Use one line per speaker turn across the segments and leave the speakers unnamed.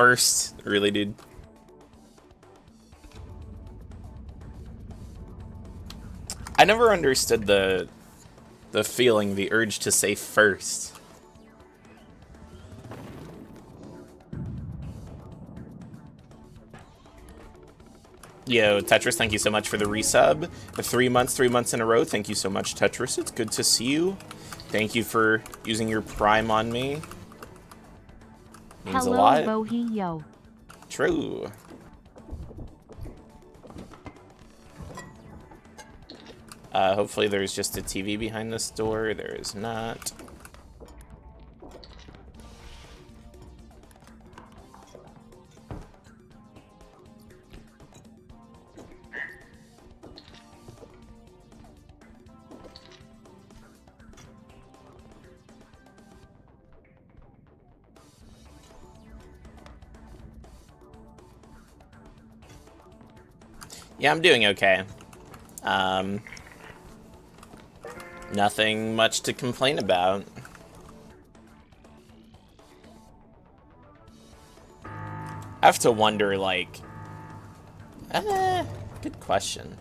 first. Really, dude. I never understood the feeling, the urge to say first. Yo, Tetris, thank you so much for the resub. The 3 months in a row. Thank you so much, Tetris. It's good to see you. Thank you for using your Prime on me. Means a lot.
Bohio.
True. Hopefully there's just a TV behind this door. There is not. Yeah, I'm doing okay. Nothing much to complain about. I have to wonder, like... good question.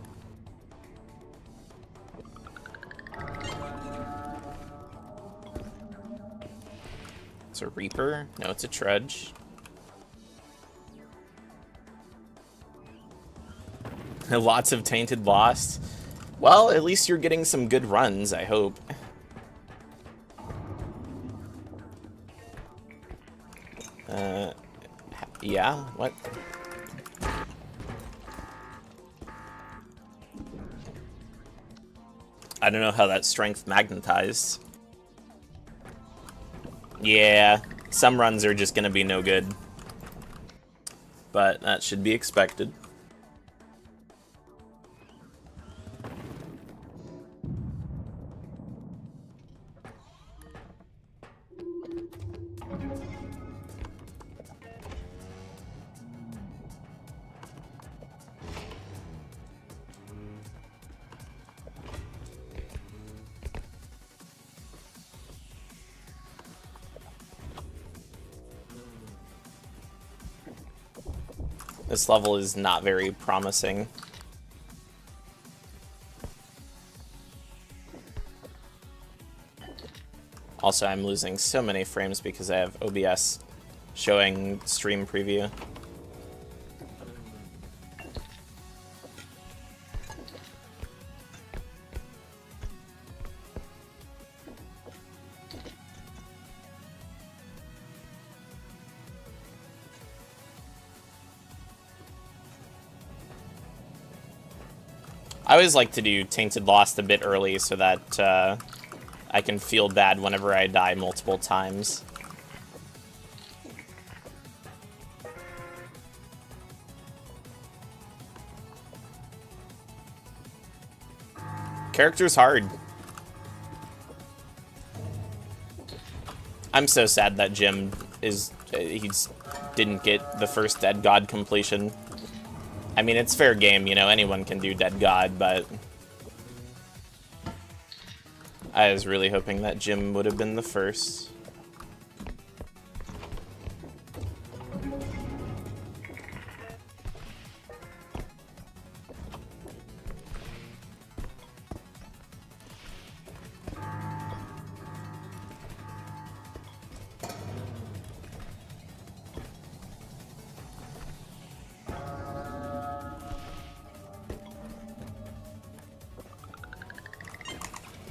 It's a Reaper? No, it's a Trudge. Lots of Tainted Lost. Well, at least you're getting some good runs, I hope. Yeah, what? I don't know how that strength magnetized. Yeah, some runs are just gonna be no good. But that should be expected. This level is not very promising. Also, I'm losing so many frames because I have OBS showing stream preview. I always like to do Tainted Lost a bit early so that I can feel bad whenever I die multiple times. Character's hard. I'm so sad that Jim didn't get the first Dead God completion. I mean, it's fair game, you know, anyone can do Dead God, but I was really hoping that Jim would have been the first.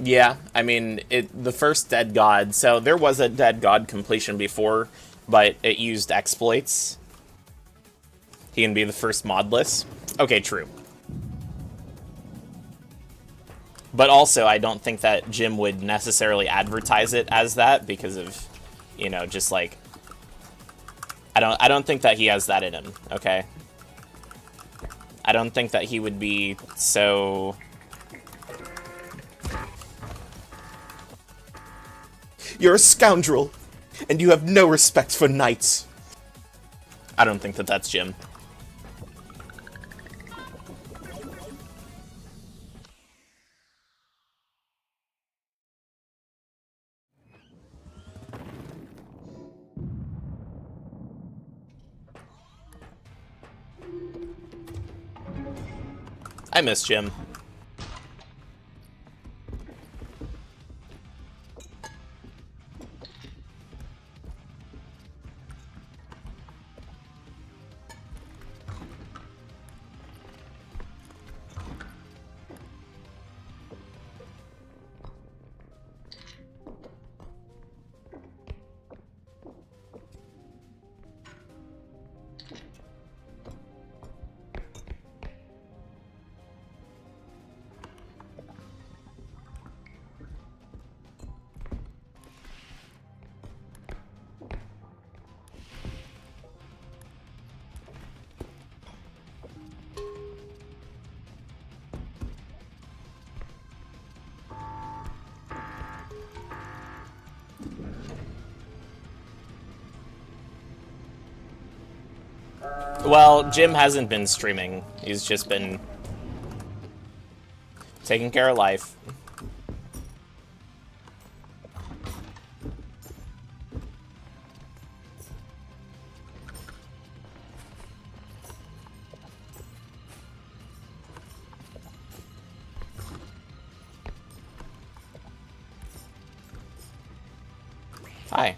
Yeah, I mean, the first Dead God, so there was a Dead God completion before, but it used exploits. He can be the first modless. Okay, true. But also, I don't think that Jim would necessarily advertise it as that because of, you know, just like... I don't think that he has that in him, okay? I don't think that he would be so... You're a scoundrel, and you have no respect for knights. I don't think that that's Jim. I miss Jim. Well, Jim hasn't been streaming. He's just been taking care of life. Hi.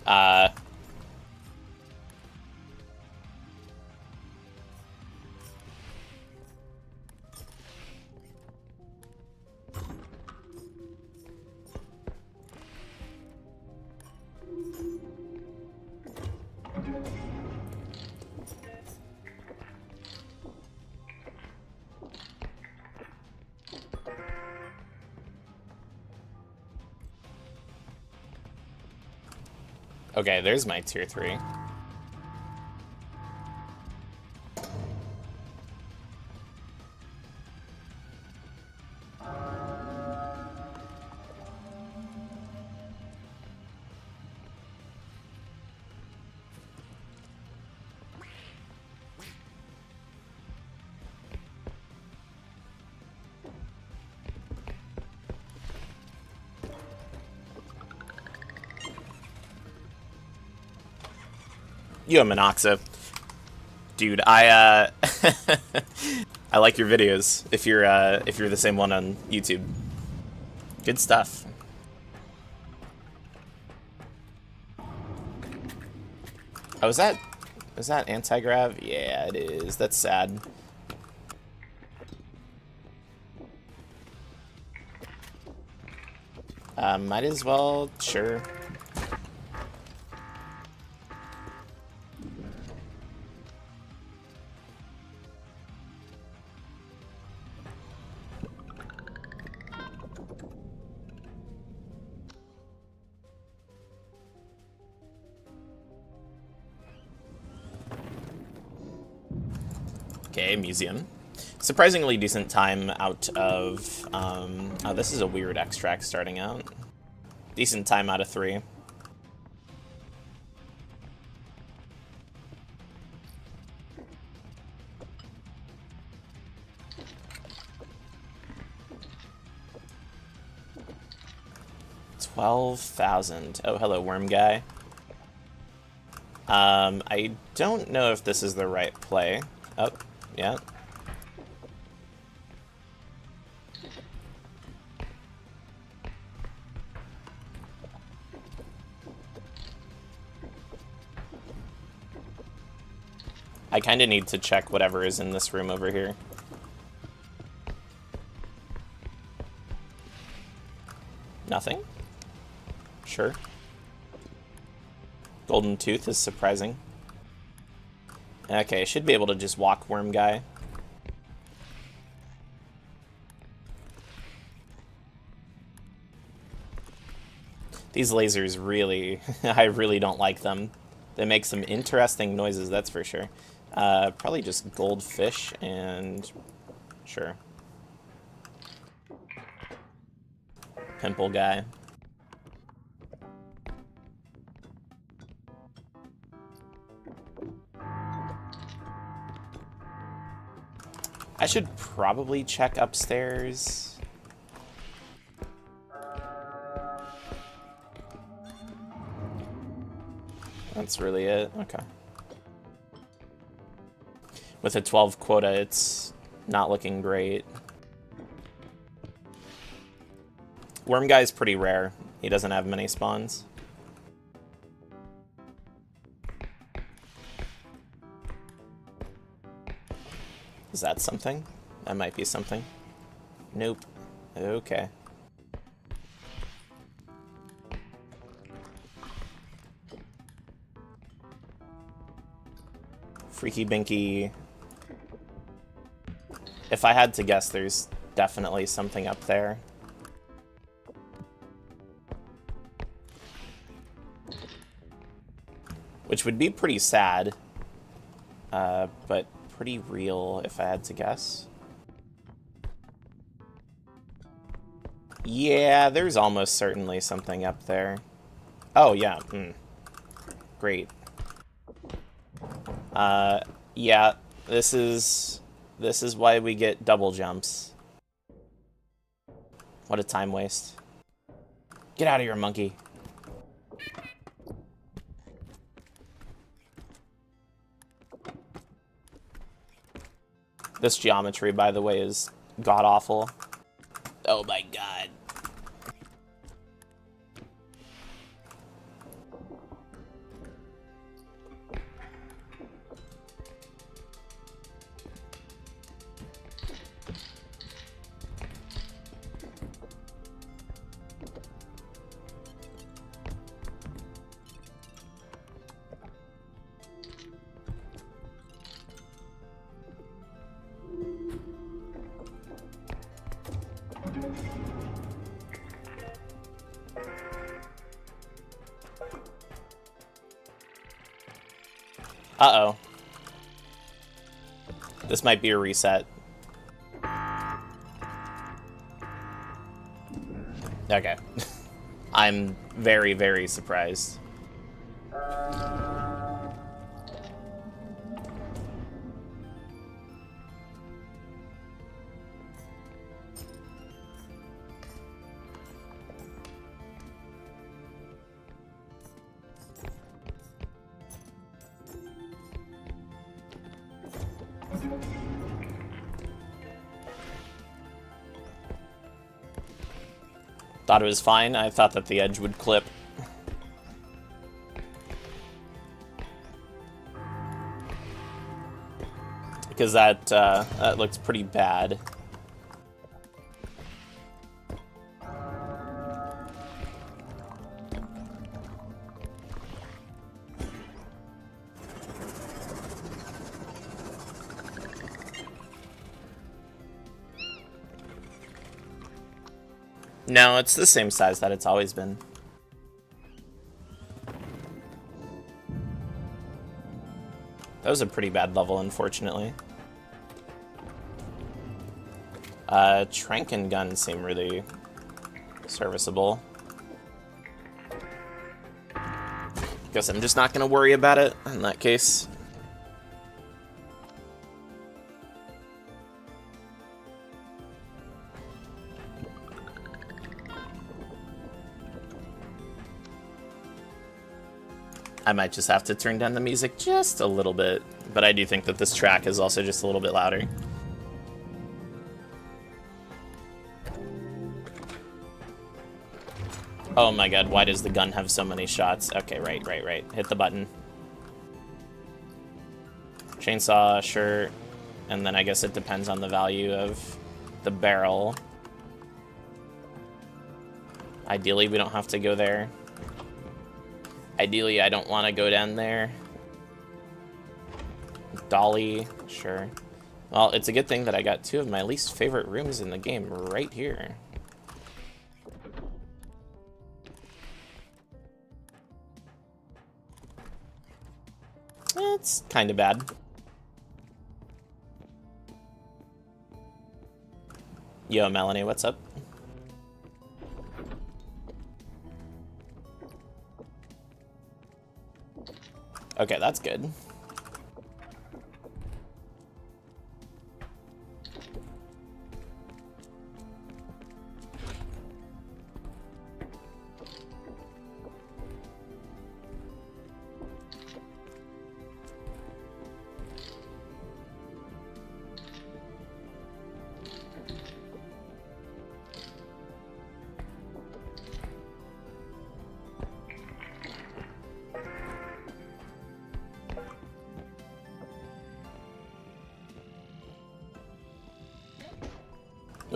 Uh... Okay, there's my tier 3. You and Monoxa. Dude, I I like your videos if you're the same one on YouTube. Good stuff. Oh, is that anti-grav? Yeah, it is. That's sad. Might as well, sure. Okay, museum. Surprisingly decent time out of, oh, this is a weird extract starting out. Decent time out of 3. $12,000. Oh, hello, worm guy. I don't know if this is the right play. Oh, yeah. I kind of need to check whatever is in this room over here. Nothing? Sure. Golden tooth is surprising. Okay, should be able to just walk worm guy. These lasers really, I really don't like them. They make some interesting noises, that's for sure. Probably just goldfish and sure. Pimple guy. I should probably check upstairs. That's really it? Okay. With a 12 quota, it's not looking great. Worm Guy's pretty rare. He doesn't have many spawns. Is that something? That might be something. Nope. Okay. Freaky Binky. If I had to guess, there's definitely something up there. Which would be pretty sad. But pretty real if I had to guess. Yeah, there's almost certainly something up there. Oh, yeah. Great. Yeah, this is why we get double jumps. What a time waste. Get out of here, monkey. This geometry, by the way, is god-awful. Oh my god. Uh-oh. This might be a reset. Okay. I'm very, very surprised. Thought it was fine. I thought that the edge would clip. Because that looks pretty bad. No, it's the same size that it's always been. That was a pretty bad level, unfortunately. Trank and gun seem really serviceable. Guess I'm just not gonna worry about it in that case. I might just have to turn down the music just a little bit, but I do think that this track is also just a little bit louder. Oh my god, why does the gun have so many shots? Okay, right. Hit the button. Chainsaw, sure. And then I guess it depends on the value of the barrel. Ideally, we don't have to go there. Ideally, I don't want to go down there. Dolly, sure. Well, it's a good thing that I got two of my least favorite rooms in the game right here. It's kind of bad. Yo, Melanie, what's up? Okay, that's good.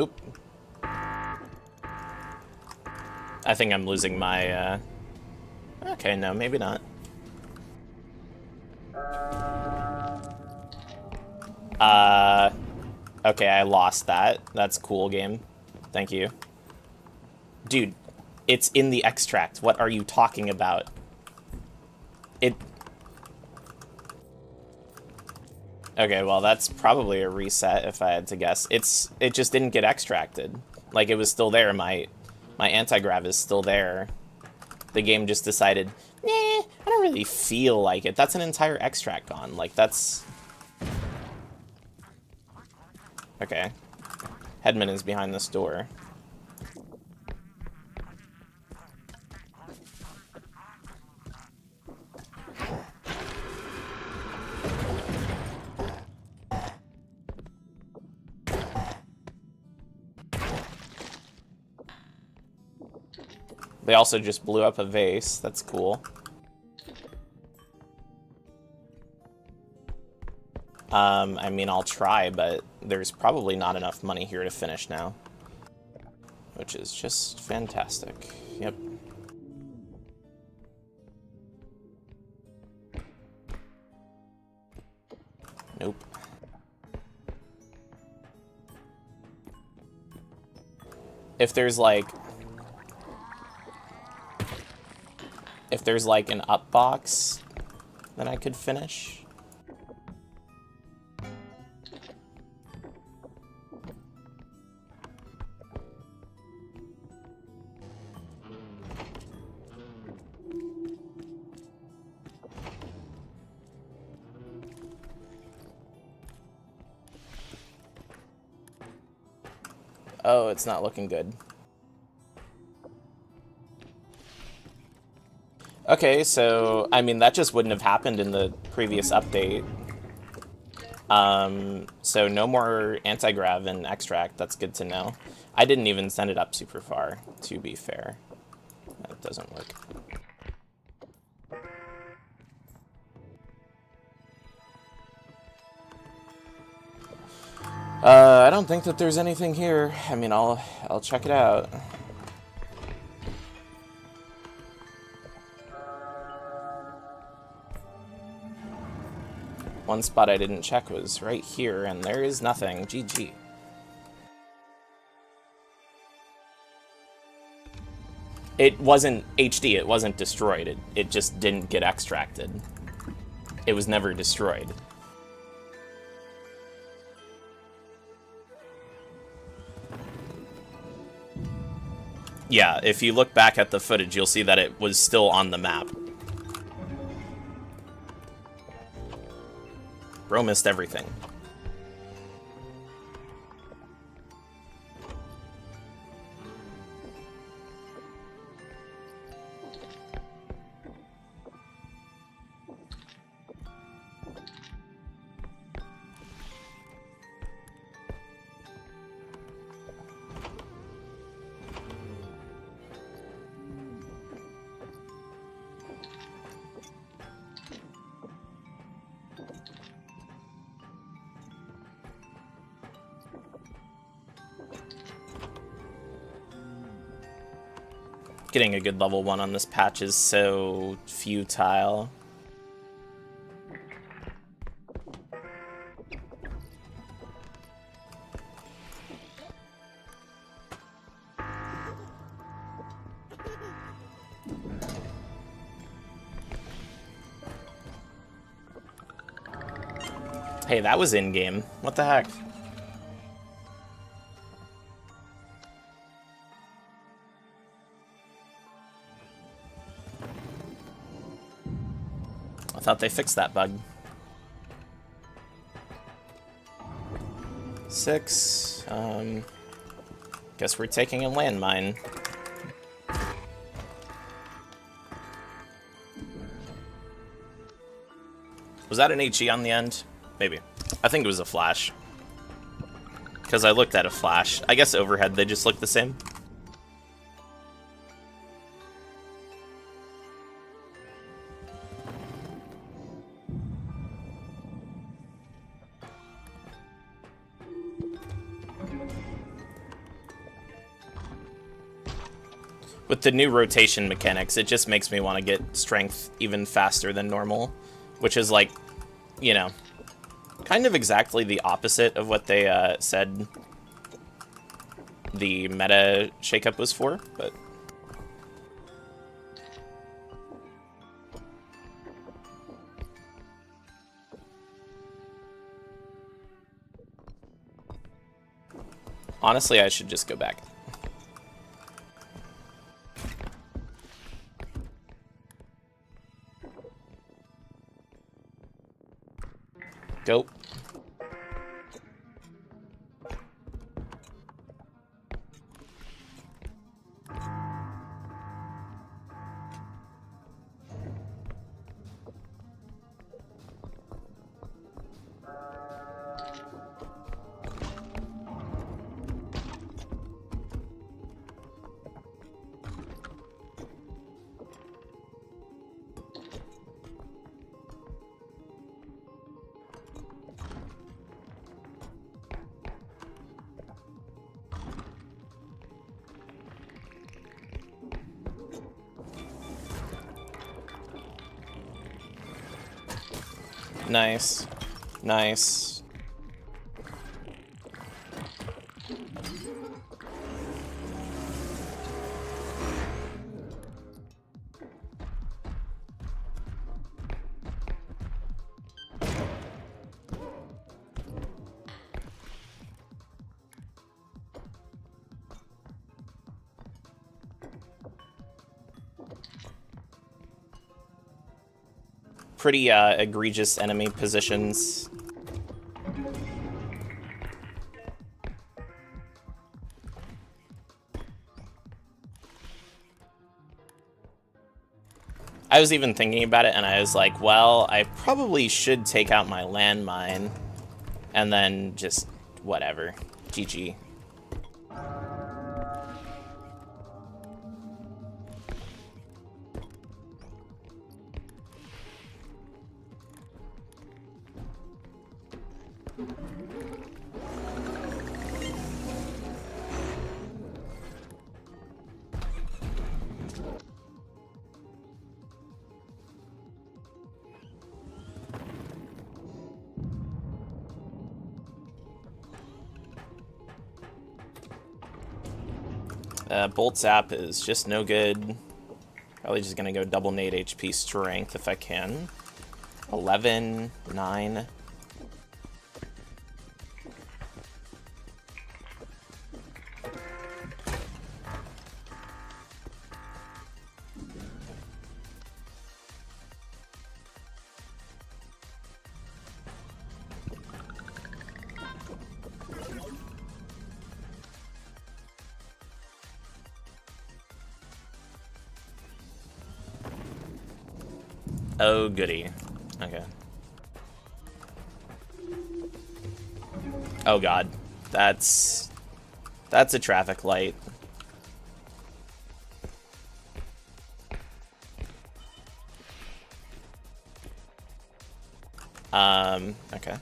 Oop. I think I'm losing my, Okay, no, maybe not. Okay, I lost that. That's cool, game. Thank you. Dude, it's in the extract. What are you talking about? Okay, well, that's probably a reset, if I had to guess. It just didn't get extracted. Like, it was still there. My anti-grav is still there. The game just decided, nah, I don't really feel like it. That's an entire extract gone. Like, that's... Okay. Headman is behind this door. They also just blew up a vase. That's cool. I mean, I'll try, but there's probably not enough money here to finish now. Which is just fantastic. Yep. Nope. If there's like an up box, then I could finish. Oh, it's not looking good. Okay, so, I mean, that just wouldn't have happened in the previous update. So no more anti-grav and extract, that's good to know. I didn't even send it up super far, to be fair. That doesn't work. I don't think that there's anything here. I mean, I'll check it out. One spot I didn't check was right here, and there is nothing. GG. It wasn't HD, it wasn't destroyed. It just didn't get extracted. It was never destroyed. Yeah, if you look back at the footage, you'll see that it was still on the map. Bro missed everything. Getting a good level 1 on this patch is so futile. Hey, that was in-game. What the heck? I thought they fixed that bug. 6. Guess we're taking a landmine. Was that an HE on the end? Maybe. I think it was a flash. Because I looked at a flash. I guess overhead they just look the same. With the new rotation mechanics, it just makes me want to get strength even faster than normal, which is like, you know, kind of exactly the opposite of what they said the meta shakeup was for, but... Honestly, I should just go back. Go. Nice. Nice. Pretty egregious enemy positions. I was even thinking about it, and I was like, well, I probably should take out my landmine, and then just whatever. GG. Bolt Zap is just no good. Probably just gonna go double nade HP strength if I can. 11, 9. Oh, goody. Okay. Oh, God. That's a traffic light. Okay.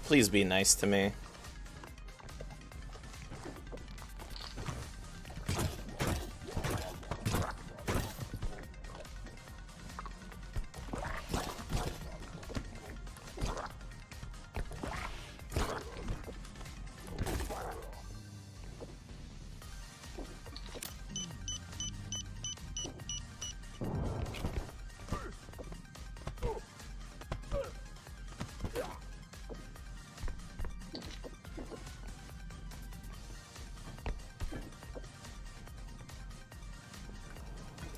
Please be nice to me.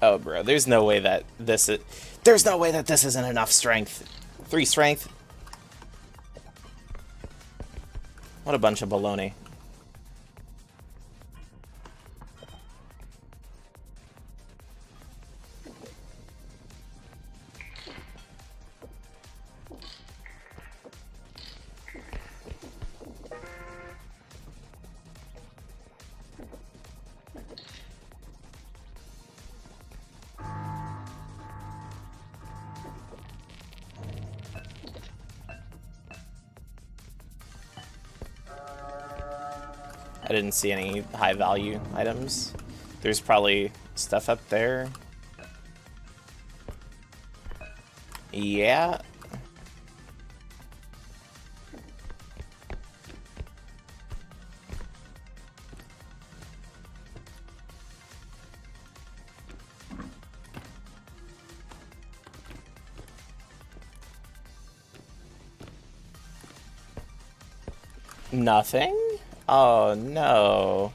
Oh, bro, there's no way that this isn't enough strength. 3 strength? What a bunch of baloney. I didn't see any high value items. There's probably stuff up there. Yeah. Nothing? Oh, no.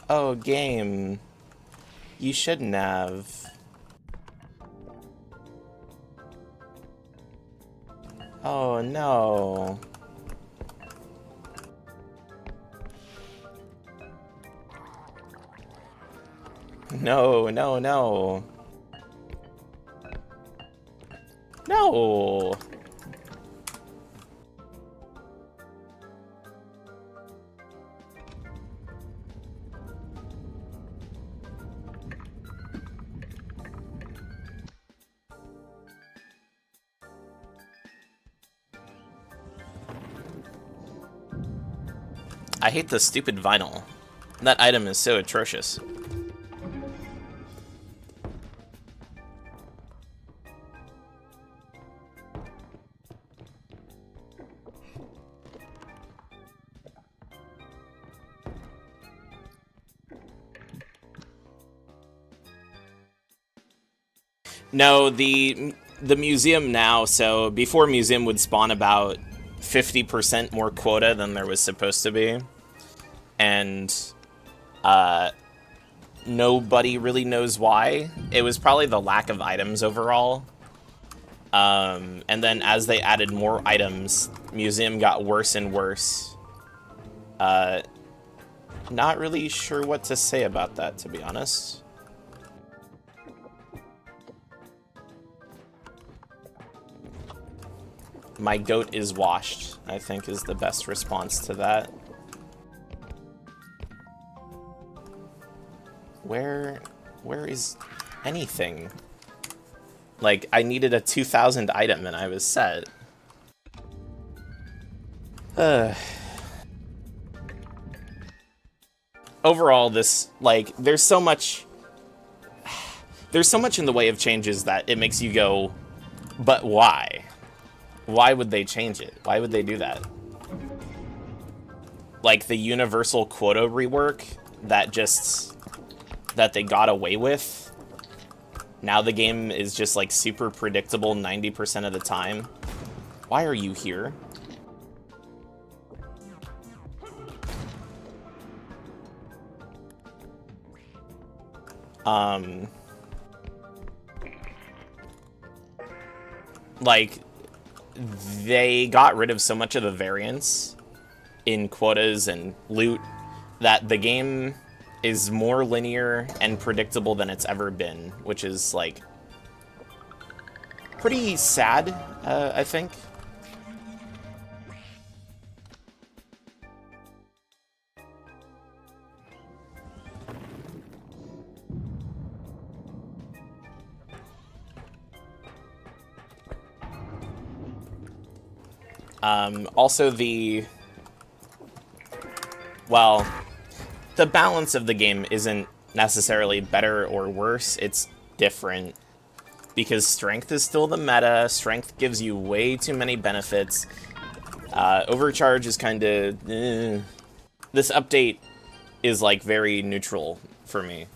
Oh, game. You shouldn't have. Oh, no. No, no, no. No. I hate the stupid vinyl. That item is so atrocious. No, the museum now, so before museum would spawn about 50% more quota than there was supposed to be. And nobody really knows why. It was probably the lack of items overall. And then as they added more items, museum got worse and worse. Not really sure what to say about that, to be honest. My goat is washed, I think, is the best response to that. Where is anything? Like, I needed a 2,000 item and I was set. Overall, this, like, there's so much in the way of changes that it makes you go, but why? Why would they change it? Why would they do that? Like, the universal quota rework that they got away with. Now the game is just, like, super predictable 90% of the time. Why are you here? Like, they got rid of so much of the variance in quotas and loot that the game is more linear and predictable than it's ever been, which is, like, pretty sad, I think. Also well, the balance of the game isn't necessarily better or worse, it's different. Because strength is still the meta, strength gives you way too many benefits. Overcharge is kind of... This update is, like, very neutral for me.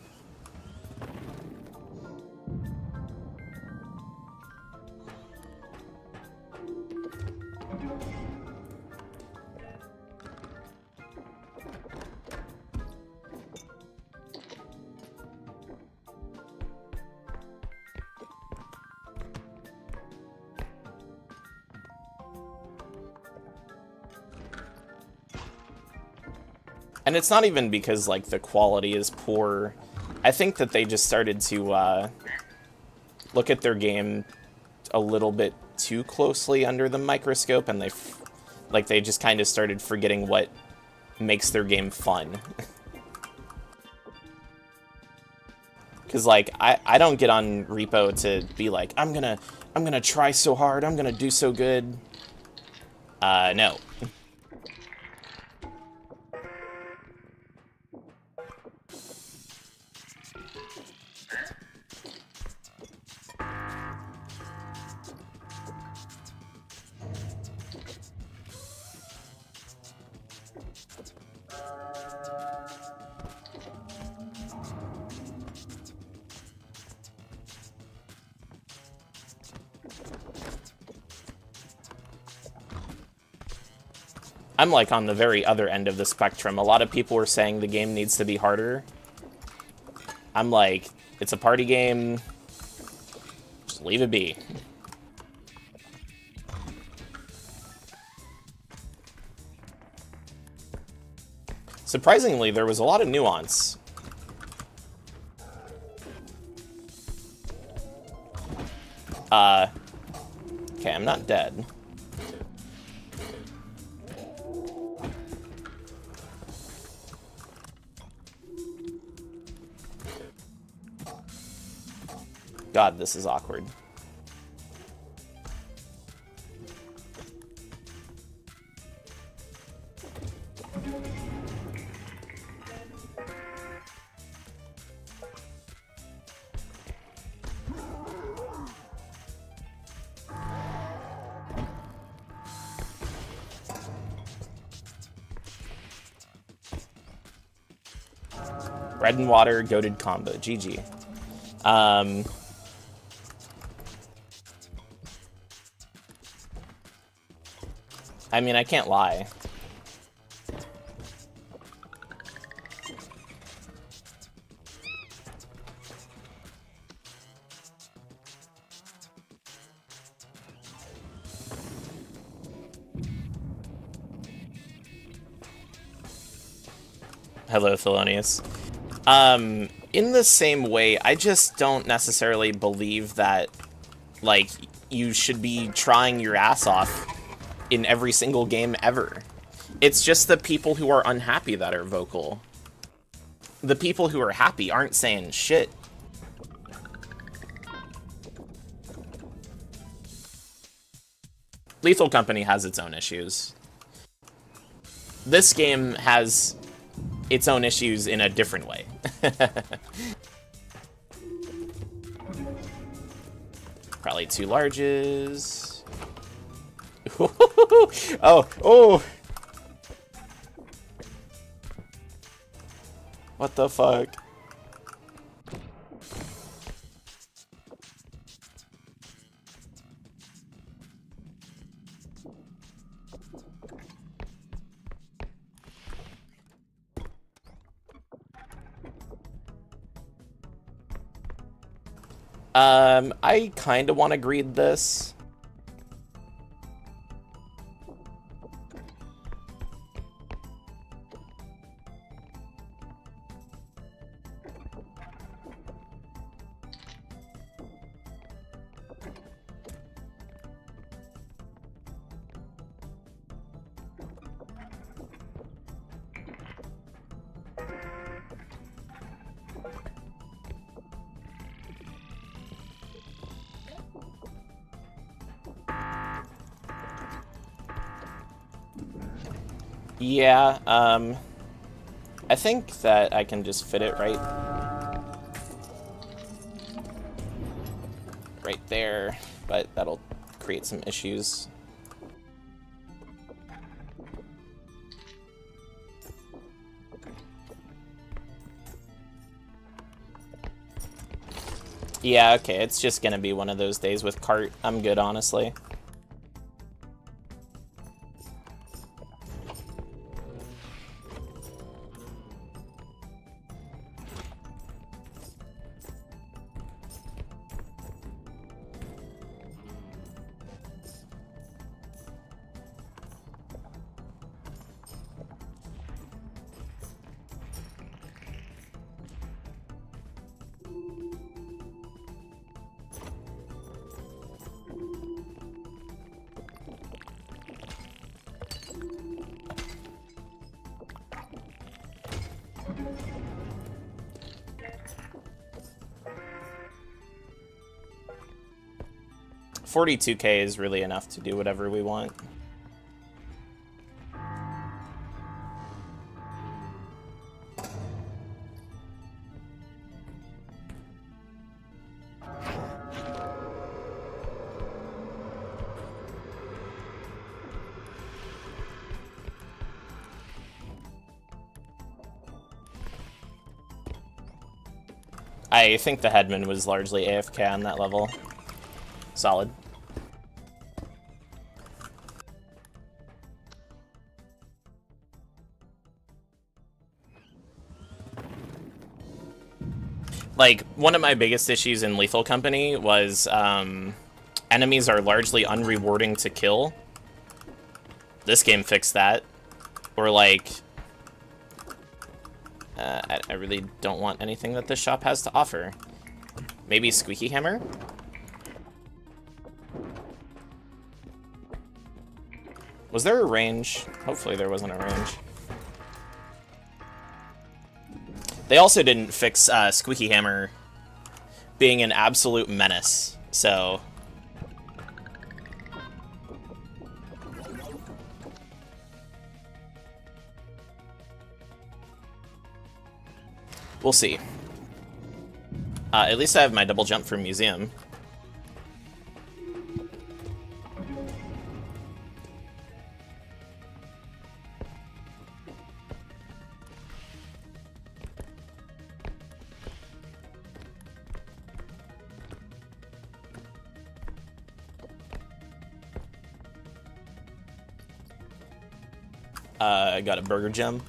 And it's not even because, like, the quality is poor. I think that they just started to look at their game a little bit too closely under the microscope, and they just kind of started forgetting what makes their game fun. Because, like, I don't get on R.E.P.O to be like, I'm gonna try so hard, I'm gonna do so good. No. I'm like on the very other end of the spectrum. A lot of people were saying the game needs to be harder. I'm like, it's a party game. Just leave it be. Surprisingly, there was a lot of nuance. Okay, I'm not dead. God, this is awkward. Bread and water, goated combo. GG. I mean, I can't lie. Hello, Thelonious. In the same way, I just don't necessarily believe that, like, you should be trying your ass off in every single game ever. It's just the people who are unhappy that are vocal. The people who are happy aren't saying shit. Lethal Company has its own issues. This game has its own issues in a different way. Probably 2 larges. Oh. What the fuck? I kind of want to greed this. Yeah, I think that I can just fit it right there, but that'll create some issues. Yeah, okay, it's just gonna be one of those days with cart. I'm good, honestly. $42K is really enough to do whatever we want. I think the headman was largely AFK on that level. Solid. Like, one of my biggest issues in Lethal Company was enemies are largely unrewarding to kill. This game fixed that. Or, like, I really don't want anything that this shop has to offer. Maybe Squeaky Hammer? Was there a range? Hopefully there wasn't a range. They also didn't fix Squeaky Hammer being an absolute menace, so... We'll see. At least I have my double jump for Museum. I got a burger gem.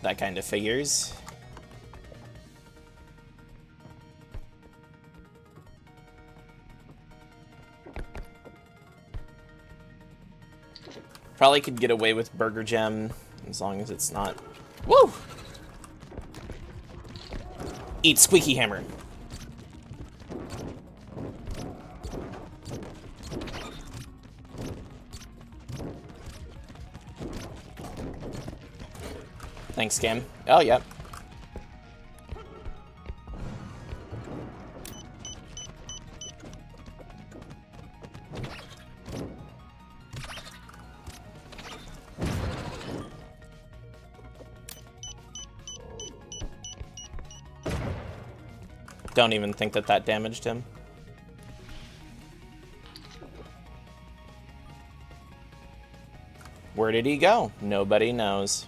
That kind of figures. Probably could get away with burger gem as long as it's not... Woo! Eat Squeaky Hammer. Thanks, game. Oh, yep. Don't even think that that damaged him. Where did he go? Nobody knows.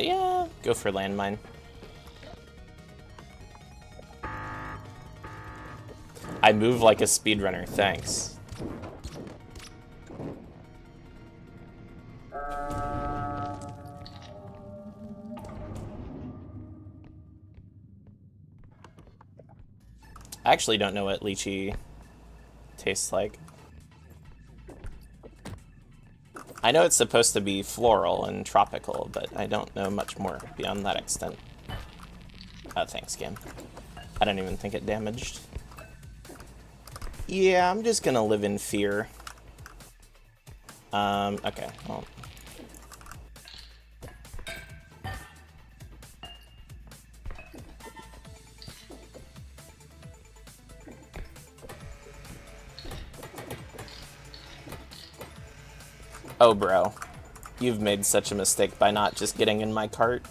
Yeah, go for landmine. I move like a speedrunner, thanks. I actually don't know what lychee tastes like. I know it's supposed to be floral and tropical, but I don't know much more beyond that extent. Thanks, game. I don't even think it damaged. Yeah, I'm just gonna live in fear. Okay, well... Oh, bro. You've made such a mistake by not just getting in my cart.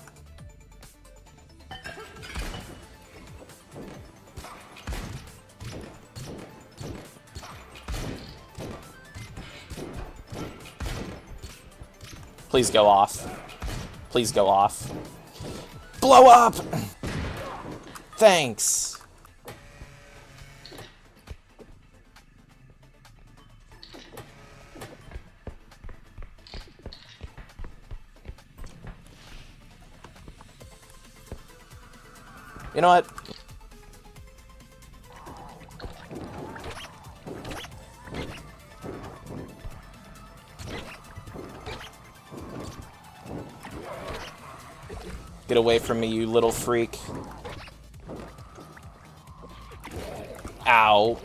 Please go off. Please go off. Blow up! Thanks. You know what? Get away from me, you little freak. Ow.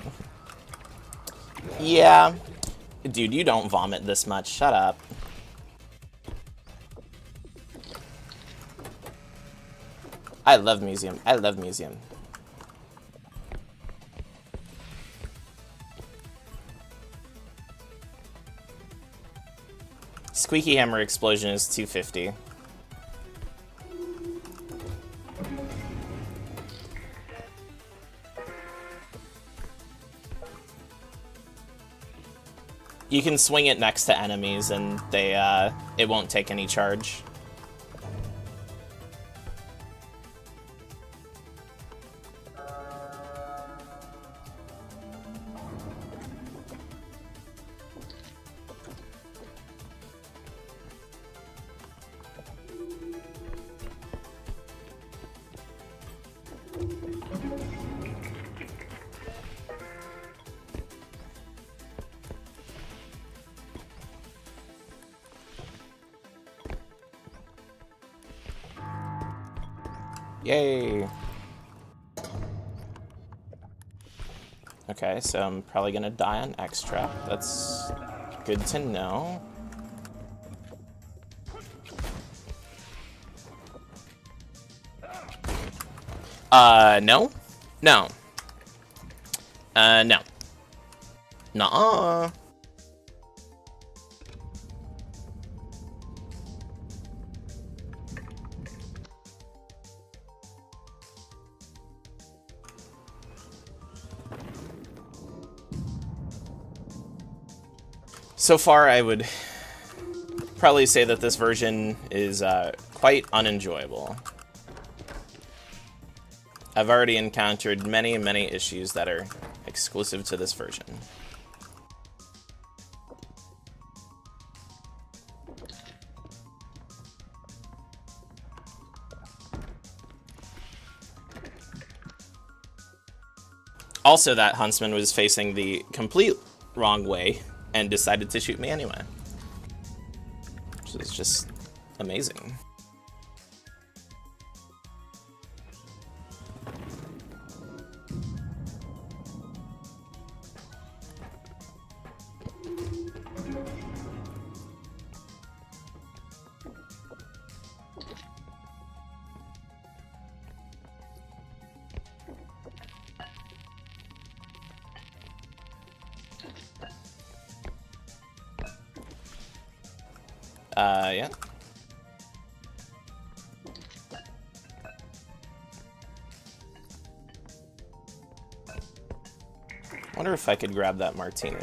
Yeah. Dude, you don't vomit this much. Shut up. I love Museum. I love Museum. Squeaky Hammer Explosion is 250. You can swing it next to enemies, and it won't take any charge. Yay! Okay, so I'm probably gonna die on X-Trap. That's good to know. No. No. No. Nuh-uh. So far, I would probably say that this version is quite unenjoyable. I've already encountered many, many issues that are exclusive to this version. Also, that Huntsman was facing the complete wrong way and decided to shoot me anyway. Which is just amazing. Yeah. Wonder if I could grab that martini.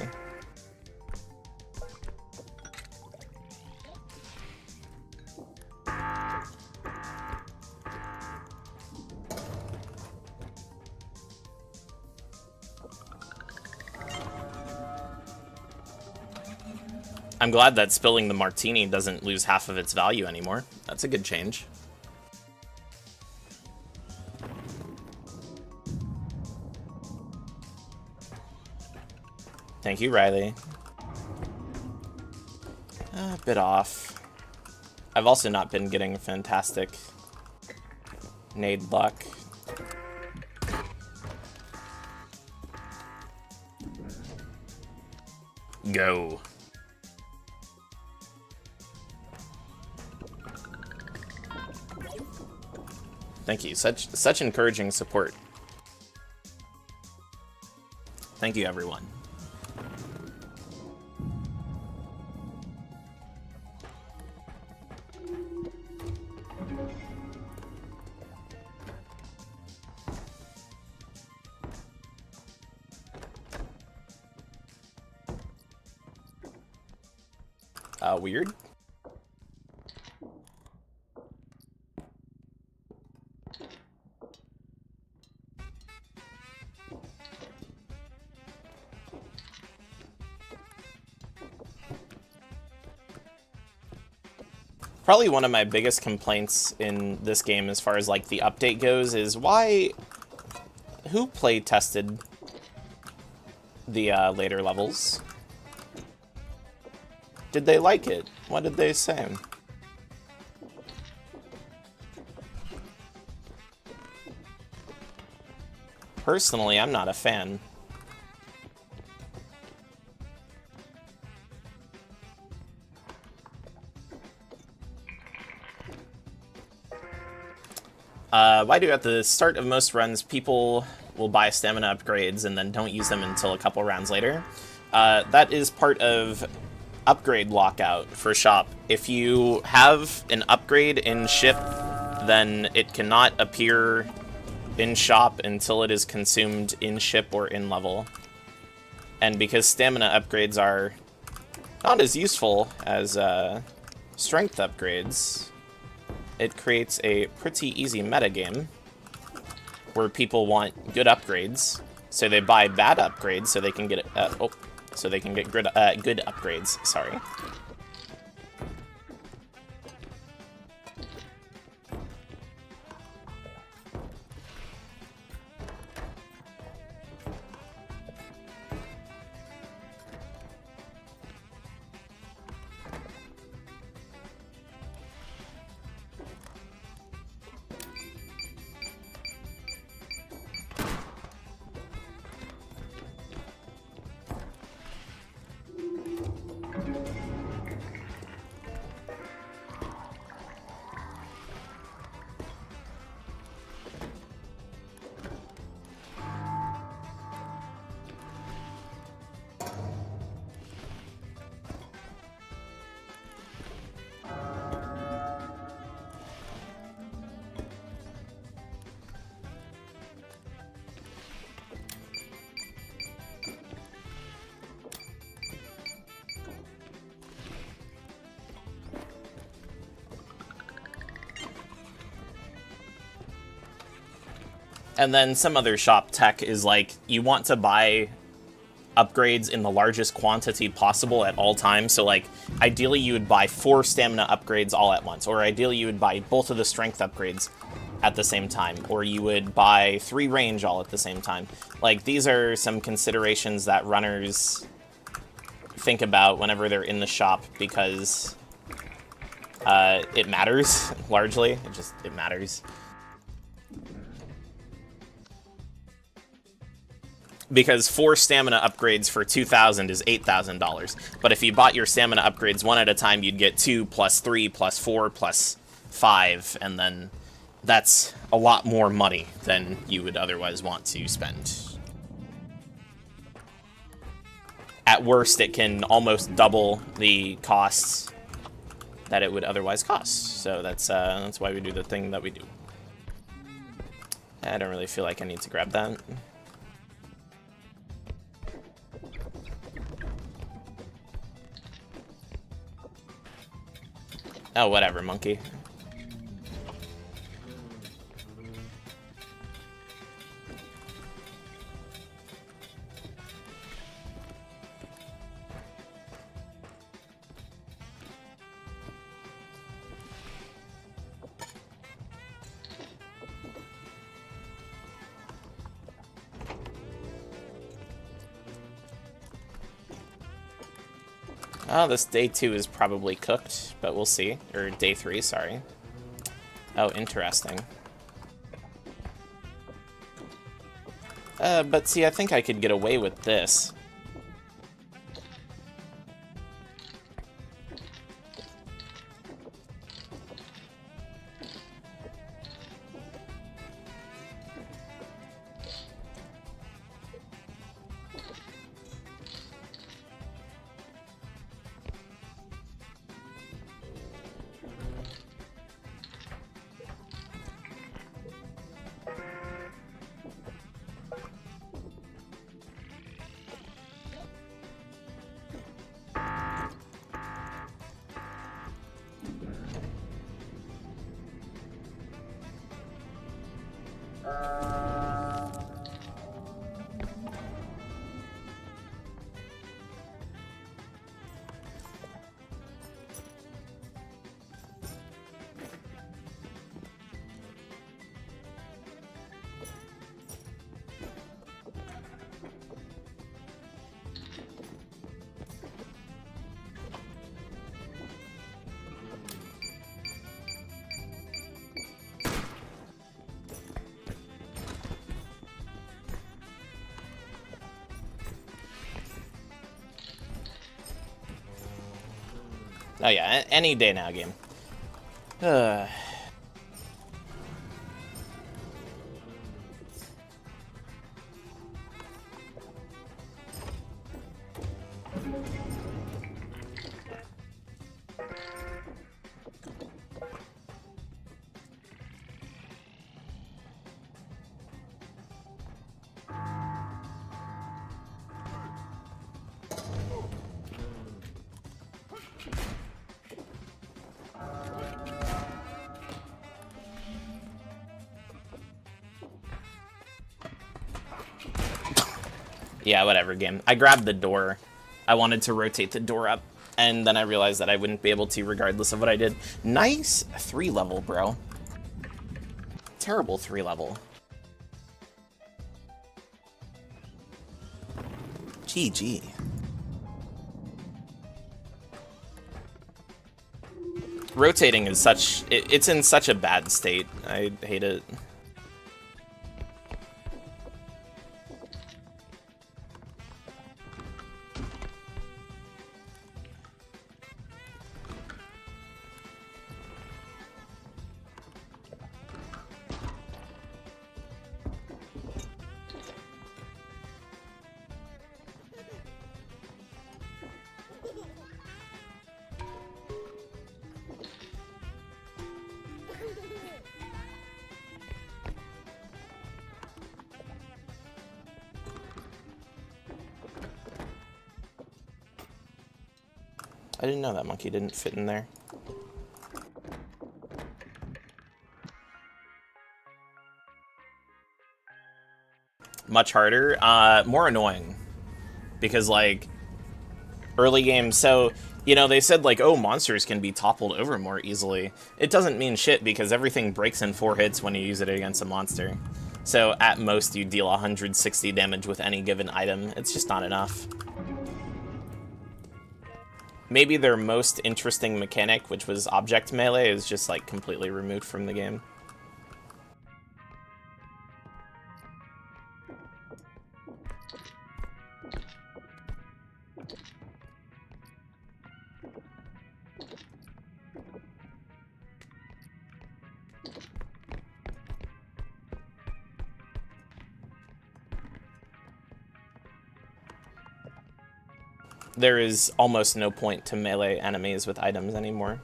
I'm glad that spilling the martini doesn't lose half of its value anymore. That's a good change. Thank you, Riley. A bit off. I've also not been getting fantastic nade luck. Go. Thank you. Such encouraging support. Thank you, everyone. Weird. Probably one of my biggest complaints in this game as far as like the update goes is who play tested the later levels? Did they like it? What did they say? Personally, I'm not a fan. Why do at the start of most runs, people will buy stamina upgrades and then don't use them until a couple rounds later? That is part of upgrade lockout for shop. If you have an upgrade in ship, then it cannot appear in shop until it is consumed in ship or in level. And because stamina upgrades are Not as useful as strength upgrades. It creates a pretty easy metagame where people want good upgrades, so they buy bad upgrades so they can get so they can get good upgrades. Sorry. And then some other shop tech is like, you want to buy upgrades in the largest quantity possible at all times. So like, ideally you would buy 4 stamina upgrades all at once, or ideally you would buy both of the strength upgrades at the same time, or you would buy 3 range all at the same time. Like, these are some considerations that runners think about whenever they're in the shop, because it matters, largely. It matters. Because 4 stamina upgrades for 2,000 is $8,000. But if you bought your stamina upgrades one at a time, you'd get 2 plus 3 plus 4 plus 5, and then that's a lot more money than you would otherwise want to spend. At worst, it can almost double the costs that it would otherwise cost. So that's why we do the thing that we do. I don't really feel like I need to grab that. Oh, whatever, monkey. Oh, this day 2 is probably cooked, but we'll see. Or day 3, sorry. Oh, interesting. But see, I think I could get away with this. Oh yeah, any day now game. Yeah, whatever, game. I grabbed the door. I wanted to rotate the door up, and then I realized that I wouldn't be able to regardless of what I did. Nice 3-level, bro. Terrible 3-level. GG. Rotating is such... It's in such a bad state. I hate it. I didn't know that monkey didn't fit in there. Much harder, more annoying. Because, like, early game, so, you know, they said, like, oh, monsters can be toppled over more easily. It doesn't mean shit, because everything breaks in 4 hits when you use it against a monster. So, at most, you deal 160 damage with any given item. It's just not enough. Maybe their most interesting mechanic, which was object melee, is just, like, completely removed from the game. There is almost no point to melee enemies with items anymore.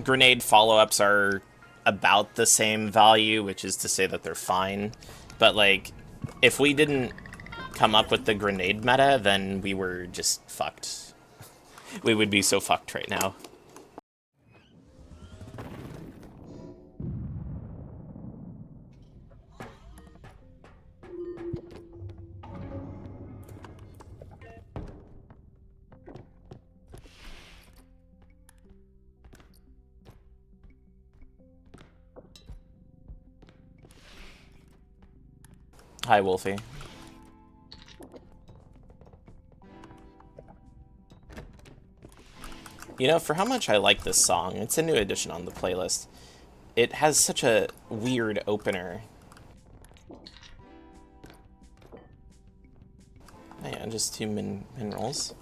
Grenade follow-ups are about the same value, which is to say that they're fine. But, like, if we didn't come up with the grenade meta, then we were just fucked. We would be so fucked right now. Hi, Wolfie. You know, for how much I like this song, it's a new addition on the playlist. It has such a weird opener. Oh yeah, just 2 minerals.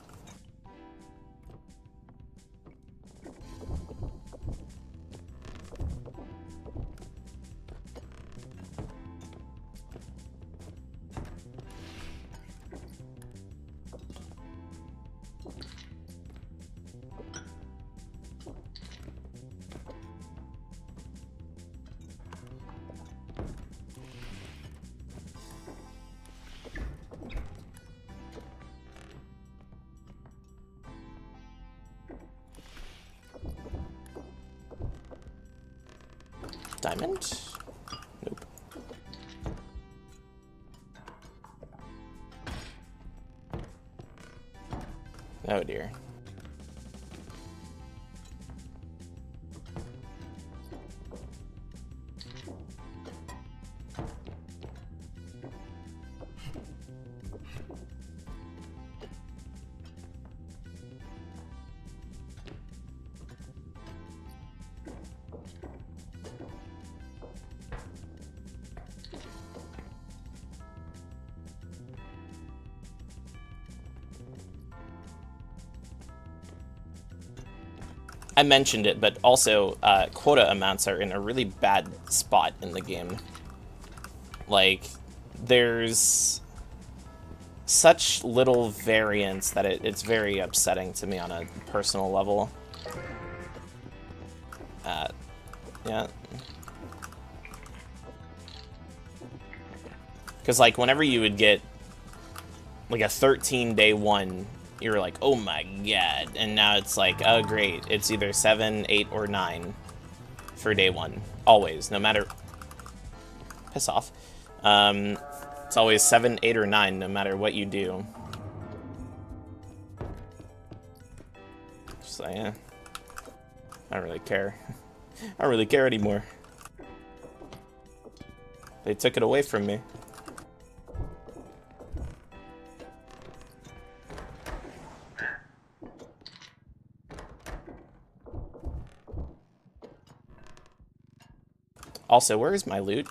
Diamond? Nope. Oh dear. I mentioned it, but also quota amounts are in a really bad spot in the game. Like, there's such little variance that it's very upsetting to me on a personal level. Yeah. Because, like, whenever you would get, like, a 13-day one, you're like, oh my god. And now it's like, oh, great. It's either 7, 8, or 9 for day one. Always. No matter... Piss off. It's always 7, 8, or 9, no matter what you do. Just like, yeah. I don't really care. I don't really care anymore. They took it away from me. Also, where is my loot?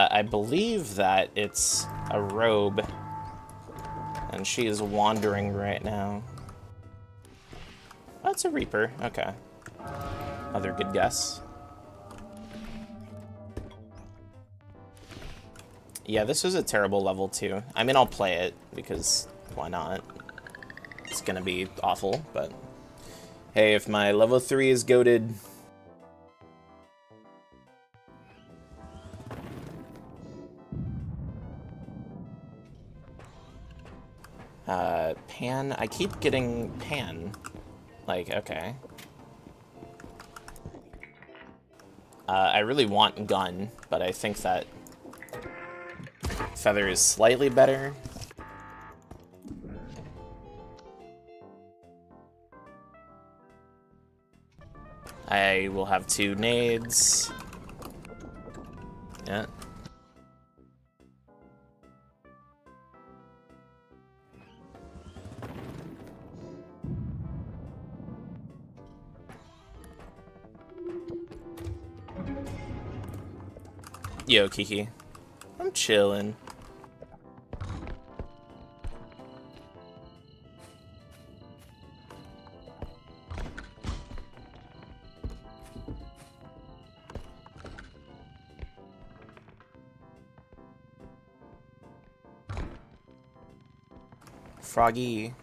I believe that it's a robe, and she is wandering right now. Oh, it's a Reaper. Okay. Another good guess. Yeah, this was a terrible level, too. I mean, I'll play it, because why not? It's gonna be awful, but... Hey, if my level 3 is goated... Pan? I keep getting Pan. Like, okay. I really want Gun, but I think that Feather is slightly better. I will have 2 nades. Yeah. Yo, Kiki. I'm chillin'. Froggy.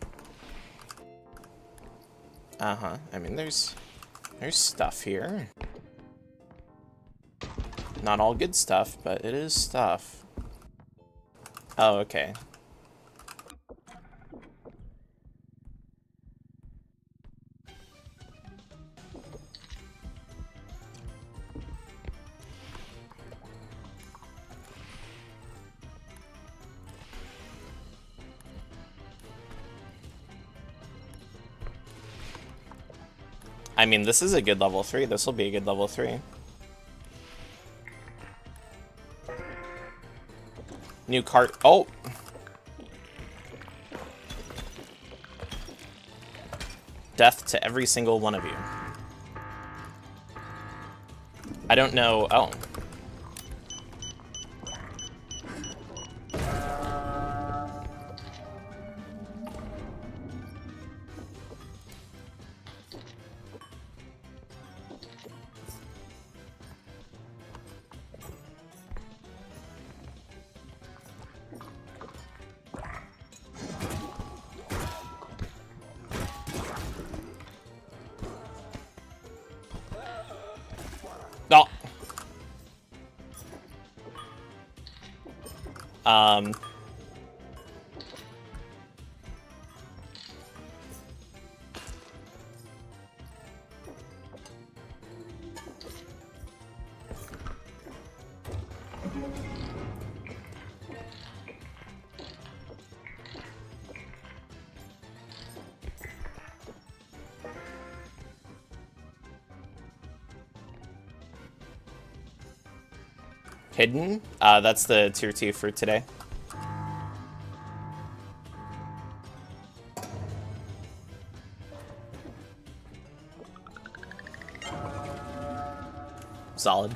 Uh-huh. I mean, there's stuff here. Not all good stuff, but it is stuff. Oh, okay. I mean, this is a good level 3. This will be a good level 3. New cart. Oh! Death to every single one of you. I don't know. Oh. Oh. Hidden? That's the tier 2 for today. Solid.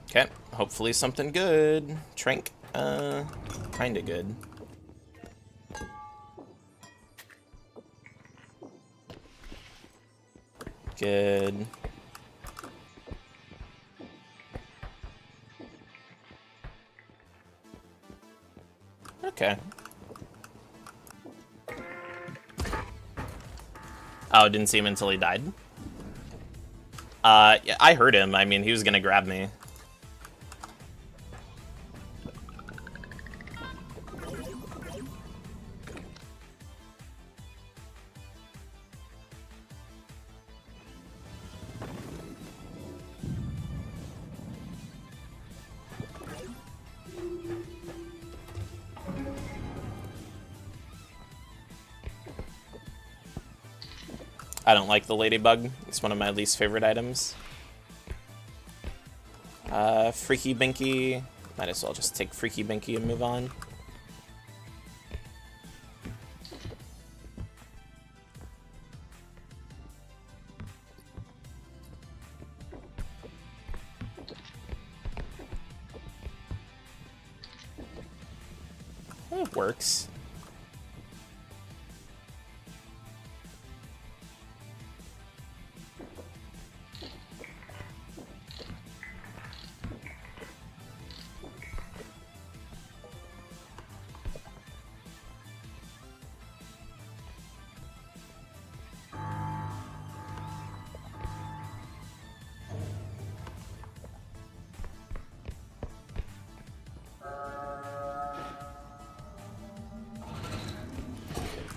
Okay, hopefully something good. Trank, kinda good. Good. Okay. Oh, didn't see him until he died? Yeah, I heard him. I mean, he was gonna grab me. I don't like the ladybug. It's one of my least favorite items. Freaky Binky. Might as well just take Freaky Binky and move on. It works.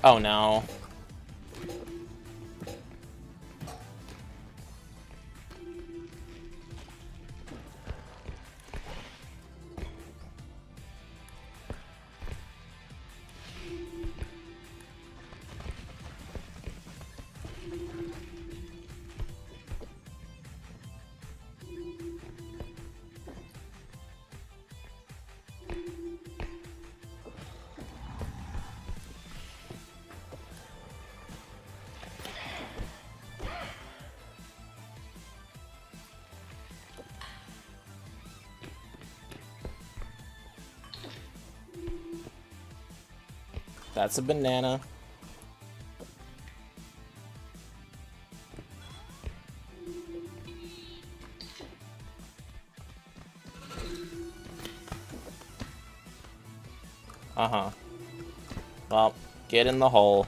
Oh no. That's a banana. Uh-huh. Well, get in the hole.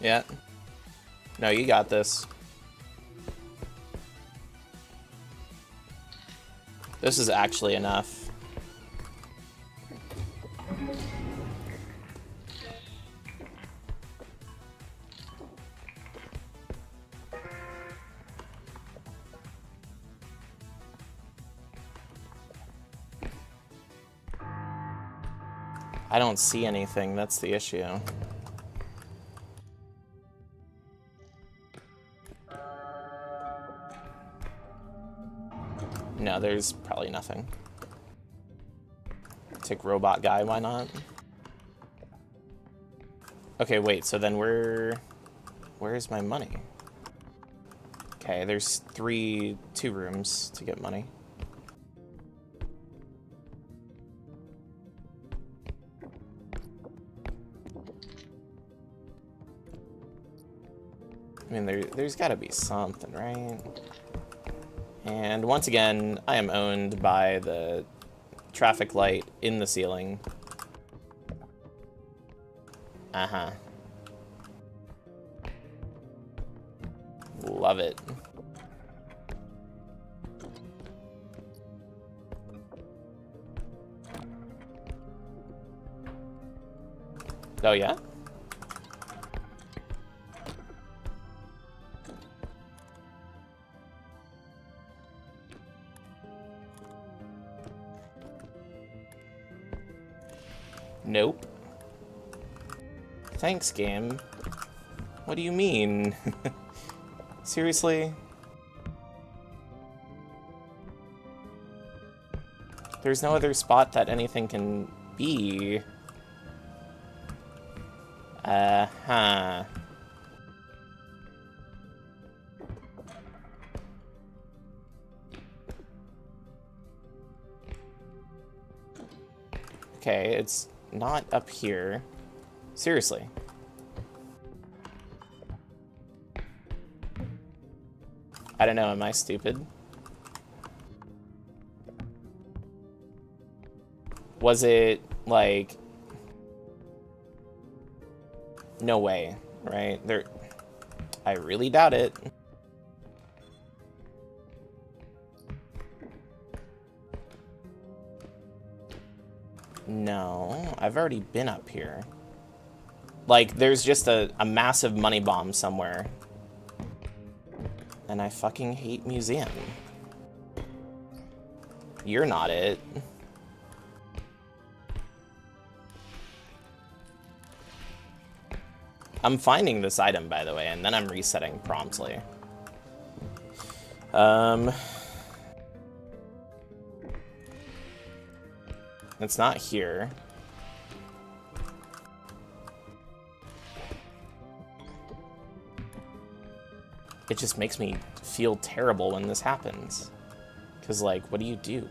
Yeah. No, you got this. This is actually enough. I don't see anything, that's the issue. No, there's probably nothing. Take robot guy, why not? Okay, wait, so then where's my money? Okay, there's two rooms to get money. I mean, there's gotta be something, right? And once again, I am owned by the traffic light in the ceiling. Uh-huh. Love it. Oh, yeah? Nope. Thanks, game. What do you mean? Seriously? There's no other spot that anything can be. Huh. Okay, it's not up here. Seriously. I don't know, am I stupid? Was it, like... No way, right? I really doubt it. No, I've already been up here. Like, there's just a massive money bomb somewhere. And I fucking hate museum. You're not it. I'm finding this item, by the way, and then I'm resetting promptly. It's not here. It just makes me feel terrible when this happens. Because, like, what do you do?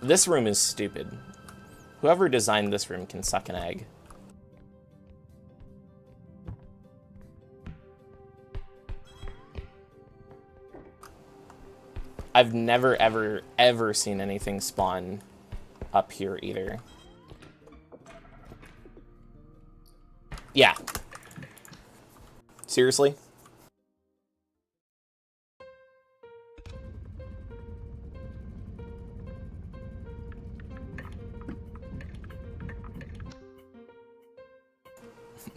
This room is stupid. Whoever designed this room can suck an egg. I've never, ever, ever seen anything spawn up here either. Yeah. Seriously?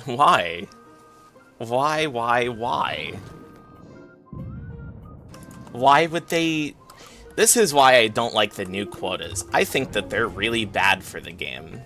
Why? Why? Why would they... This is why I don't like the new quotas. I think that they're really bad for the game.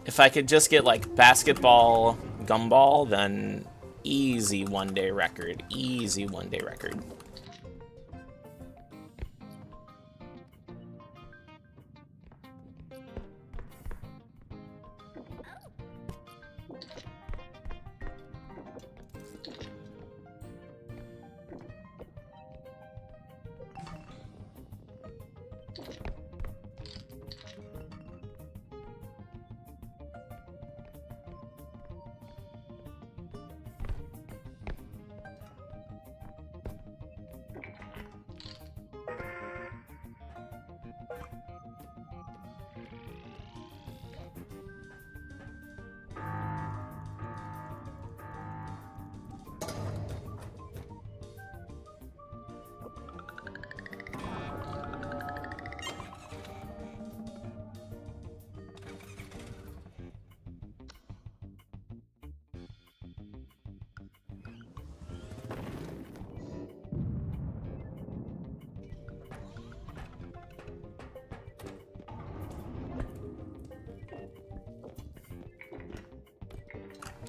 If I could just get, like, basketball, gumball, then easy one-day record. Easy one-day record.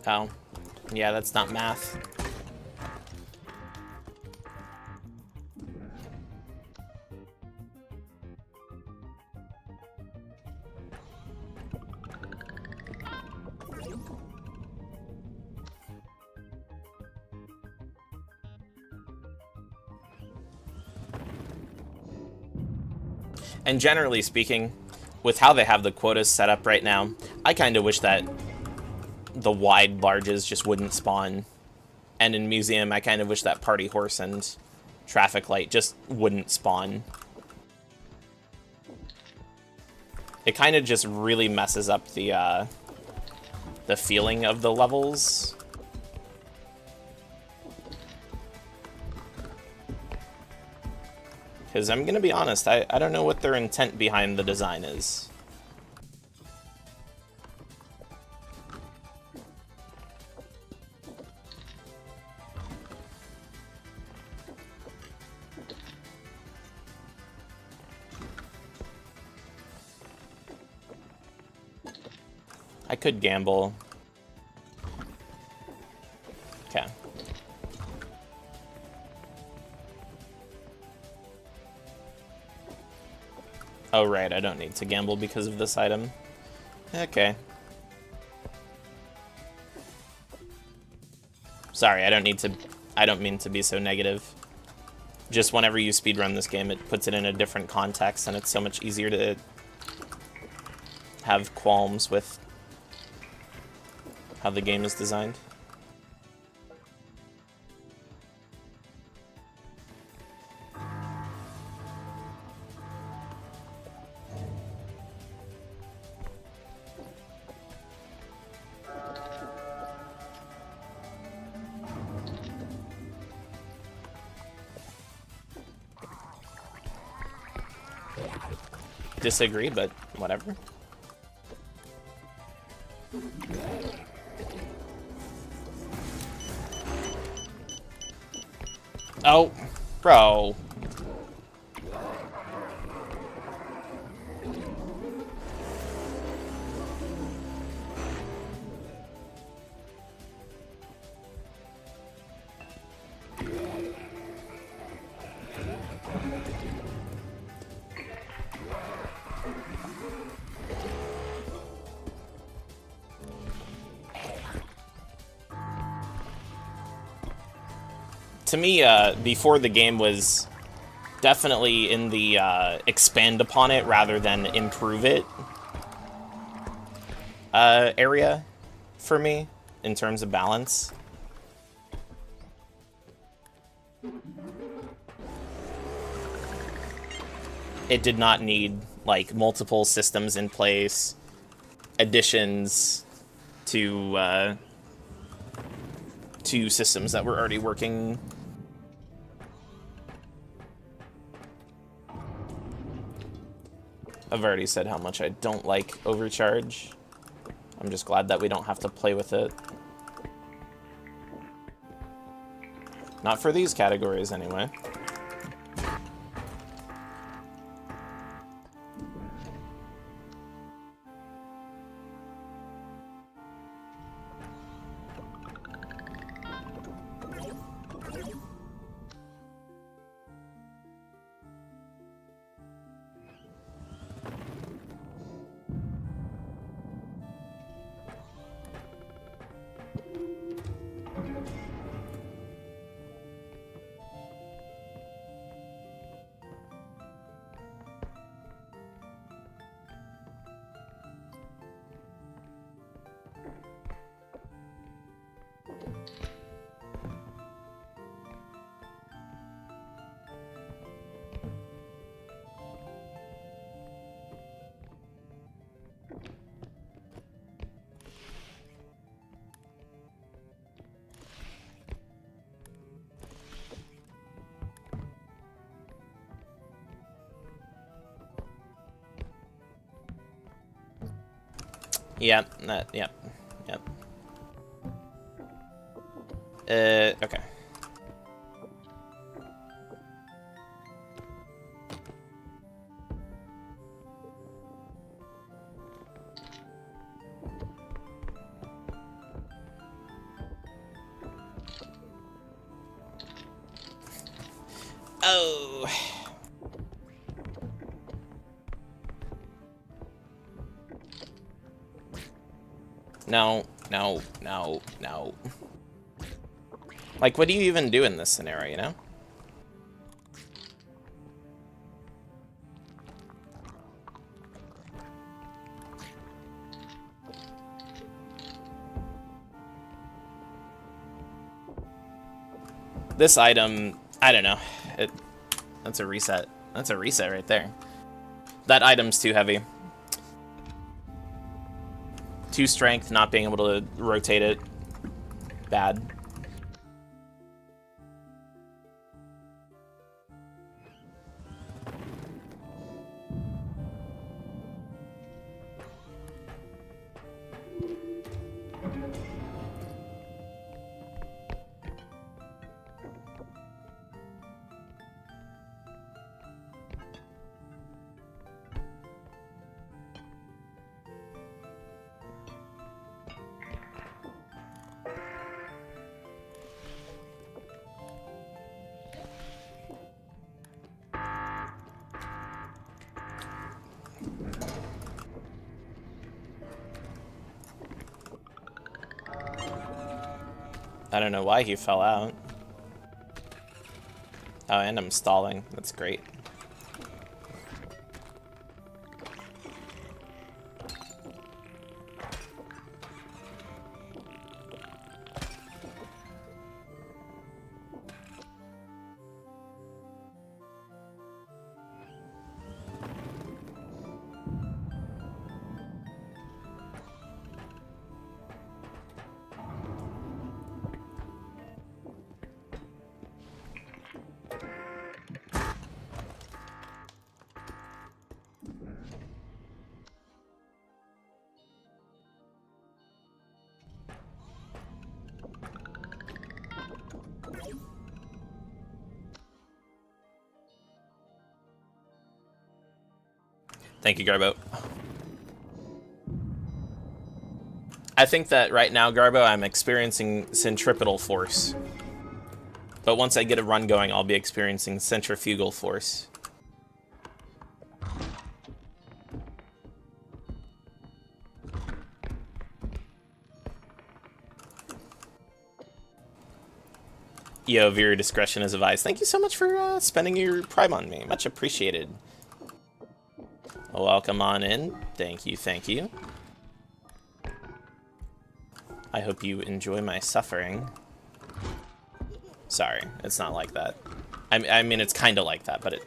Oh. Yeah, that's not math. And generally speaking, with how they have the quotas set up right now, I kind of wish that the wide barges just wouldn't spawn. And in Museum, I kind of wish that Party Horse and Traffic Light just wouldn't spawn. It kind of just really messes up the feeling of the levels. Because I'm going to be honest, I don't know what their intent behind the design is. I could gamble. Okay. Oh, right, I don't need to gamble because of this item. Okay. Sorry, I don't mean to be so negative. Just whenever you speedrun this game, it puts it in a different context, and it's so much easier to have qualms with how the game is designed. Disagree, but whatever. Oh, bro. To me, before the game was definitely in the expand upon it rather than improve it area for me in terms of balance. It did not need like multiple systems in place, additions to systems that were already working. I've already said how much I don't like overcharge. I'm just glad that we don't have to play with it. Not for these categories, anyway. Yep, yep. Okay. Oh. No, no, no, no. Like, what do you even do in this scenario, you know? This item, I don't know. That's a reset. That's a reset right there. That item's too heavy. 2 strength, not being able to rotate it. Bad. I don't know why he fell out. Oh, and I'm stalling. That's great. Thank you, Garbo. I think that right now, Garbo, I'm experiencing centripetal force. But once I get a run going, I'll be experiencing centrifugal force. Yo, viewer discretion is advised. Thank you so much for spending your Prime on me. Much appreciated. Welcome on in. Thank you, thank you. I hope you enjoy my suffering. Sorry, it's not like that. I mean, it's kind of like that, but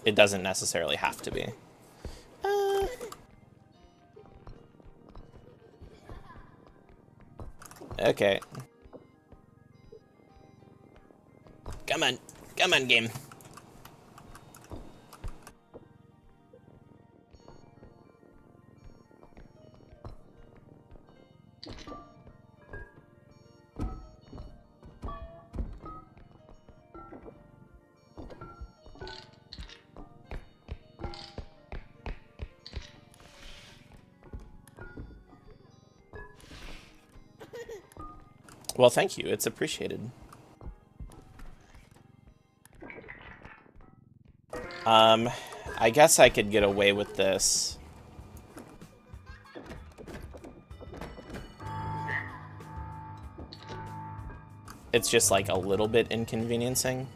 it doesn't necessarily have to be. Okay. Come on, game. Well, thank you. It's appreciated. I guess I could get away with this. It's just like a little bit inconveniencing.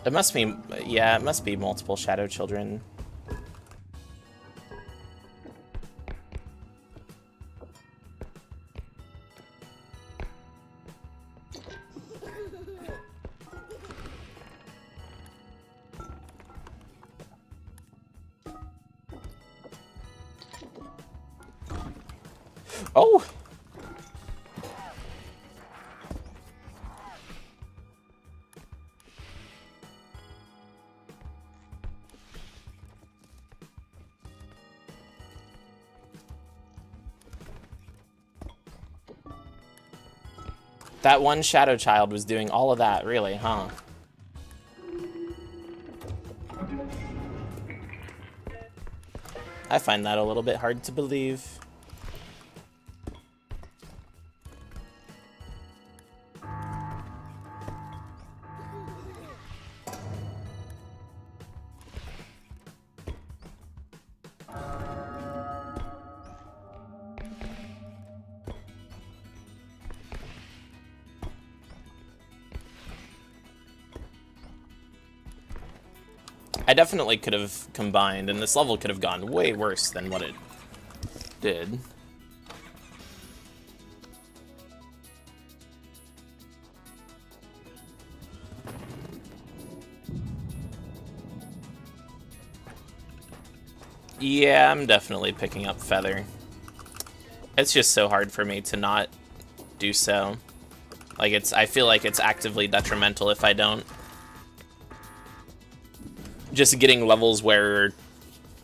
It must be, yeah, it must be multiple Shadow Children. Oh! That one Shadow Child was doing all of that, really, huh? I find that a little bit hard to believe. I definitely could have combined, and this level could have gone way worse than what it did. Yeah, I'm definitely picking up Feather. It's just so hard for me to not do so. Like, I feel like it's actively detrimental if I don't. Just getting levels where,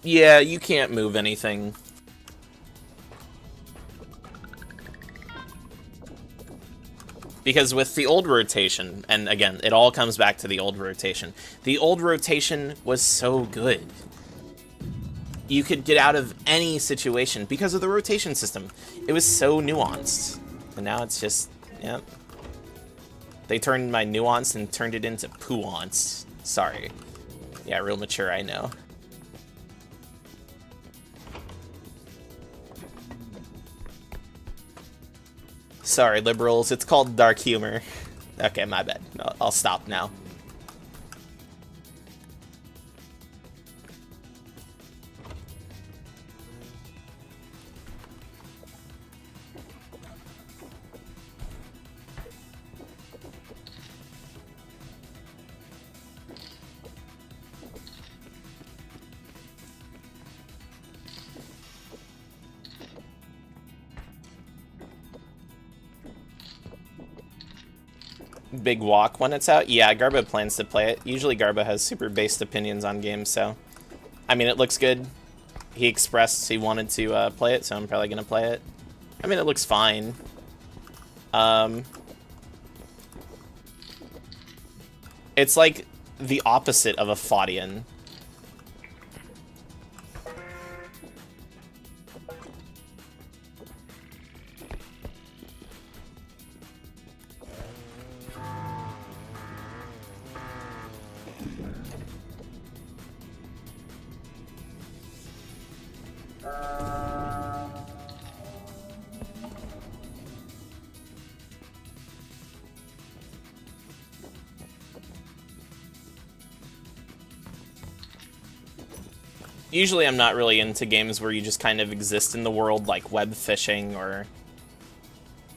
yeah, you can't move anything. Because with the old rotation, and again, it all comes back to the old rotation. The old rotation was so good. You could get out of any situation because of the rotation system. It was so nuanced. And now it's just, yeah. They turned my nuance and turned it into poo-ance. Sorry. Yeah, real mature, I know. Sorry, liberals. It's called dark humor. Okay, my bad. I'll stop now. Big walk when it's out? Yeah, Garba plans to play it. Usually Garba has super based opinions on games, so... I mean, it looks good. He expressed he wanted to play it, so I'm probably going to play it. I mean, it looks fine. It's like the opposite of a Fodian. Usually I'm not really into games where you just kind of exist in the world, like web fishing or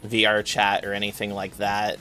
VR chat or anything like that.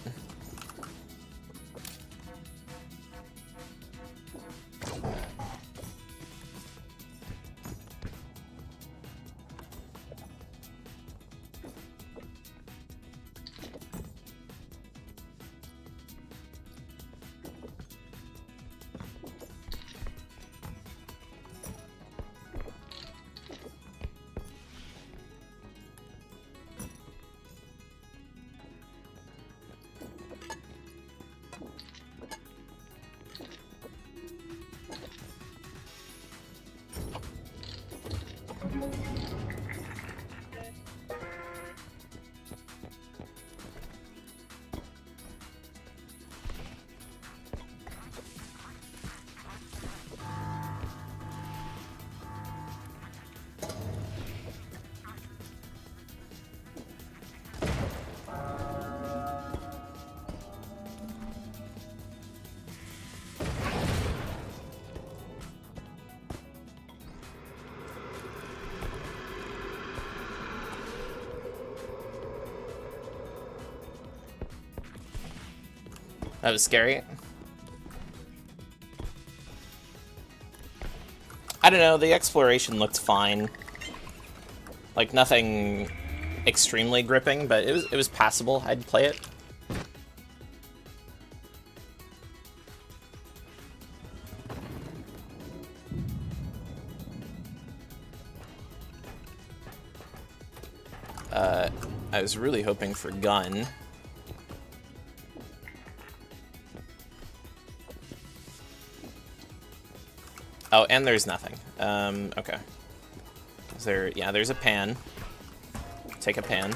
That was scary. I don't know, the exploration looked fine. Like, nothing extremely gripping, but it was passable. I'd play it. I was really hoping for gun. Oh, and there's nothing. Okay. Is there... Yeah, there's a pan. Take a pan.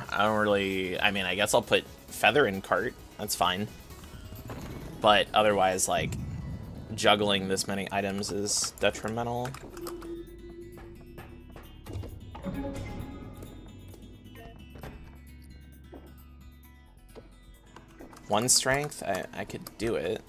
I don't really... I mean, I guess I'll put feather in cart. That's fine. But otherwise, like... juggling this many items is detrimental. One strength? I could do it.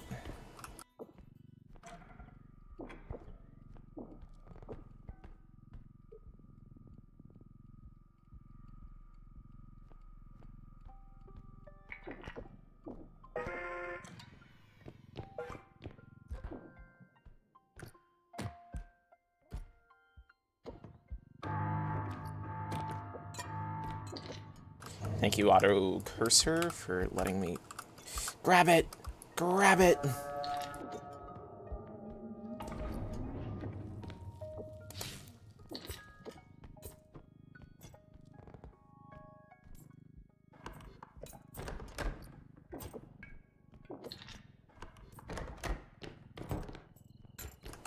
Thank you, Auto Cursor, for letting me grab it. Grab it.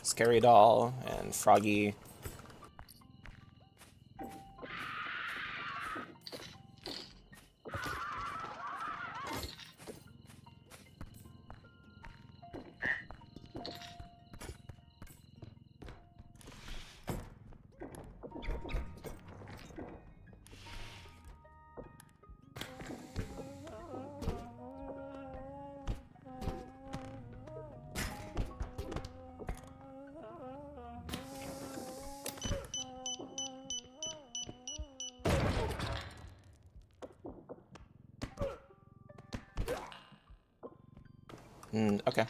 Scary Doll and Froggy. Okay.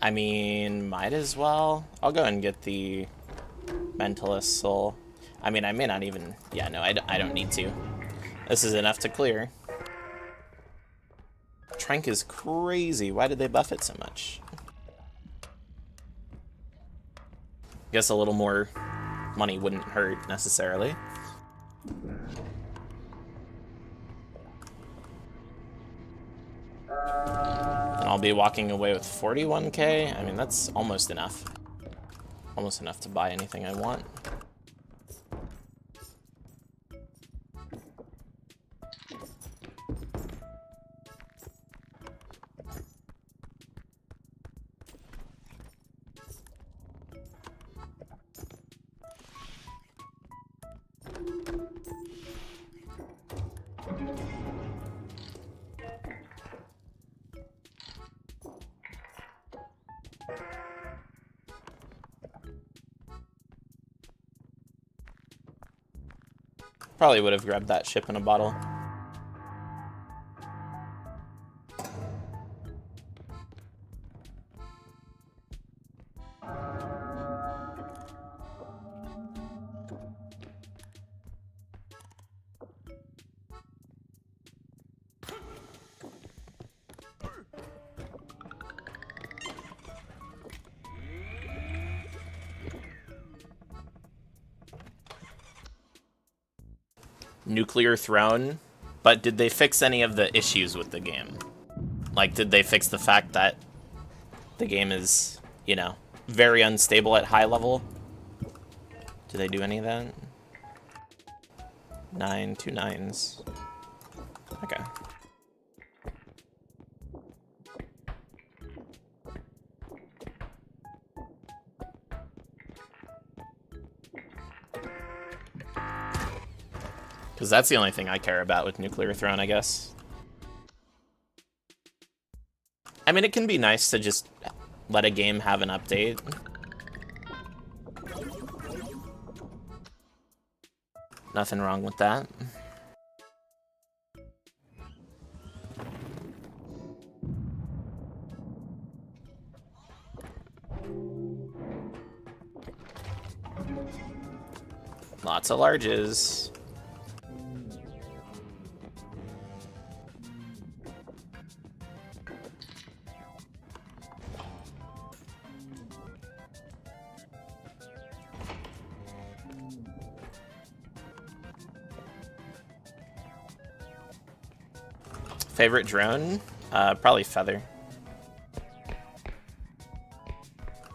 I mean, might as well. I'll go and get the Mentalist Soul. I mean, I may not even... Yeah, no, I don't need to. This is enough to clear. Trank is crazy. Why did they buff it so much? Guess a little more money wouldn't hurt, necessarily. And I'll be walking away with 41k. I mean, that's almost enough. Almost enough to buy anything I want. Probably would have grabbed that ship in a bottle. Nuclear Throne, but did they fix any of the issues with the game? Like, did they fix the fact that the game is, you know, very unstable at high level? Did they do any of that? 9, 2 9s. Okay. Because that's the only thing I care about with Nuclear Throne, I guess. I mean, it can be nice to just let a game have an update. Nothing wrong with that. Lots of larges. Favorite drone? Probably Feather.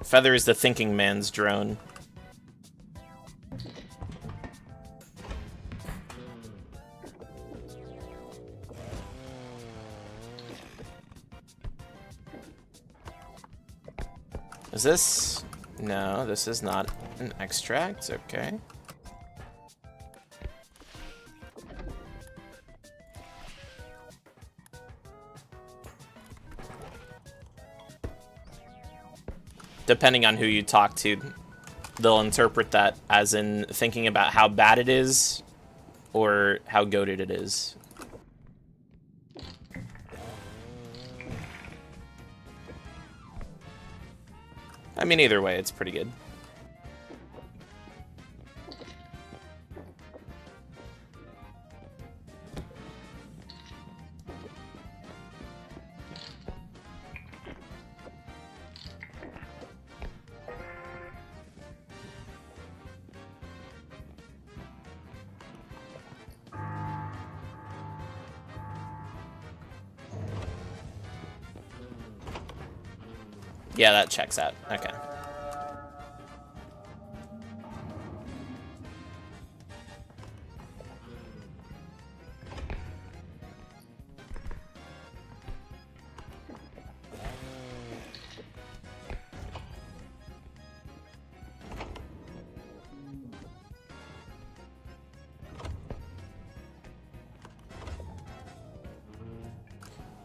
Feather is the thinking man's drone. Is this? No, this is not an extract. Okay. Depending on who you talk to, they'll interpret that as in thinking about how bad it is or how goated it is. I mean, either way, it's pretty good. Yeah, that checks out. Okay.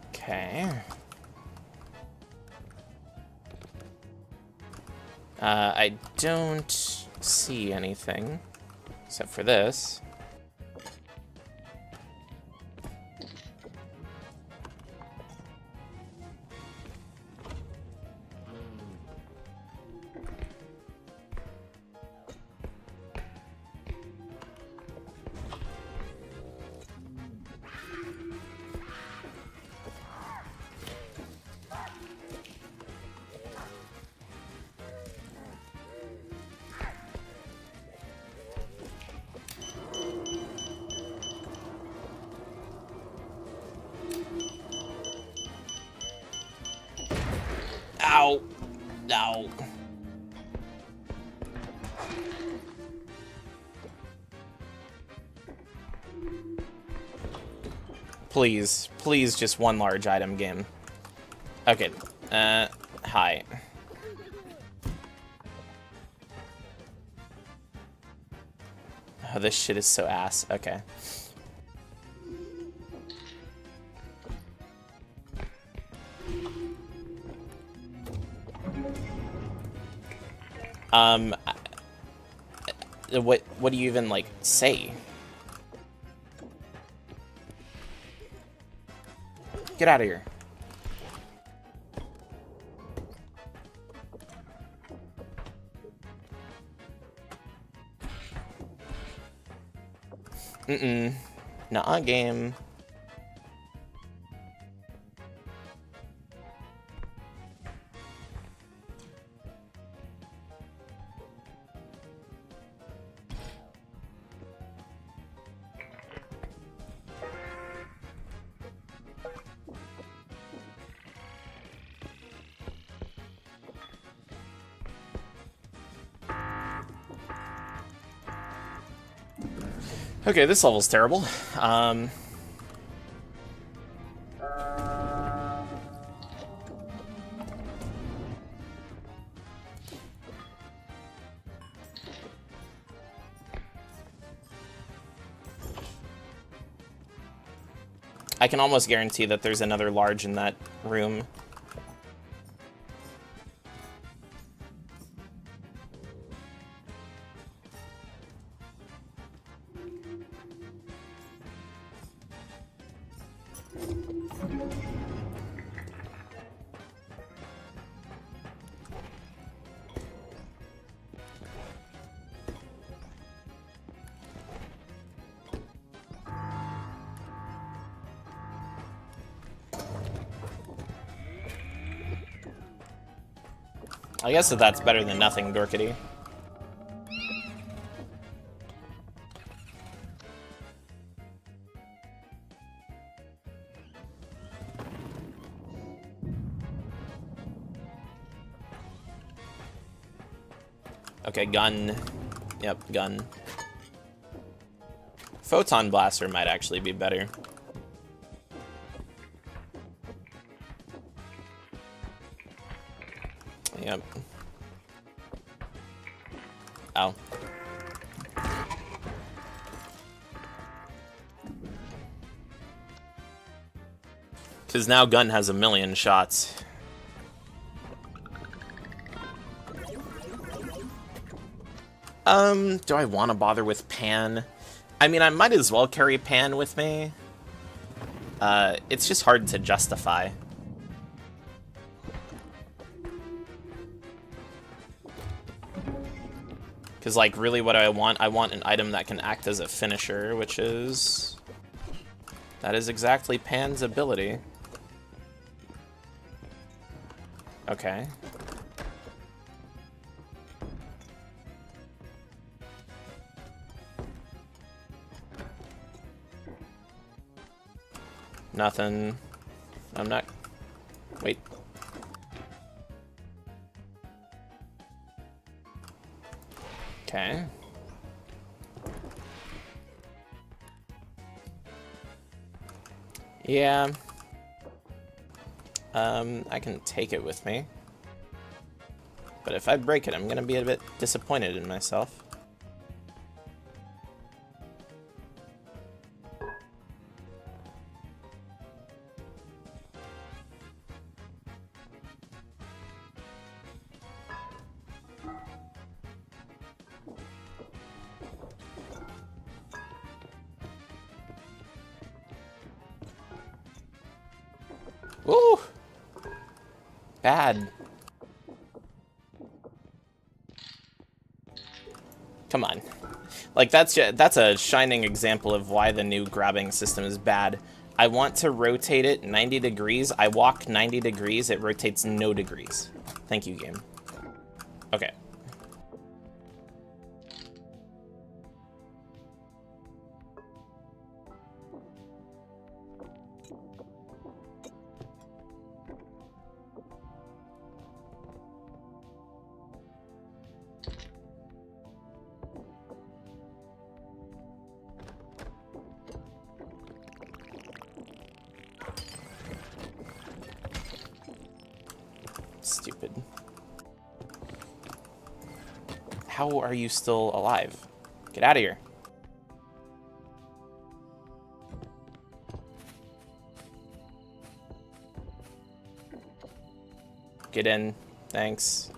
Okay. I don't see anything except for this. Ow! Ow. Please, please, just one large item game. Okay, hi. Oh, this shit is so ass. Okay. What do you even, like, say? Get out of here. Nuh-uh game. Okay, this level's terrible. I can almost guarantee that there's another large in that room. I guess that that's better than nothing, Dorkity. Okay, gun. Yep, gun. Photon blaster might actually be better. Yep. Ow. Because now gun has 1,000,000 shots. Do I want to bother with Pan? I mean, I might as well carry Pan with me. It's just hard to justify. Because, like, really what I want an item that can act as a finisher, which is... That is exactly Pan's ability. Okay. Nothing. I'm not... Wait. Okay. Yeah. I can take it with me. But if I break it, I'm gonna be a bit disappointed in myself. Woo! Bad. Come on. Like, that's a shining example of why the new grabbing system is bad. I want to rotate it 90 degrees. I walk 90 degrees. It rotates no degrees. Thank you, game. Okay. Stupid. How are you still alive? Get out of here. Get in. Thanks.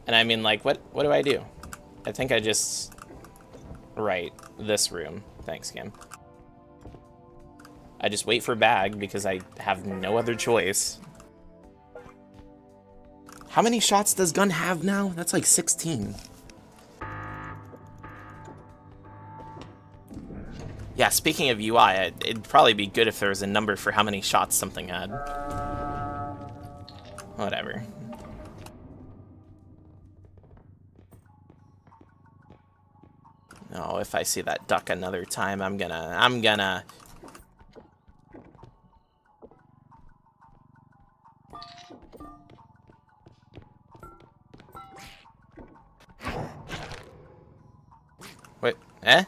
And I mean, like, what do I do? I think I just... Right. This room. Thanks, game. I just wait for bag because I have no other choice. How many shots does gun have now? That's like 16. Yeah, speaking of UI, it'd probably be good if there was a number for how many shots something had. Whatever. Oh, if I see that duck another time, I'm gonna... Wait, eh?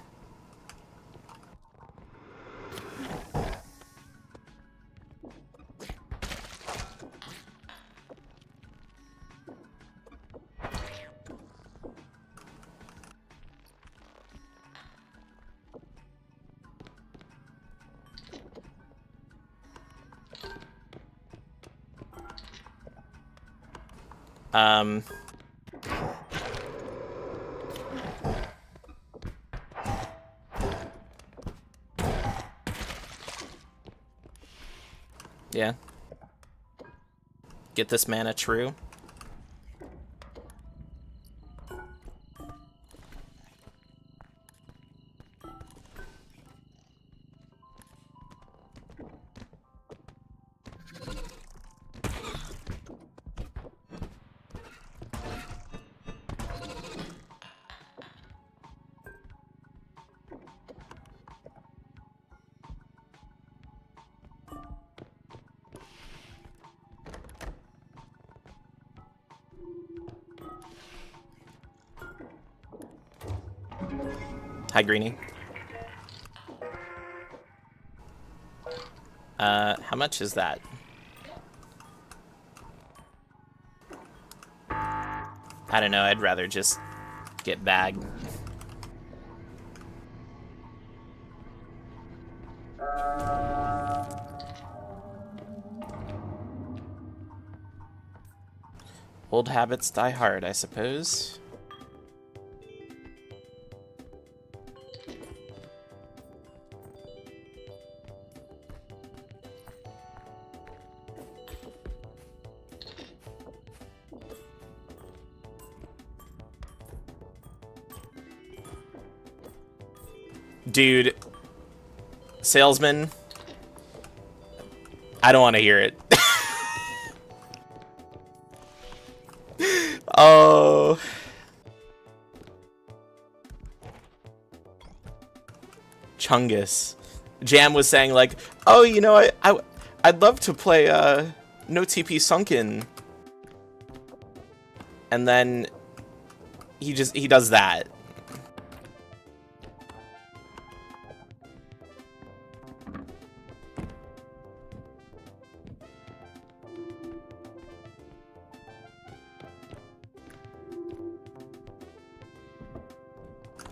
Yeah. Get this mana true. Hi, Greenie. How much is that? I don't know, I'd rather just get bagged. Old habits die hard, I suppose. Dude, salesman, I don't want to hear it. Oh. Chungus. Jam was saying like, oh, you know, I'd love to play No TP Sunken. And then he does that.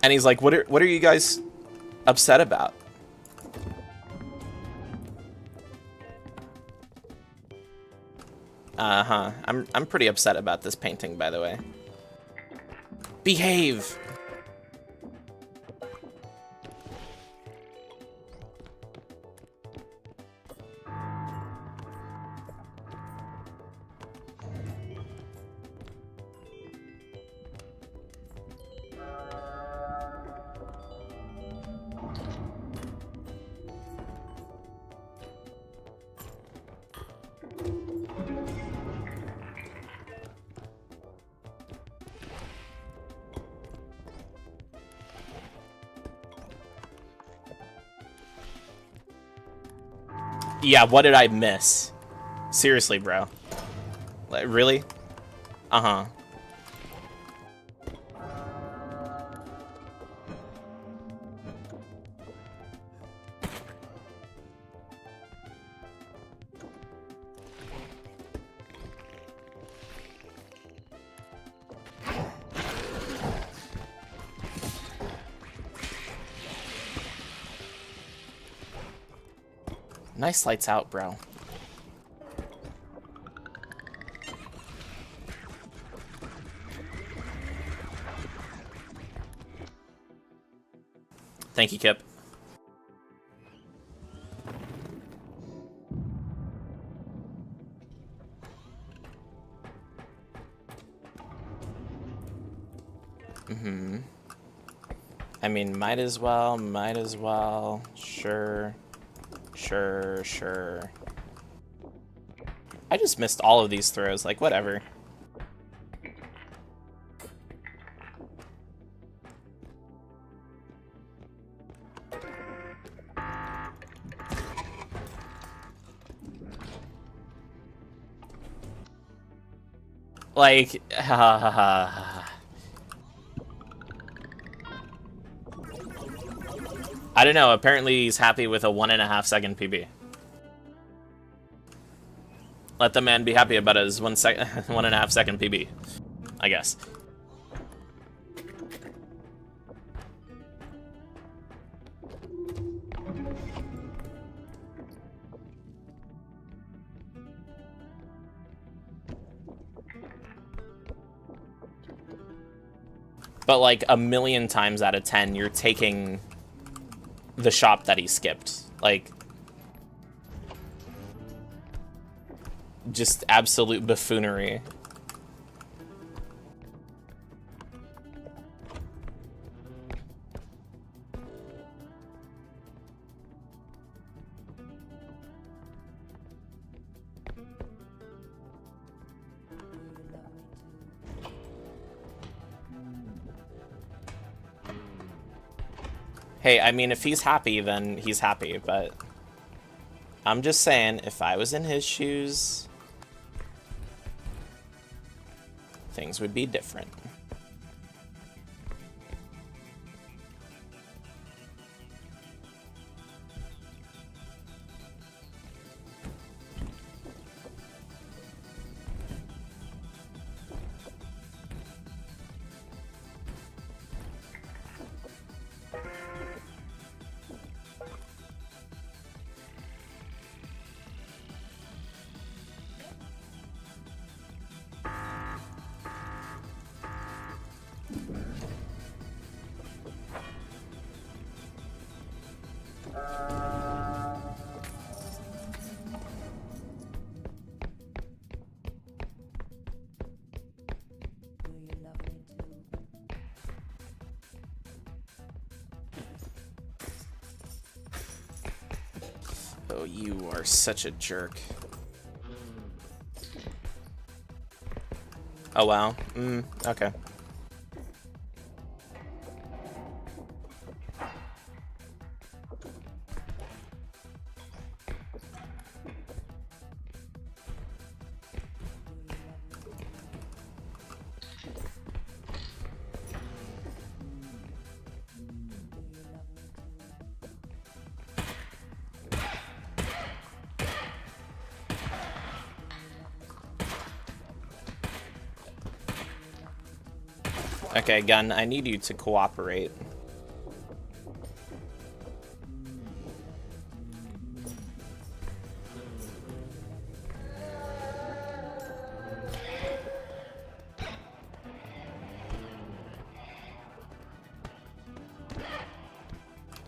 And he's like, what are you guys upset about? Uh-huh. I'm pretty upset about this painting, by the way. Behave. Yeah, what did I miss? Seriously, bro. Like, really? Uh-huh. Nice lights out, bro. Thank you, Kip. Mm-hmm. I mean, might as well. Sure. Sure. I just missed all of these throws, like, whatever. Like, I don't know, apparently he's happy with a 1.5 second PB. Let the man be happy about his 1.5 second PB, I guess. But like a million times out of 10, you're taking the shop that he skipped. Like, just absolute buffoonery. Hey, I mean, if he's happy, then he's happy, but I'm just saying, if I was in his shoes, things would be different. Oh, you are such a jerk. Oh, wow. Okay. Okay, Gun, I need you to cooperate.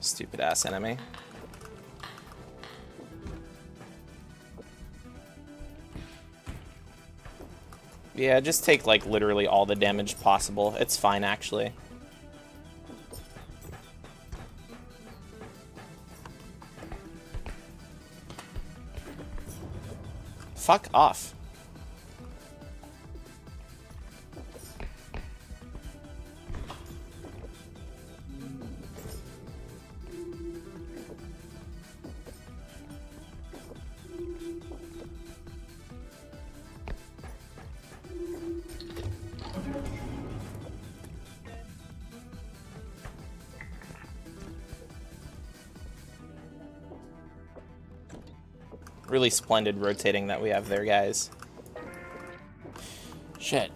Stupid ass enemy. Yeah, just take, like, literally all the damage possible. It's fine, actually. Fuck off. Really splendid rotating that we have there, guys. Shit.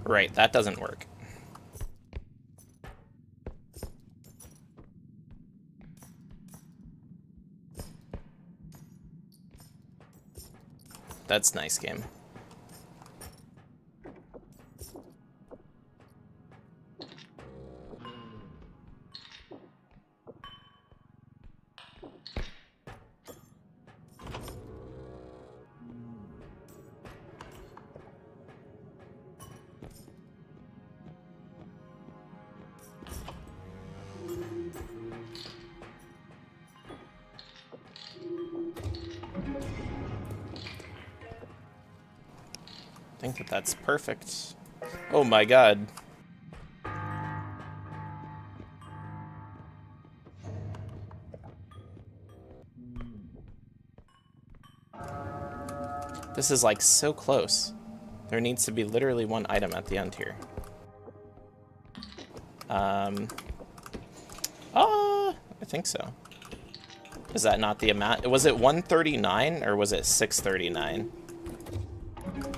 Right, that doesn't work. That's nice game. I think that's perfect. Oh my god. This is like so close. There needs to be literally one item at the end here. I think so. Is that not the amount? Was it 139 or was it 639?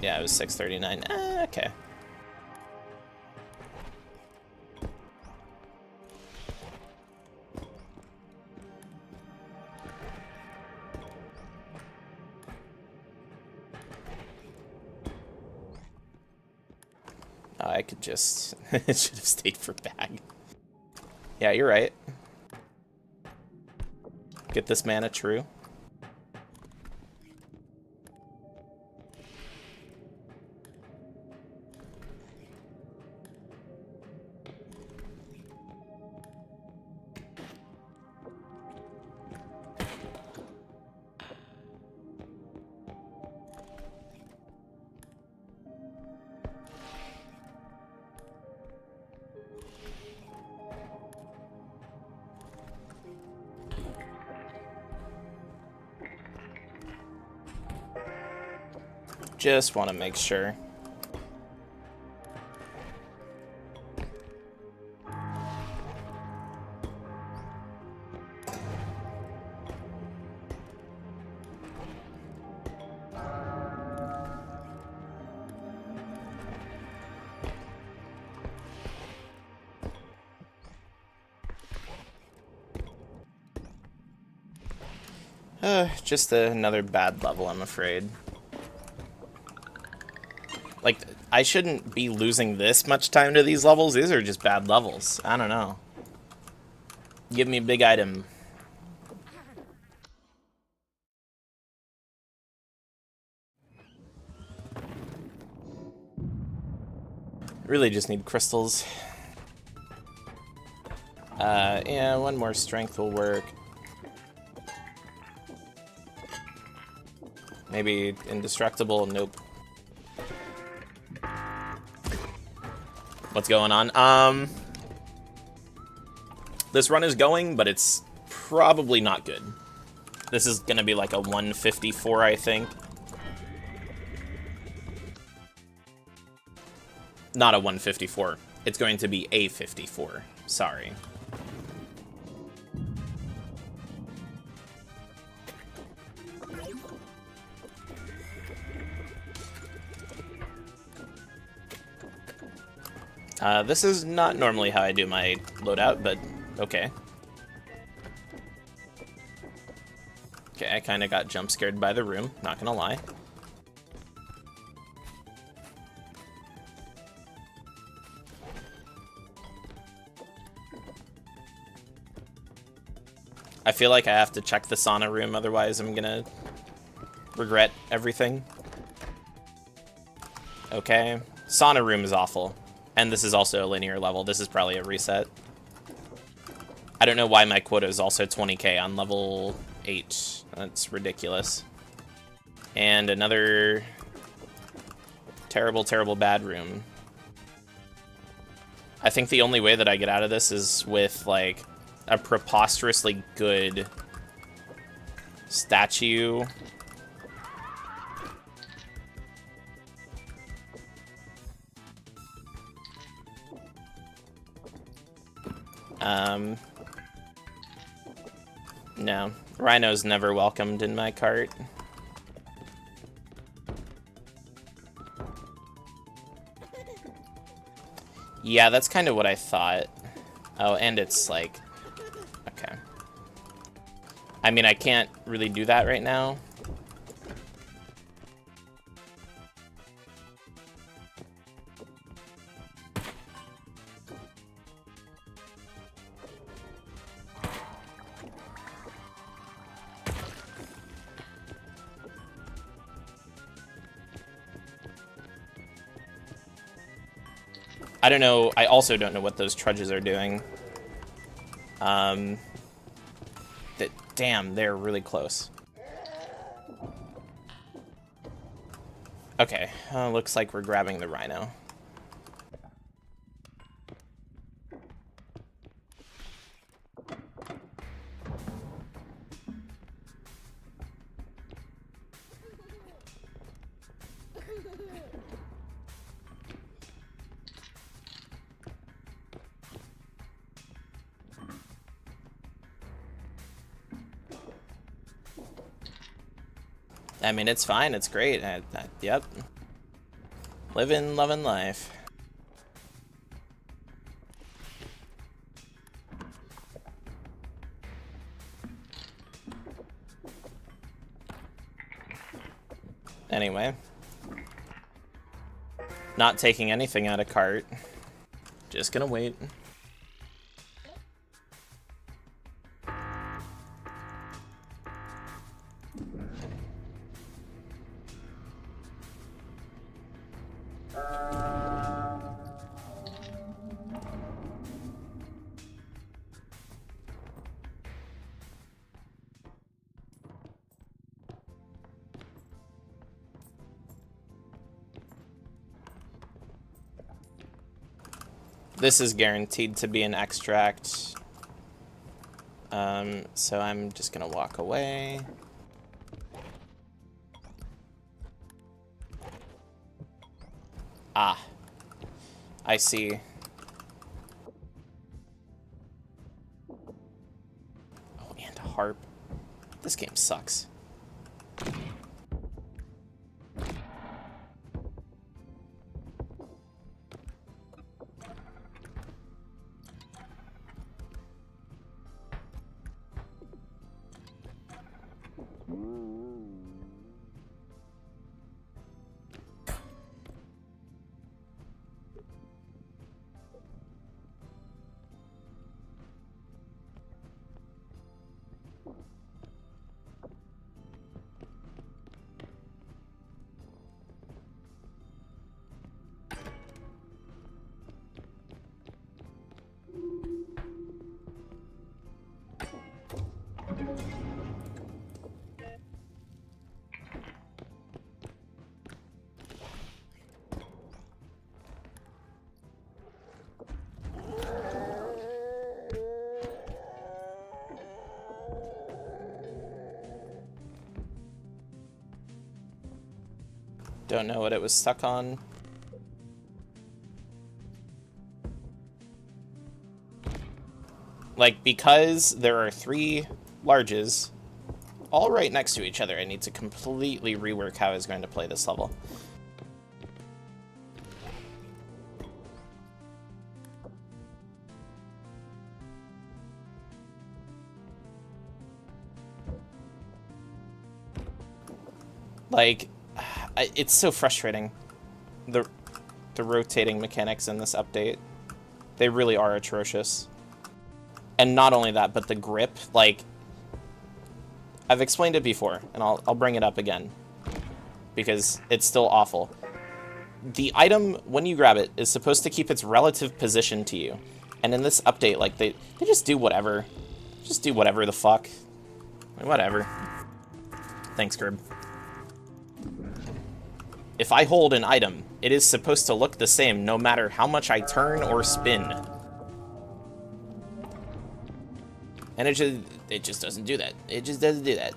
Yeah, it was 639. Okay. I could just... it should have stayed for bag. Yeah, you're right. Get this mana true. Just want to make sure. Just another bad level, I'm afraid. Like, I shouldn't be losing this much time to these levels. These are just bad levels. I don't know. Give me a big item. Really just need crystals. Yeah, one more strength will work. Maybe indestructible? Nope. What's going on? This run is going, but it's probably not good. This is gonna be like a 154, I think. Not a 154. It's going to be a 54. Sorry. This is not normally how I do my loadout, but okay. Okay, I kind of got jump scared by the room, not gonna lie. I feel like I have to check the sauna room, otherwise I'm gonna regret everything. Okay, sauna room is awful. And this is also a linear level. This is probably a reset. I don't know why my quota is also 20k on level 8. That's ridiculous. And another terrible, terrible bad room. I think the only way that I get out of this is with, like, a preposterously good statue. No. Rhino's never welcomed in my cart. Yeah, that's kind of what I thought. Oh, and it's like... Okay. I mean, I can't really do that right now. I don't know. I also don't know what those trudges are doing. Damn, they're really close. Okay, looks like we're grabbing the rhino. I mean, it's fine. It's great. Yep. Living, loving life. Anyway. Not taking anything out of cart. Just gonna wait. This is guaranteed to be an extract. So I'm just gonna walk away. Ah. I see. Oh, and a harp. This game sucks. Don't know what it was stuck on. Like, because there are 3 larges all right next to each other, I need to completely rework how I was going to play this level. Like, it's so frustrating. The rotating mechanics in this update. They really are atrocious. And not only that, but the grip, like, I've explained it before, and I'll bring it up again, because it's still awful. The item, when you grab it, is supposed to keep its relative position to you. And in this update, like, they just do whatever. Just do whatever the fuck. Like, whatever. Thanks, Grib. If I hold an item, it is supposed to look the same no matter how much I turn or spin. And it just doesn't do that. It just doesn't do that.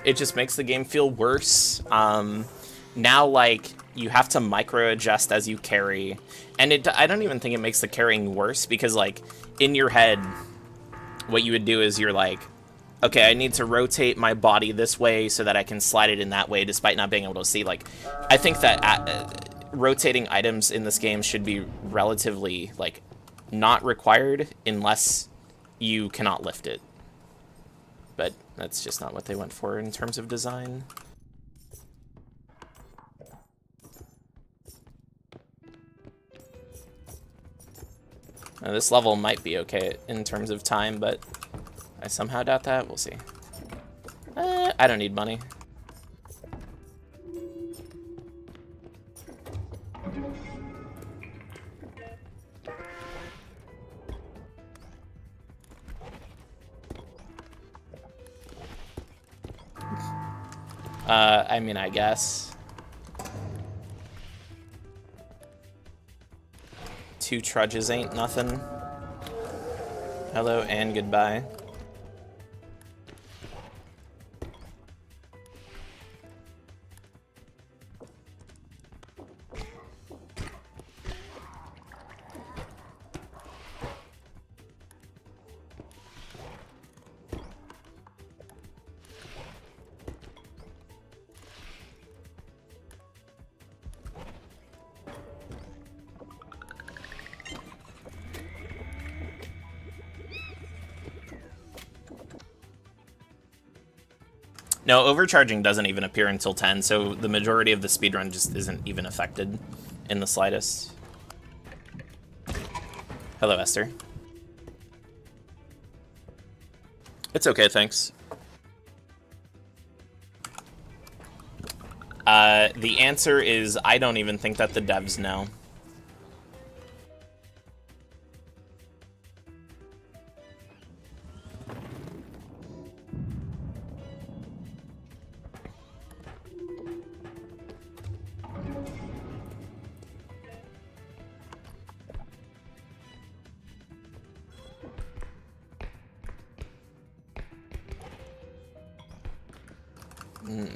It just makes the game feel worse. Now, like, you have to micro-adjust as you carry. And I don't even think it makes the carrying worse, because, like, in your head, what you would do is you're like, okay, I need to rotate my body this way so that I can slide it in that way, despite not being able to see. Like, I think that rotating items in this game should be relatively, like, not required unless you cannot lift it. But that's just not what they went for in terms of design. Now, this level might be okay in terms of time, but I somehow doubt that. We'll see. I don't need money. I mean, I guess. 2 trudges ain't nothing. Hello and goodbye. No, overcharging doesn't even appear until 10, so the majority of the speedrun just isn't even affected in the slightest. Hello, Esther. It's okay, thanks. The answer is I don't even think that the devs know.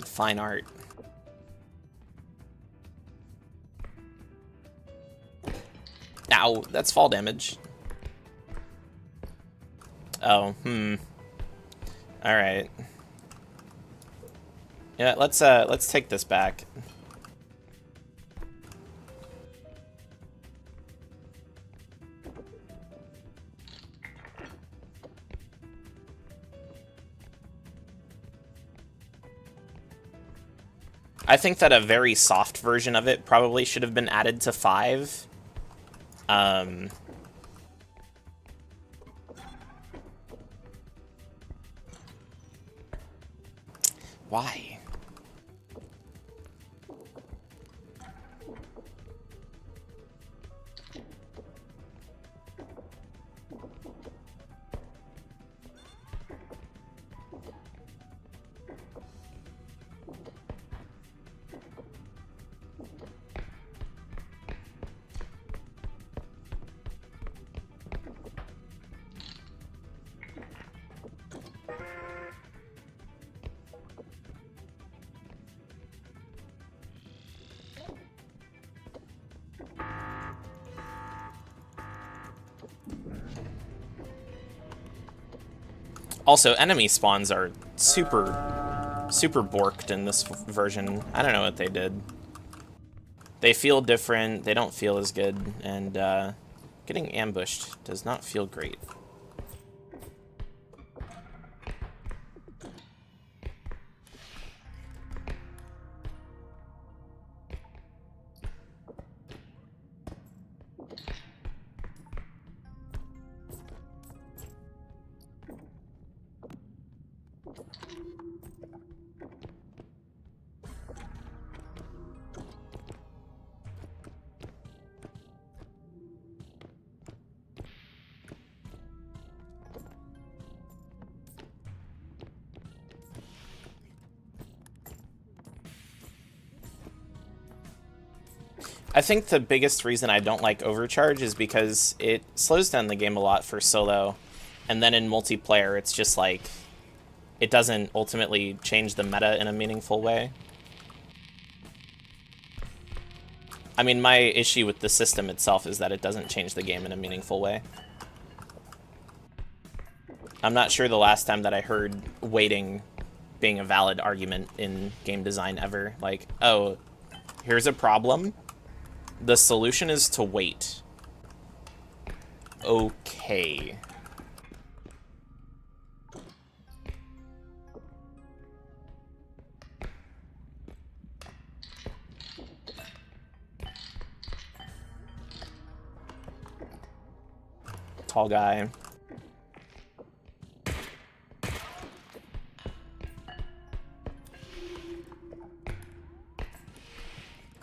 Fine art. Ow, that's fall damage. Oh, Alright. Yeah, let's take this back. I think that a very soft version of it probably should have been added to 5. Why? Also, enemy spawns are super borked in this version. I don't know what they did. They feel different, they don't feel as good, and getting ambushed does not feel great. I think the biggest reason I don't like Overcharge is because it slows down the game a lot for solo, and then in multiplayer it's just like, it doesn't ultimately change the meta in a meaningful way. I mean, my issue with the system itself is that it doesn't change the game in a meaningful way. I'm not sure the last time that I heard waiting being a valid argument in game design ever. Like, oh, here's a problem. The solution is to wait. Okay. Tall guy.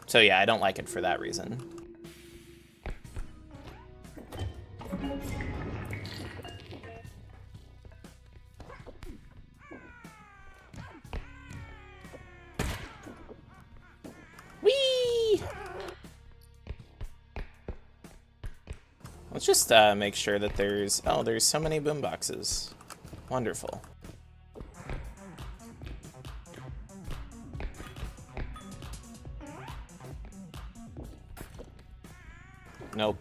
So yeah, I don't like it for that reason. Whee! Let's just make sure that there's... Oh, there's so many boomboxes. Wonderful. Nope.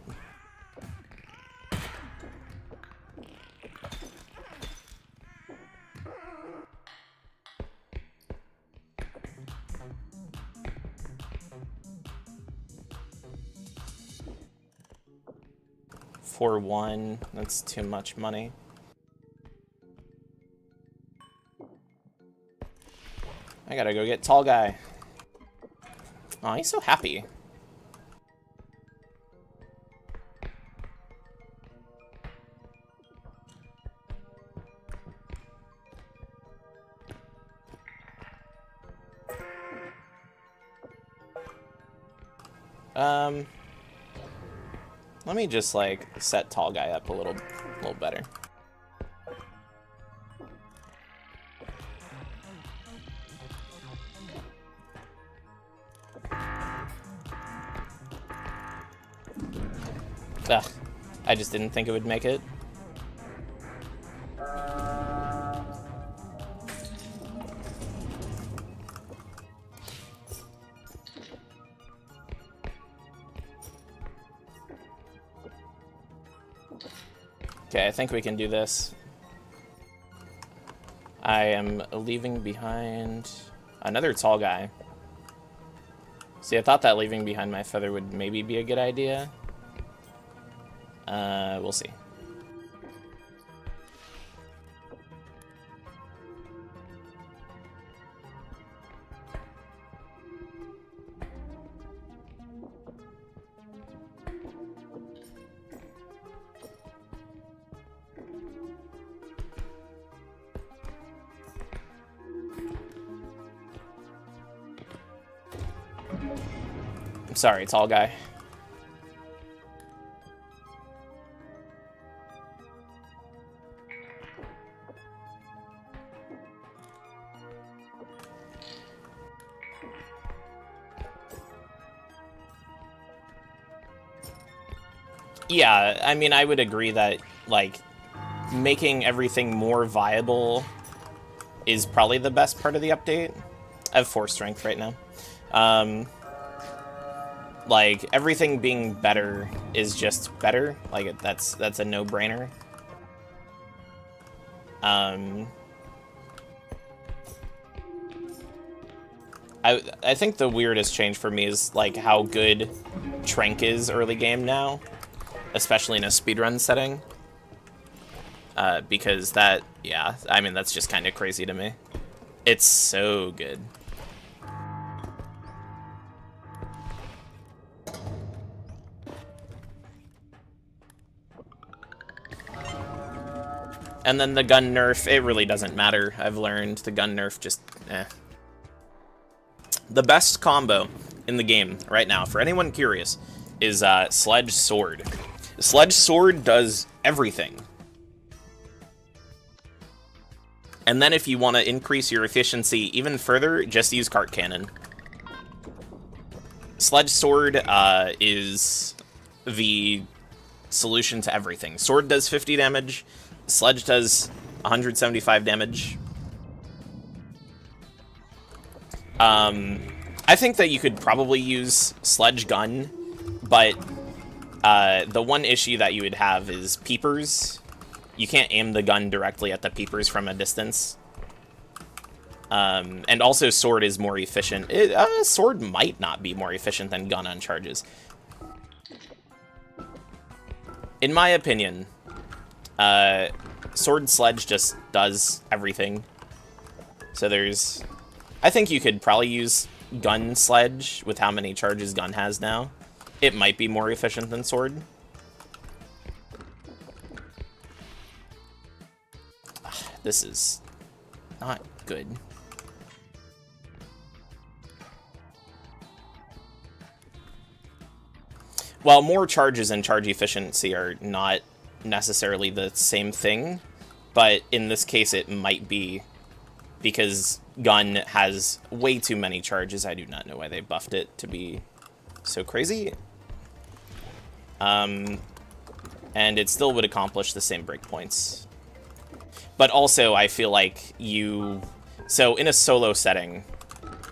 For 1, that's too much money. I gotta go get tall guy. Oh, he's so happy. Let me just like set tall guy up a little better. Ugh, I just didn't think it would make it. Okay, I think we can do this. I am leaving behind another tall guy. See, I thought that leaving behind my feather would maybe be a good idea. We'll see. Sorry, tall guy. Yeah, I mean, I would agree that, like, making everything more viable is probably the best part of the update. I have 4 strength right now. Like, everything being better is just better. Like, that's a no-brainer. I think the weirdest change for me is, like, how good Trank is early game now, especially in a speedrun setting. Because that, yeah, I mean, that's just kind of crazy to me. It's so good. And then the gun nerf, it really doesn't matter. I've learned the gun nerf just, eh. The best combo in the game right now, for anyone curious, is Sledge Sword. Sledge Sword does everything. And then if you want to increase your efficiency even further, just use Cart Cannon. Sledge Sword is the solution to everything. Sword does 50 damage, Sledge does 175 damage. I think that you could probably use Sledge Gun, but the one issue that you would have is peepers. You can't aim the gun directly at the peepers from a distance. And also Sword is more efficient. Sword might not be more efficient than gun on charges. In my opinion, Sword Sledge just does everything. So there's... I think you could probably use Gun Sledge with how many charges Gun has now. It might be more efficient than Sword. This is not good. While more charges and charge efficiency are not necessarily the same thing, but in this case it might be, because Gun has way too many charges. I do not know why they buffed it to be so crazy. And it still would accomplish the same breakpoints. But also, I feel like so in a solo setting,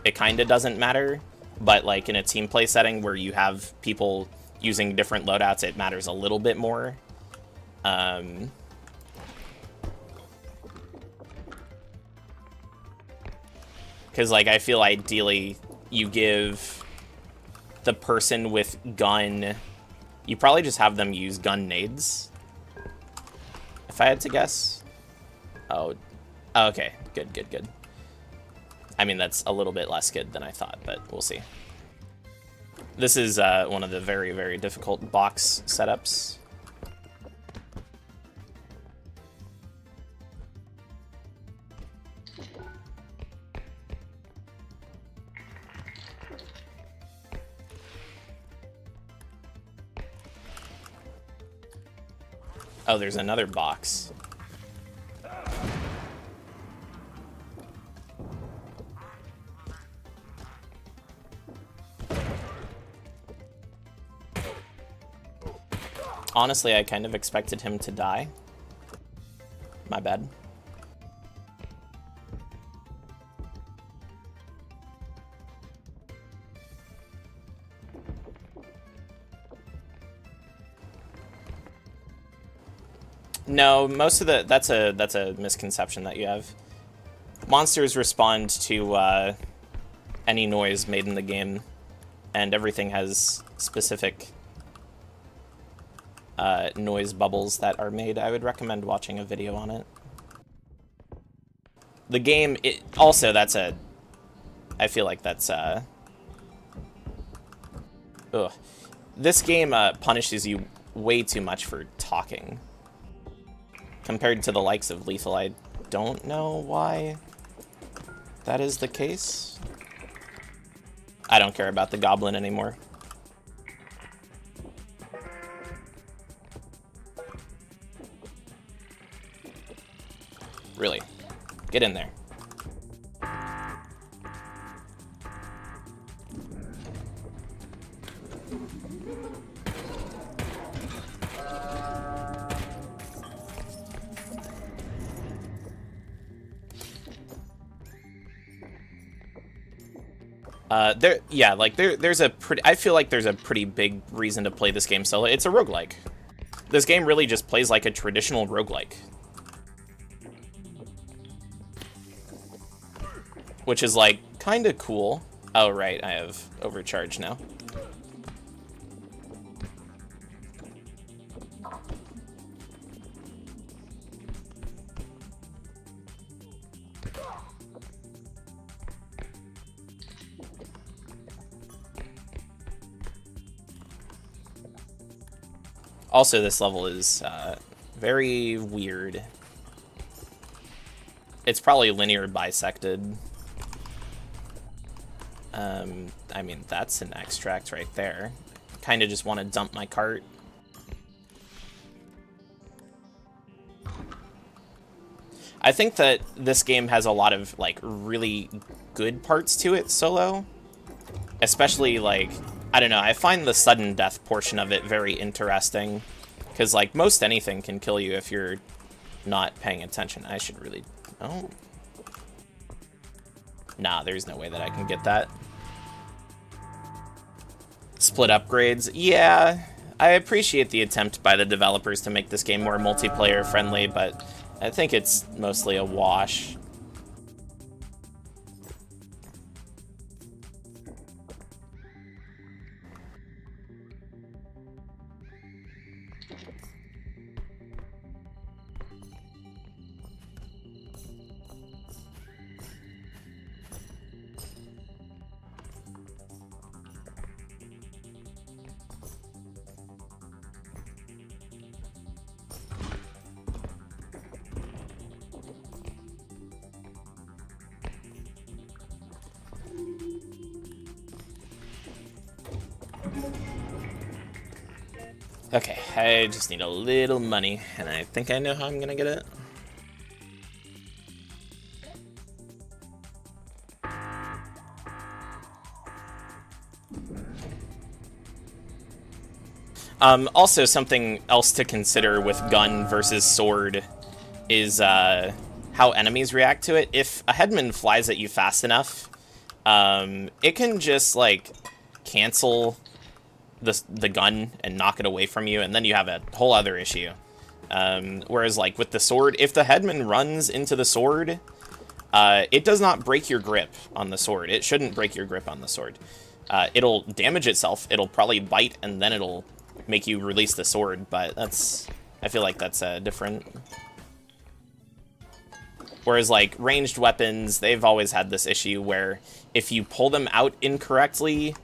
it kind of doesn't matter, but like in a team play setting where you have people using different loadouts, it matters a little bit more. Because, like, I feel ideally you give the person with gun, you probably just have them use gun nades, if I had to guess. Oh, okay, good, good, good. I mean, that's a little bit less good than I thought, but we'll see. This is one of the very, very difficult box setups. Oh, there's another box. Honestly, I kind of expected him to die. My bad. No, most of that's a misconception that you have. Monsters respond to any noise made in the game, and everything has specific noise bubbles that are made. I would recommend watching a video on it. The game, also, I feel like that's ugh. This game punishes you way too much for talking. Compared to the likes of Lethal, I don't know why that is the case. I don't care about the goblin anymore. Really. Get in there. There's a pretty, I feel like there's a pretty big reason to play this game solo. It's a roguelike. This game really just plays like a traditional roguelike. Which is, like, kind of cool. Oh, right, I have overcharged now. Also, this level is very weird. It's probably linear bisected. I mean, that's an extract right there. Kind of just want to dump my cart. I think that this game has a lot of, like, really good parts to it solo. Especially, like, I don't know, I find the sudden death portion of it very interesting. Because, like, most anything can kill you if you're not paying attention. I should really... Oh. Nah, there's no way that I can get that. Split upgrades. Yeah, I appreciate the attempt by the developers to make this game more multiplayer friendly, but I think it's mostly a wash. Okay, I just need a little money, and I think I know how I'm gonna get it. Also, something else to consider with gun versus sword is how enemies react to it. If a headman flies at you fast enough, it can just, like, cancel the gun and knock it away from you, and then you have a whole other issue. Whereas, like, with the sword, if the headman runs into the sword, it does not break your grip on the sword. It shouldn't break your grip on the sword. It'll damage itself, it'll probably bite, and then it'll make you release the sword, but that's... I feel like that's different. Whereas, like, ranged weapons, they've always had this issue where if you pull them out incorrectly,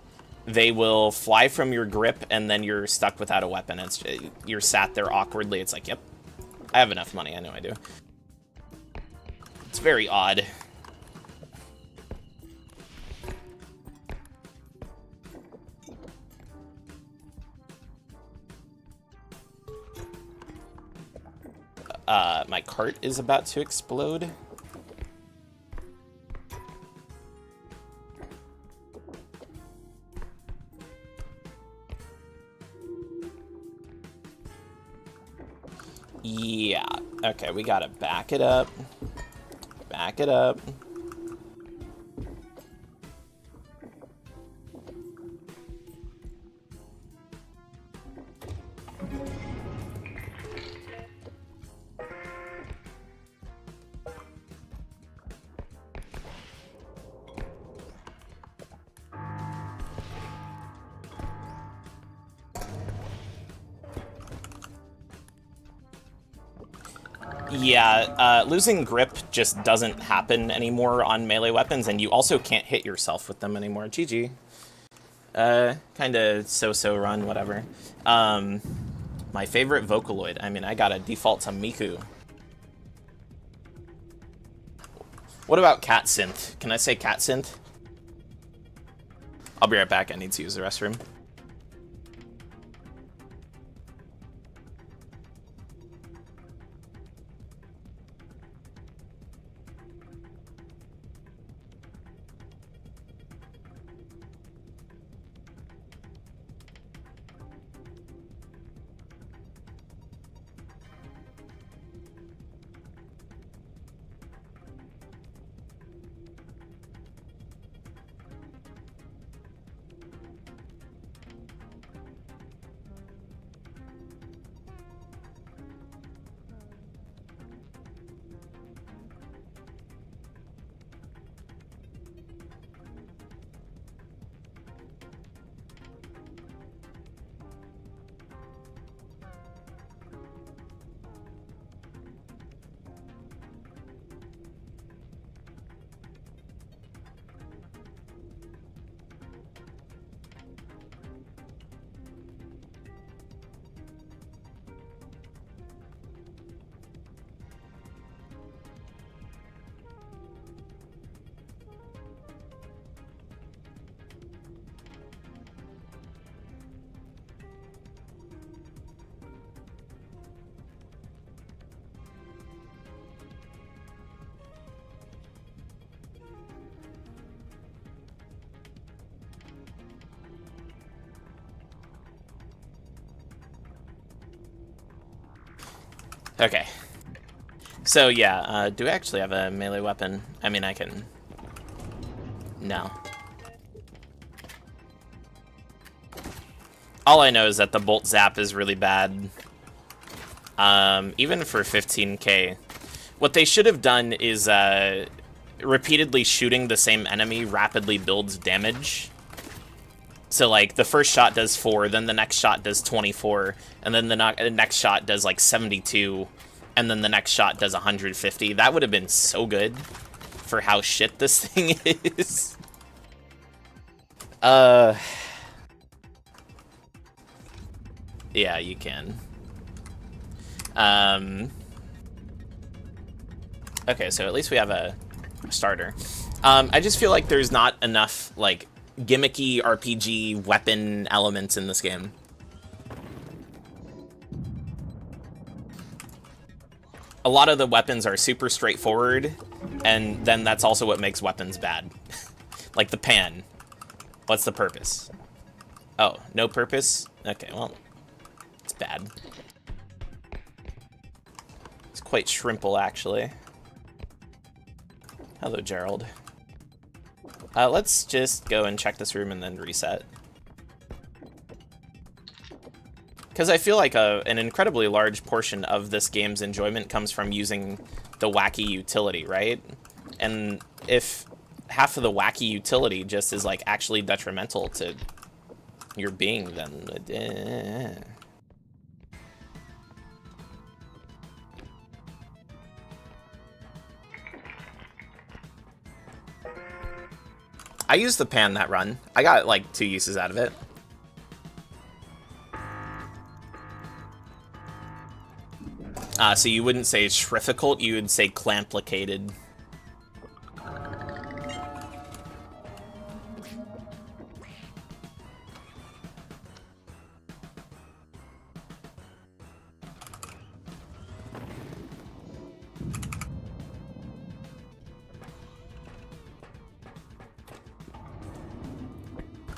they will fly from your grip, and then you're stuck without a weapon. You're sat there awkwardly. It's like, yep, I have enough money. I know I do. It's very odd. My cart is about to explode. Yeah, okay, we gotta back it up. Back it up. Yeah, losing grip just doesn't happen anymore on melee weapons, and you also can't hit yourself with them anymore. GG. Kinda so-so run, whatever. My favorite Vocaloid. I mean, I gotta default to Miku. What about Cat Synth? Can I say Cat Synth? I'll be right back. I need to use the restroom. Okay. So, yeah, do I actually have a melee weapon? I mean, I can... No. All I know is that the bolt zap is really bad. Even for 15k. What they should have done is, repeatedly shooting the same enemy rapidly builds damage. So, like, the first shot does 4, then the next shot does 24, and then the next shot does, like, 72, and then the next shot does 150. That would have been so good for how shit this thing is. Yeah, you can. Okay, so at least we have a starter. I just feel like there's not enough, like, gimmicky RPG weapon elements in this game. A lot of the weapons are super straightforward, and then that's also what makes weapons bad. Like the pan. What's the purpose? Oh, no purpose? Okay, well, it's bad. It's quite shrimple, actually. Hello, Gerald. Let's just go and check this room and then reset. Because I feel like an incredibly large portion of this game's enjoyment comes from using the wacky utility, right? And if half of the wacky utility just is, like, actually detrimental to your being, then... I used the pan that run. I got, like, 2 uses out of it. So you wouldn't say shrificult, you would say clamplicated.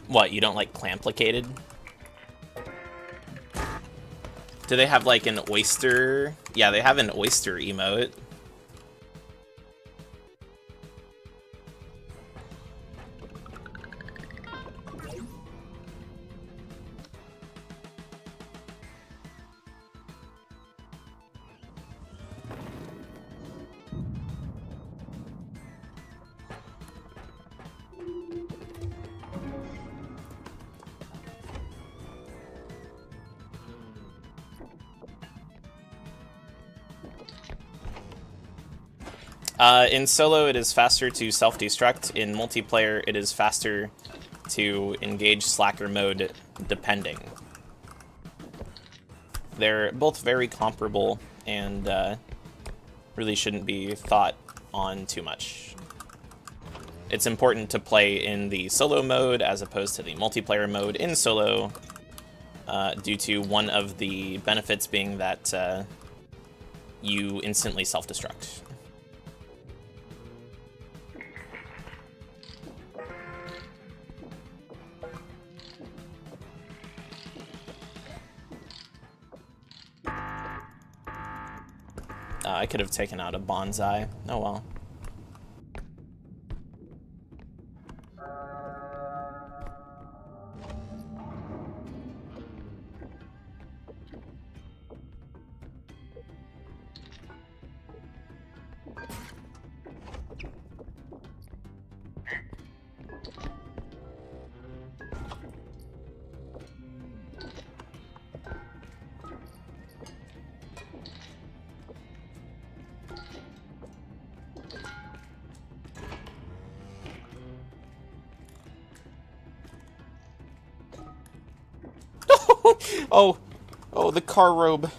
What, you don't like clamplicated? Do they have, like, an oyster? Yeah, they have an oyster emote. In solo, it is faster to self-destruct. In multiplayer, it is faster to engage slacker mode, depending. They're both very comparable and really shouldn't be thought on too much. It's important to play in the solo mode as opposed to the multiplayer mode in solo, due to one of the benefits being that you instantly self-destruct. I could have taken out a bonsai. Oh well. Oh, the car robe.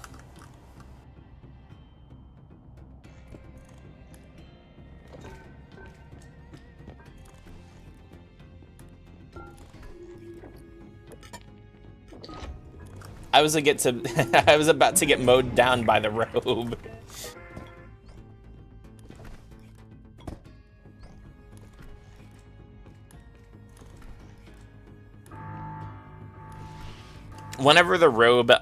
I was I was about to get mowed down by the robe. whenever the robe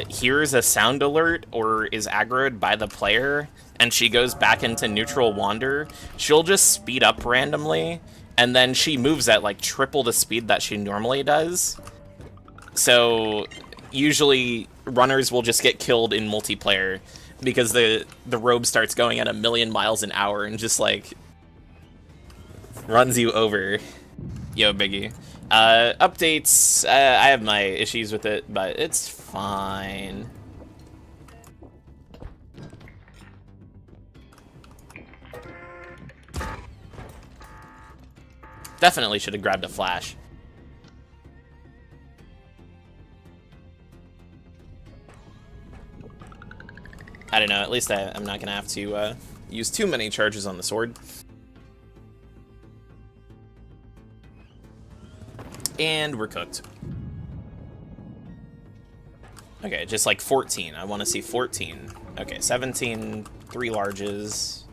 hears a sound alert or is aggroed by the player, and she goes back into neutral wander, she'll just speed up randomly, and then she moves at like triple the speed that she normally does. So usually runners will just get killed in multiplayer because the robe starts going at 1,000,000 miles an hour and just like runs you over. Yo, Biggie. Updates, I have my issues with it, but it's fine. Definitely should have grabbed a flash. I don't know, at least I'm not gonna have to use too many charges on the sword. And we're cooked. Okay, just like 14. I want to see 14. Okay, 17, 3 larges.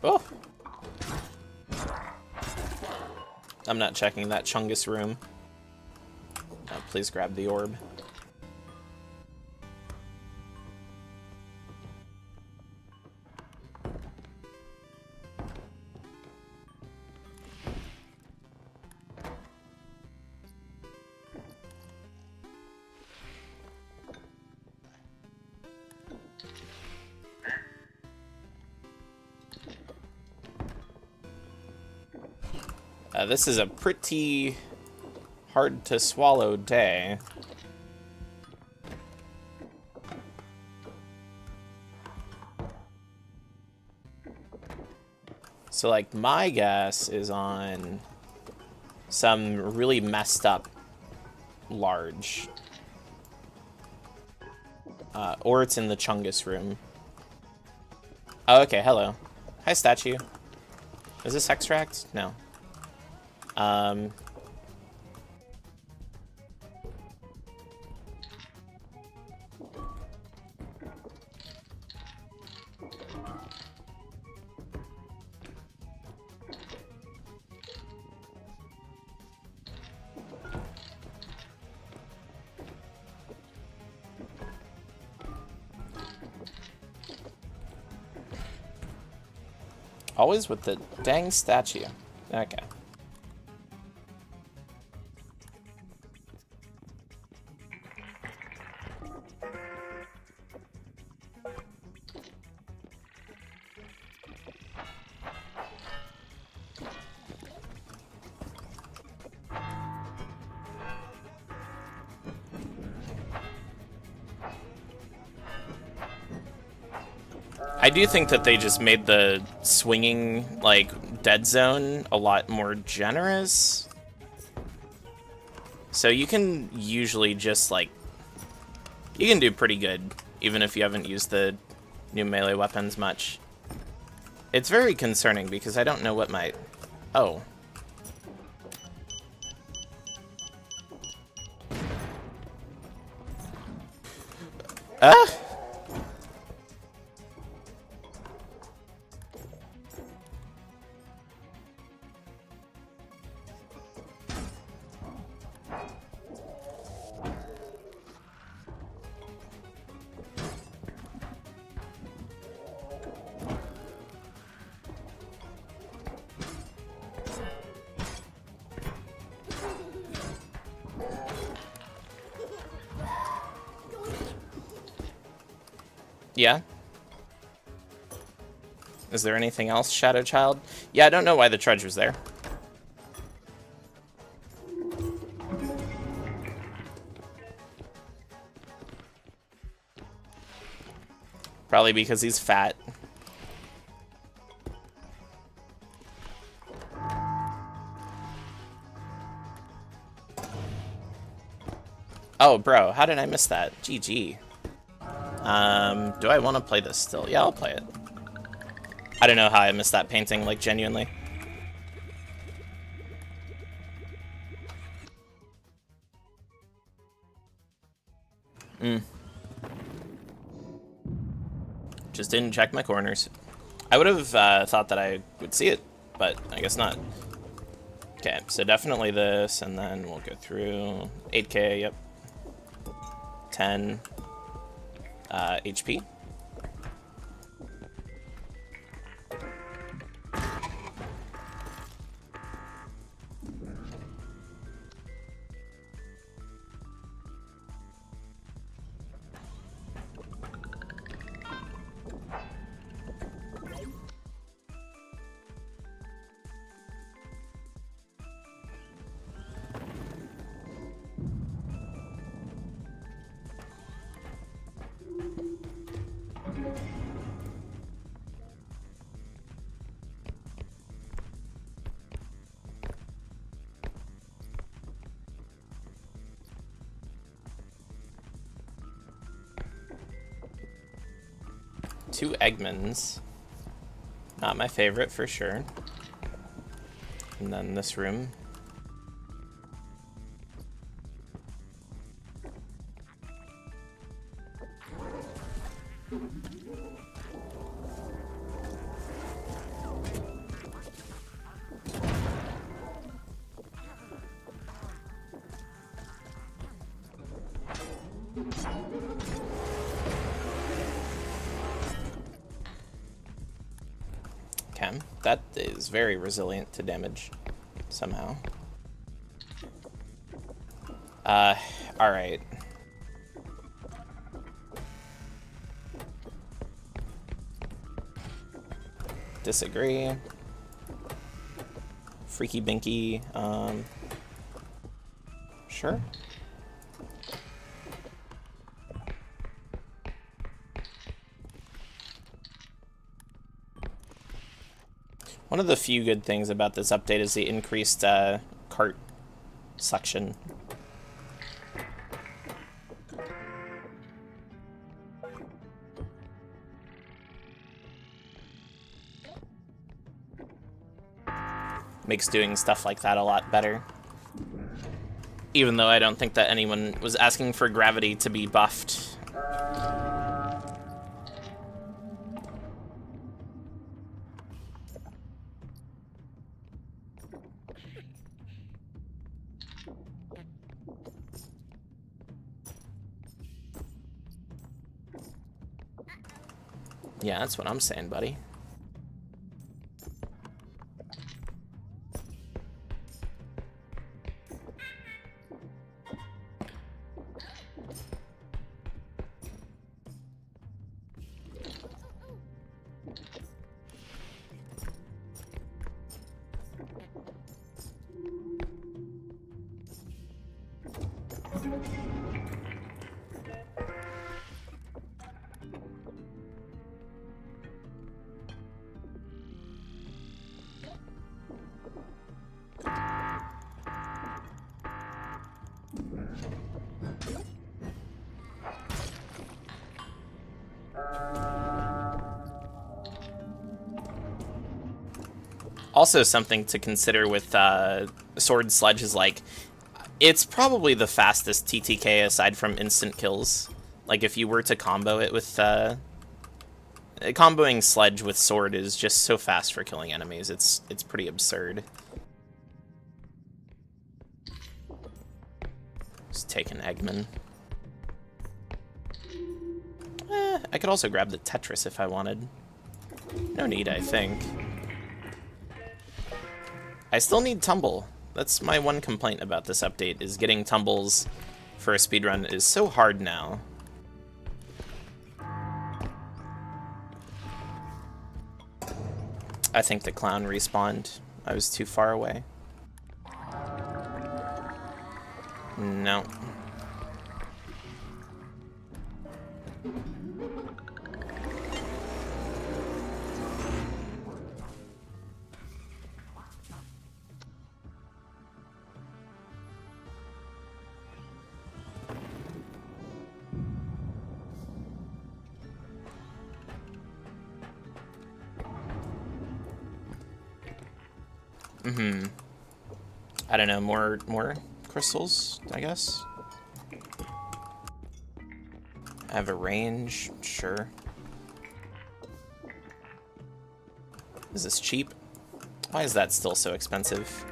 Oh! I'm not checking that Chungus room. Please grab the orb. This is a pretty hard to swallow day. So, like, my guess is on some really messed up large. Or it's in the Chungus room. Oh, okay, hello. Hi, statue. Is this extract? No. Always with the dang statue. Okay. I do think that they just made the swinging, like, dead zone a lot more generous. So you can usually just, like, you can do pretty good, even if you haven't used the new melee weapons much. It's very concerning because I don't know what my... Oh. Ah! Yeah? Is there anything else, Shadow Child? Yeah, I don't know why the trudge was there. Probably because he's fat. Oh, bro, how did I miss that? GG. Do I want to play this still? Yeah, I'll play it. I don't know how I missed that painting, like, genuinely. Just didn't check my corners. I would have thought that I would see it, but I guess not. Okay, so definitely this, and then we'll go through 8K, yep. 10 HP. Two Eggmans. Not my favorite for sure. And then this room. Okay, that is very resilient to damage, somehow. Alright. Disagree. Freaky Binky, sure. One of the few good things about this update is the increased cart suction. Makes doing stuff like that a lot better. Even though I don't think that anyone was asking for gravity to be buffed. Yeah, that's what I'm saying, buddy. Also, something to consider with Sword Sledge is, like, it's probably the fastest TTK aside from instant kills. Like, if you were to combo it with... comboing Sledge with Sword is just so fast for killing enemies. It's pretty absurd. Just take an Eggman. I could also grab the Tetris if I wanted. No need, I think. I still need Tumble. That's my one complaint about this update, is getting tumbles for a speedrun is so hard now. I think the clown respawned. I was too far away. No. I don't know, more crystals, I guess. I have a range, sure. Is this cheap? Why is that still so expensive?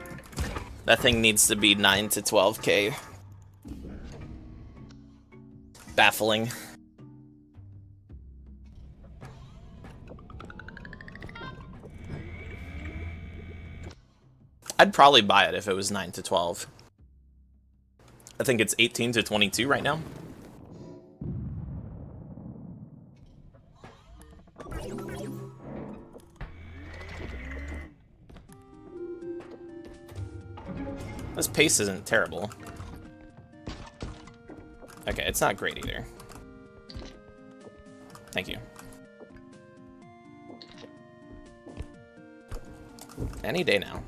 That thing needs to be 9 to 12k. Baffling. I'd probably buy it if it was 9 to 12. I think it's 18 to 22 right now. This pace isn't terrible. Okay, it's not great either. Thank you. Any day now.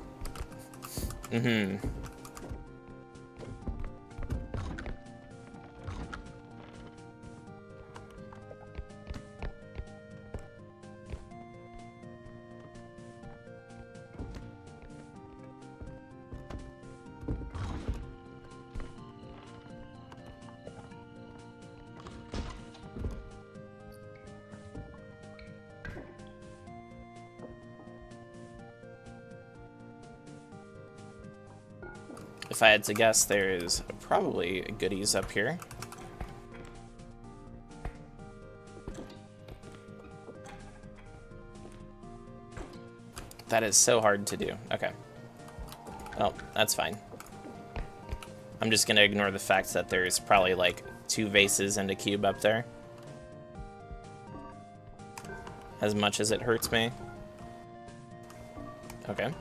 If I had to guess, there's probably goodies up here. That is so hard to do. Okay. Oh, that's fine. I'm just gonna ignore the fact that there's probably like 2 vases and a cube up there. As much as it hurts me. Okay.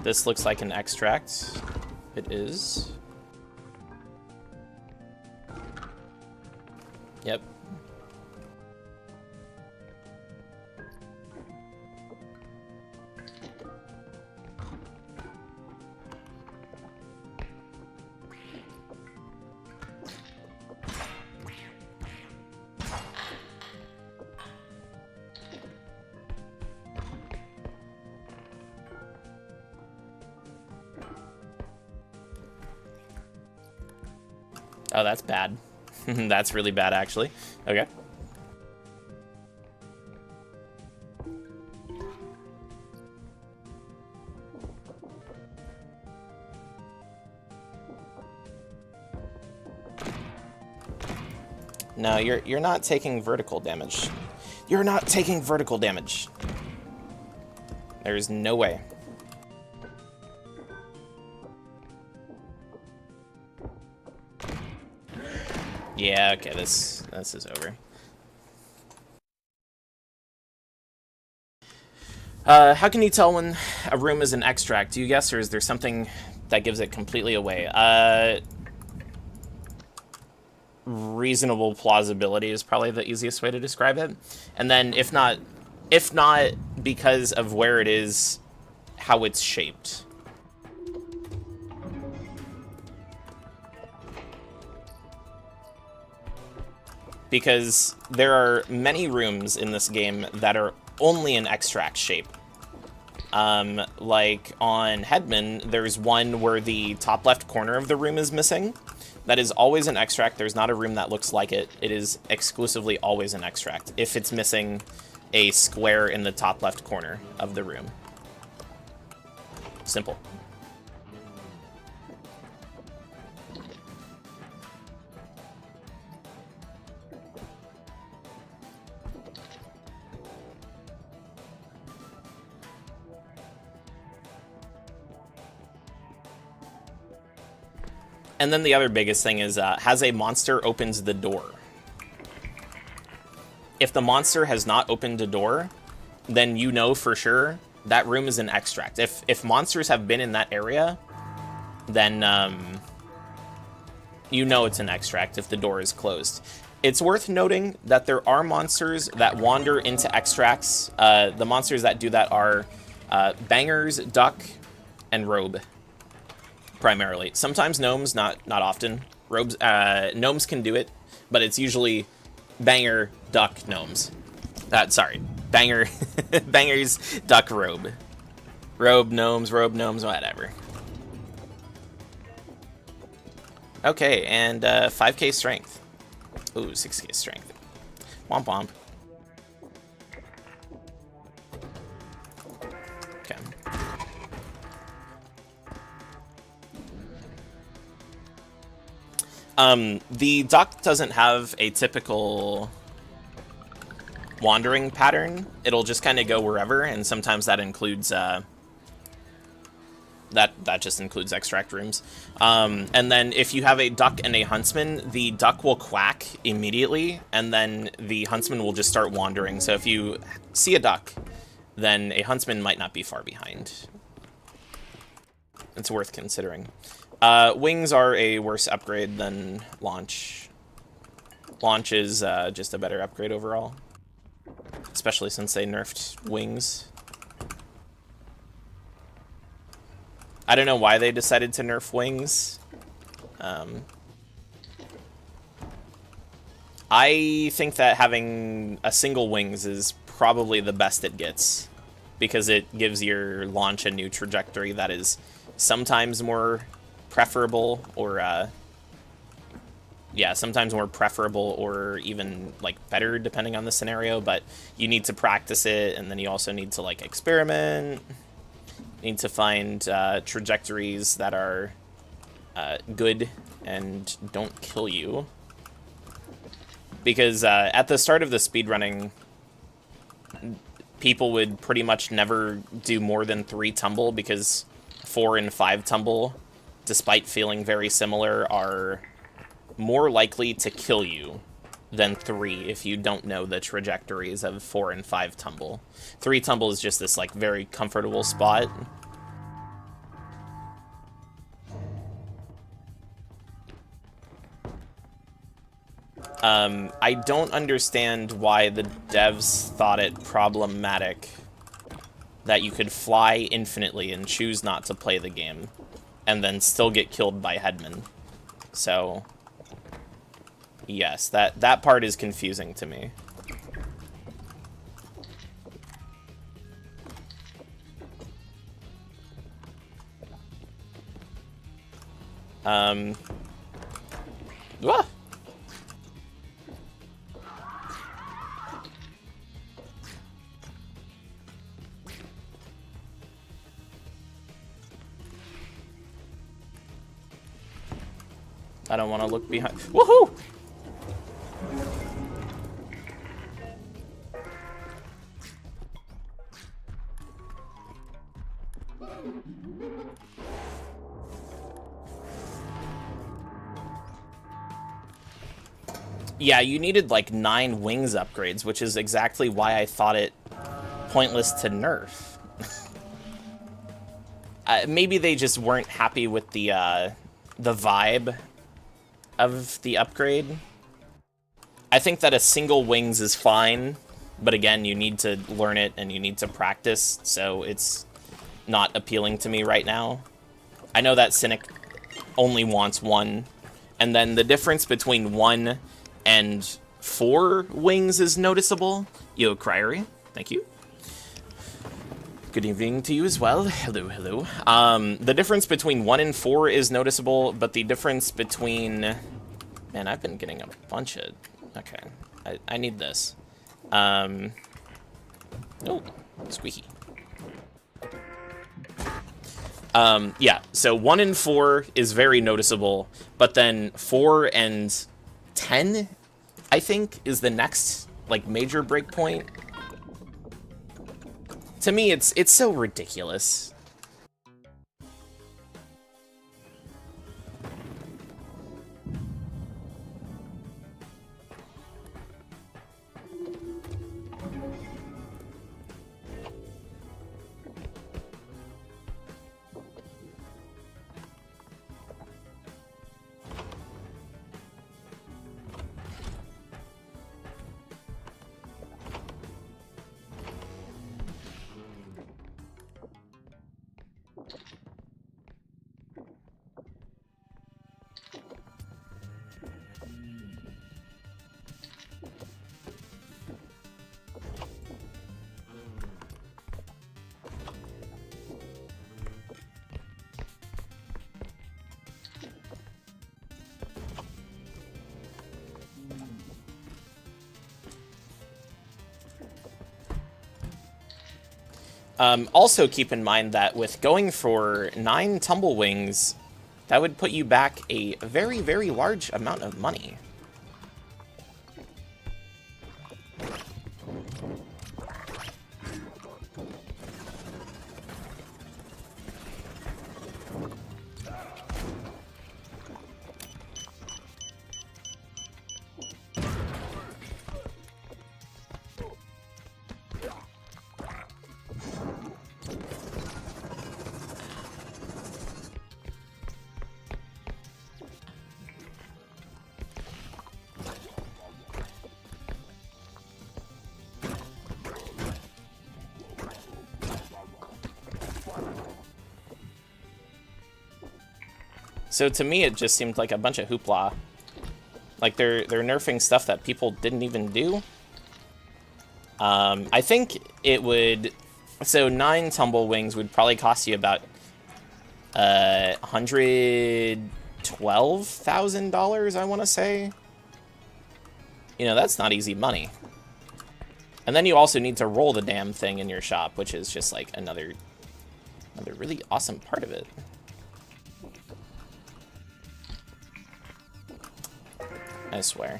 This looks like an extract. It is. Yep. Oh, that's bad. That's really bad, actually. Okay. No, you're not taking vertical damage. You're not taking vertical damage. There's no way. Yeah, okay, this is over. How can you tell when a room is an extract? Do you guess, or is there something that gives it completely away? Reasonable plausibility is probably the easiest way to describe it. And then if not because of where it is, how it's shaped. Because there are many rooms in this game that are only an extract shape. Like on Headman, there's one where the top left corner of the room is missing. That is always an extract. There's not a room that looks like it. It is exclusively always an extract if it's missing a square in the top left corner of the room. Simple. And then the other biggest thing is, has a monster opened the door? If the monster has not opened a door, then you know for sure that room is an extract. If monsters have been in that area, then you know it's an extract if the door is closed. It's worth noting that there are monsters that wander into extracts. The monsters that do that are bangers, duck, and robe. Primarily. Sometimes gnomes, not often. Robes, gnomes can do it, but it's usually banger, duck, gnomes. Sorry. Banger, bangers, duck, robe. Robe gnomes, whatever. Okay, and 5k strength. Ooh, 6k strength. Womp womp. Okay. The duck doesn't have a typical wandering pattern. It'll just kind of go wherever, and sometimes that includes that just includes extract rooms. And then if you have a duck and a huntsman, the duck will quack immediately, and then the huntsman will just start wandering. So if you see a duck, then a huntsman might not be far behind. It's worth considering. Wings are a worse upgrade than launch. Launch is just a better upgrade overall, especially since they nerfed wings. I don't know why they decided to nerf wings. I think that having a single wings is probably the best it gets, because it gives your launch a new trajectory that is sometimes more preferable, or yeah, sometimes more preferable, or even like better depending on the scenario. But you need to practice it, and then you also need to like experiment. You need to find trajectories that are good and don't kill you. Because at the start of the speedrunning, people would pretty much never do more than 3 tumble, because 4 and 5 tumble, despite feeling very similar, are more likely to kill you than 3 if you don't know the trajectories of 4 and 5 tumble. 3 tumble is just this like very comfortable spot. I don't understand why the devs thought it problematic that you could fly infinitely and choose not to play the game, and then still get killed by headmen. So, yes, that part is confusing to me. Wah! I don't want to look behind. Woohoo! Yeah, you needed like 9 wings upgrades, which is exactly why I thought it pointless to nerf. Maybe they just weren't happy with the vibe of the upgrade. I think that a single wings is fine, but again, you need to learn it and you need to practice, so it's not appealing to me right now. I know that Cynic only wants 1, and then the difference between 1 and 4 wings is noticeable. Yo, Ivyoary, thank you. Good evening to you as well. Hello, hello. The difference between 1 and 4 is noticeable, but the difference between... Man, I've been getting a bunch of... Okay, I need this. Oh, squeaky. Yeah, so 1 and 4 is very noticeable, but then 4 and 10, I think, is the next, like, major breakpoint. To me, it's so ridiculous. Also keep in mind that with going for 9 tumblewings, that would put you back a very, very large amount of money. So to me, it just seemed like a bunch of hoopla. Like they're nerfing stuff that people didn't even do. I think it would. So 9 tumblewings would probably cost you about $112,000. I want to say. You know, that's not easy money. And then you also need to roll the damn thing in your shop, which is just like another really awesome part of it. I swear.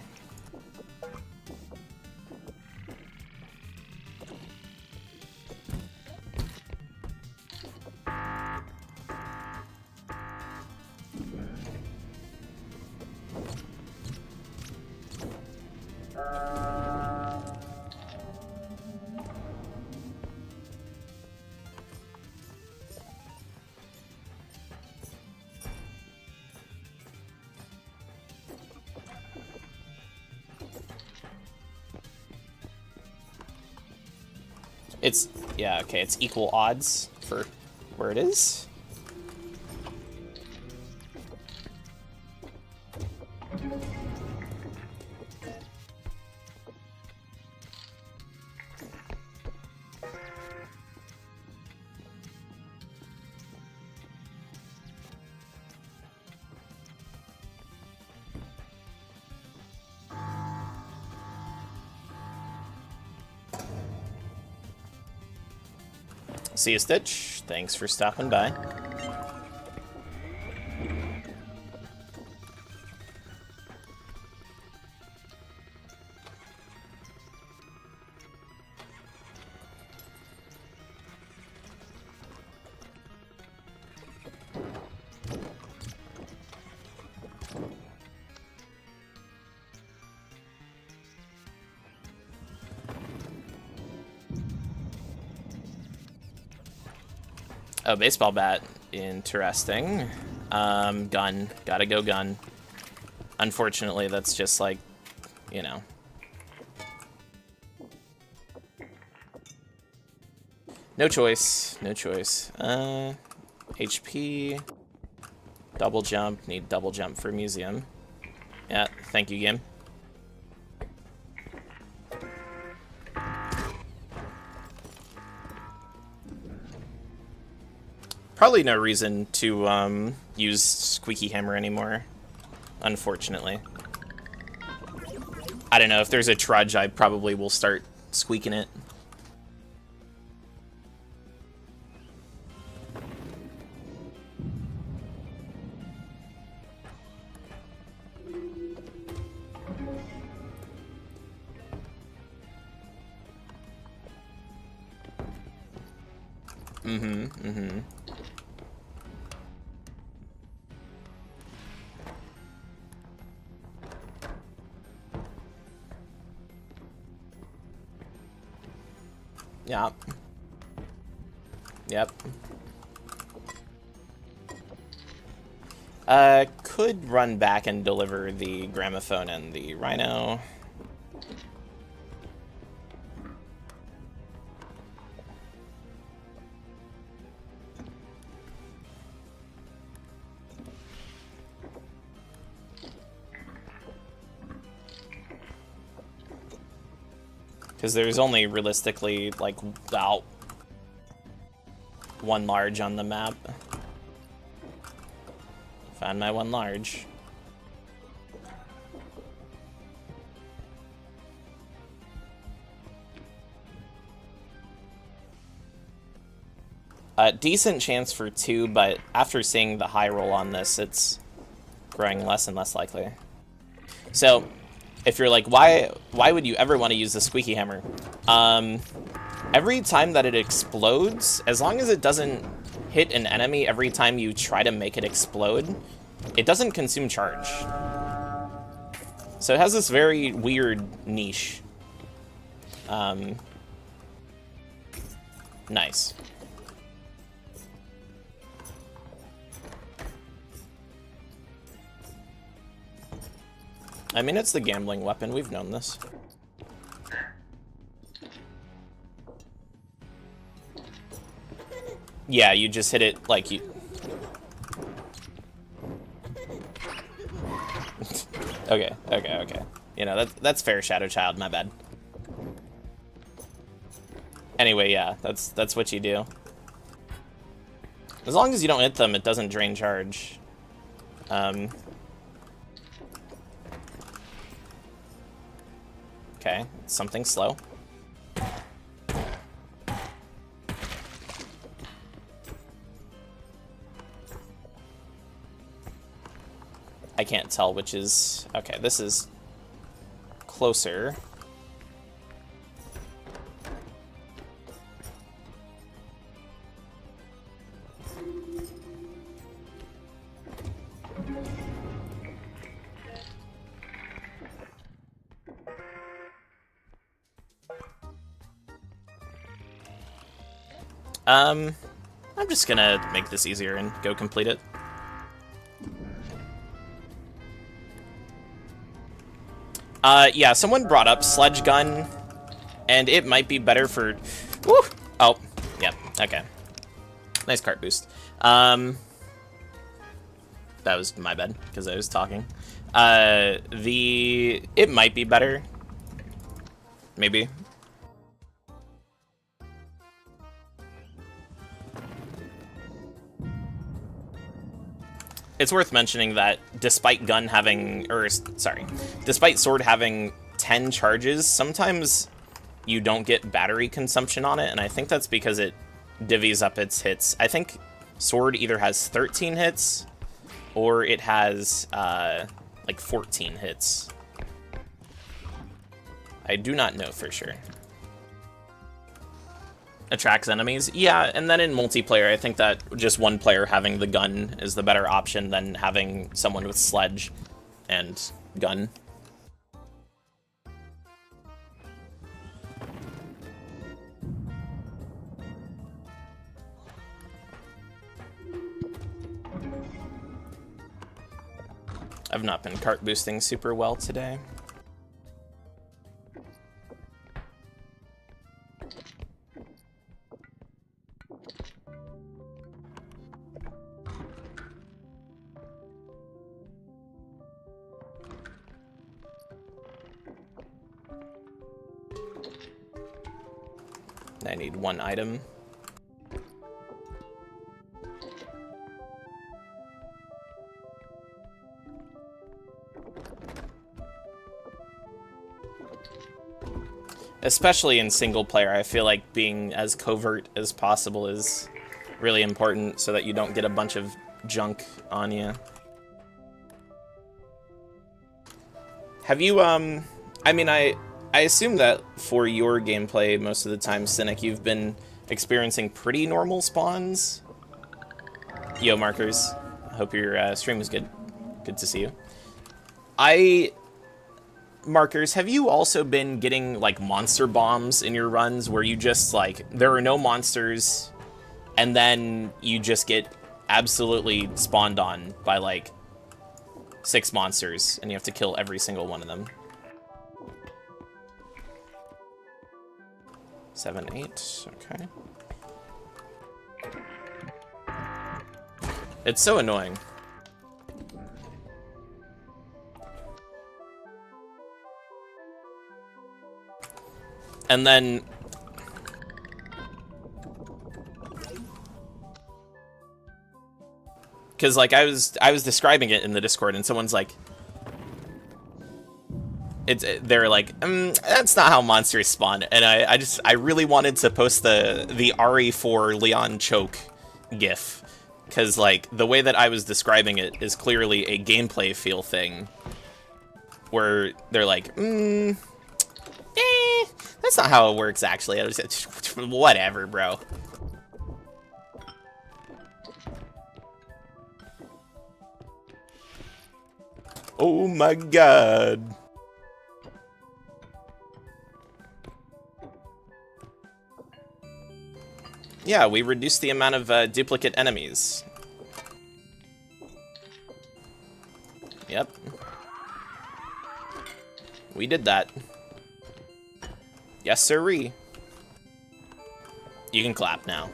It's, yeah, okay, it's equal odds for where it is. See you, Stitch. Thanks for stopping by. Oh, baseball bat. Interesting. Gun. Gotta go gun. Unfortunately, that's just like, you know. No choice. No choice. HP. Double jump. Need double jump for museum. Yeah, thank you, game. Probably no reason to use Squeaky Hammer anymore, unfortunately. I don't know, if there's a trudge, I probably will start squeaking it. Yep. Yep. Could run back and deliver the gramophone and the rhino. Because there's only realistically, like, about 1 large on the map. Found my 1 large. Decent chance for 2, but after seeing the high roll on this, it's growing less and less likely. So, if you're like, why would you ever want to use the squeaky hammer? Every time that it explodes, as long as it doesn't hit an enemy every time you try to make it explode, it doesn't consume charge. So it has this very weird niche. Nice. I mean, it's the gambling weapon. We've known this. Yeah, you just hit it like you... Okay. You know, that's fair, Shadow Child. My bad. Anyway, yeah, that's what you do. As long as you don't hit them, it doesn't drain charge. Okay, something slow. I can't tell which is... Okay, this is closer. I'm just gonna make this easier and go complete it. Yeah, someone brought up sledge gun, and it might be better for... Woo! Oh, yeah, okay. Nice cart boost. That was my bad, because I was talking. It might be better. Maybe. It's worth mentioning that despite despite sword having 10 charges, sometimes you don't get battery consumption on it, and I think that's because it divvies up its hits. I think sword either has 13 hits, or it has, like 14 hits. I do not know for sure. Attracts enemies? Yeah, and then in multiplayer, I think that just one player having the gun is the better option than having someone with sledge and gun. I've not been cart boosting super well today. I need one item. Especially in single player, I feel like being as covert as possible is really important so that you don't get a bunch of junk on you. Have you, I mean, I assume that for your gameplay most of the time, Cynic, you've been experiencing pretty normal spawns. Yo, Markers. I hope your stream was good. Good to see you. Markers, have you also been getting, like, monster bombs in your runs where you just, like, there are no monsters, and then you just get absolutely spawned on by, like, 6 monsters, and you have to kill every single one of them? 7, 8, okay. It's so annoying. And then... Because, like, I was describing it in the Discord, and someone's like... they're like, that's not how monsters spawn. And I really wanted to post the RE4 Leon choke gif, because like the way that I was describing it is clearly a gameplay feel thing, where they're like, that's not how it works actually. I was just, whatever, bro. Oh my god. Yeah, we reduced the amount of duplicate enemies. Yep. We did that. Yes, sirree. You can clap now.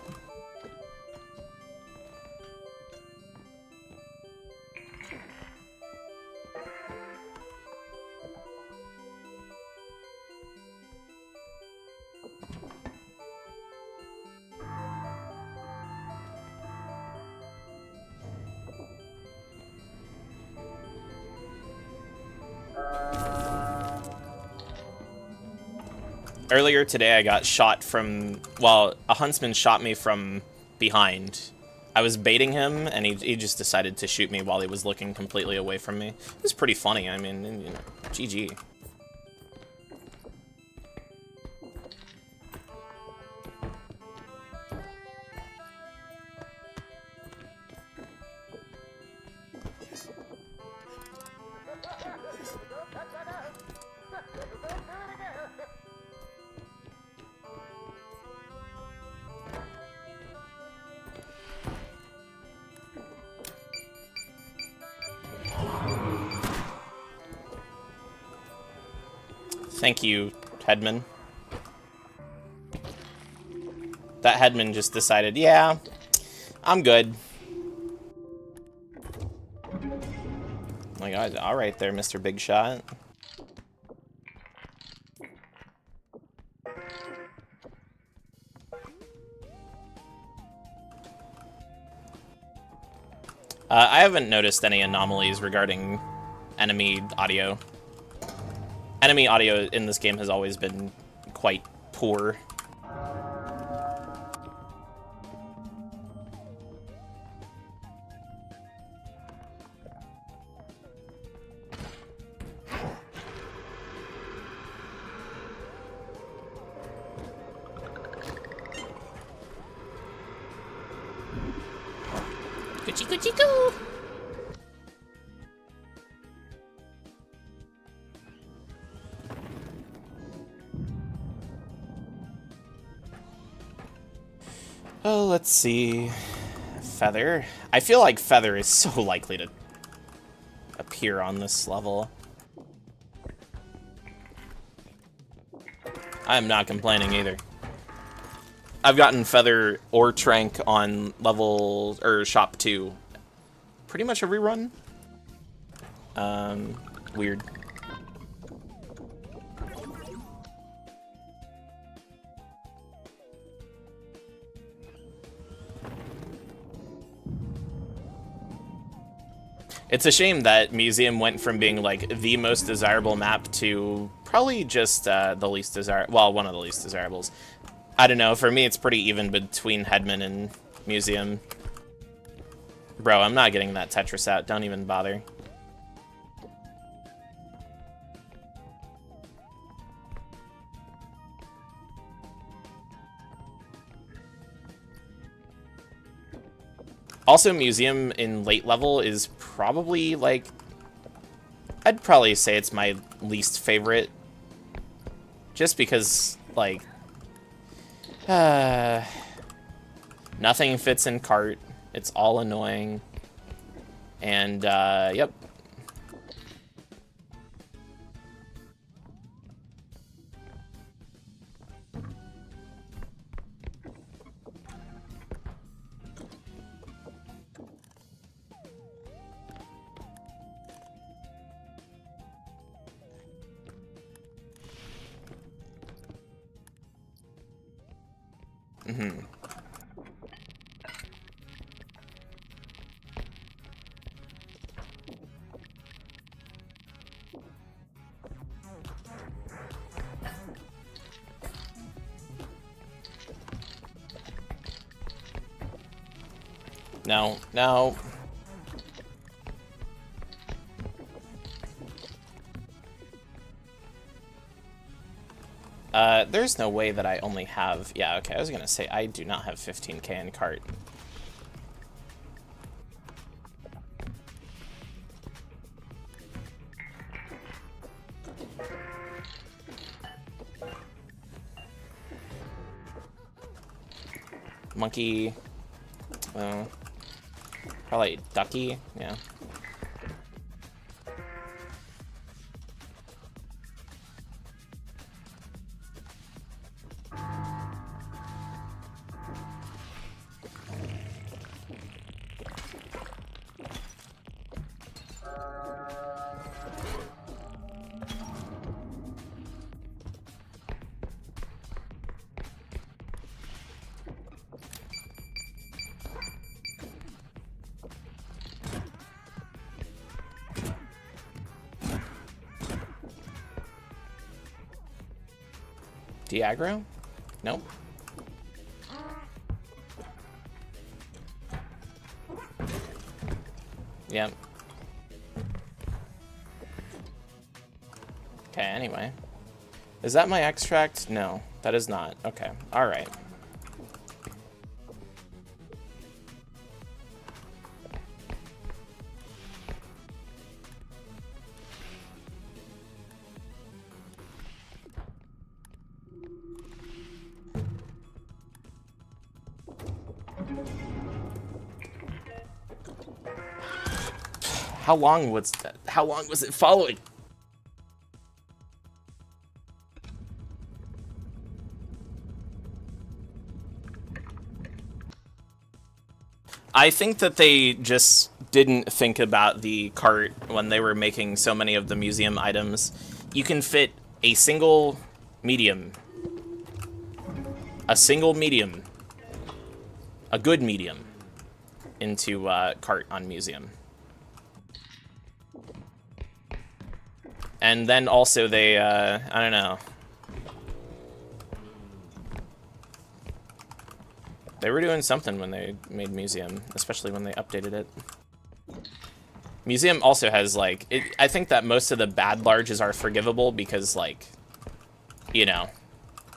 Earlier today, I got shot from... Well, a huntsman shot me from behind. I was baiting him, and he just decided to shoot me while he was looking completely away from me. It was pretty funny. I mean, you know, GG. Thank you, Headman. That Headman just decided, yeah, I'm good. My god, alright there, Mr. Big Shot. I haven't noticed any anomalies regarding enemy audio. Enemy audio in this game has always been quite poor. Gucci gucci goo! Oh, let's see. Feather. I feel like Feather is so likely to appear on this level. I'm not complaining either. I've gotten Feather or Trank on level, or shop 2. Pretty much every run. Weird. It's a shame that Museum went from being like the most desirable map to probably just the least desirable, well, one of the least desirables. I don't know, for me it's pretty even between Headman and Museum. Bro, I'm not getting that Tetris out, don't even bother. Also, Museum in late level is probably, like, I'd probably say it's my least favorite. Just because, like, nothing fits in cart. It's all annoying. And, yep. Mm-hmm. No, no. There's no way that I only have... Yeah, okay, I was gonna say, I do not have 15k in cart. Monkey... probably ducky, yeah. Aggro? Nope. Yep. Okay, anyway. Is that my extract? No, that is not. Okay, alright. How long was that? How long was it following? I think that they just didn't think about the cart when they were making so many of the museum items. You can fit a single medium. A single medium. A good medium. Into cart on museum. And then also they, I don't know. They were doing something when they made Museum, especially when they updated it. Museum also has, like, I think that most of the bad larges are forgivable because, like, you know,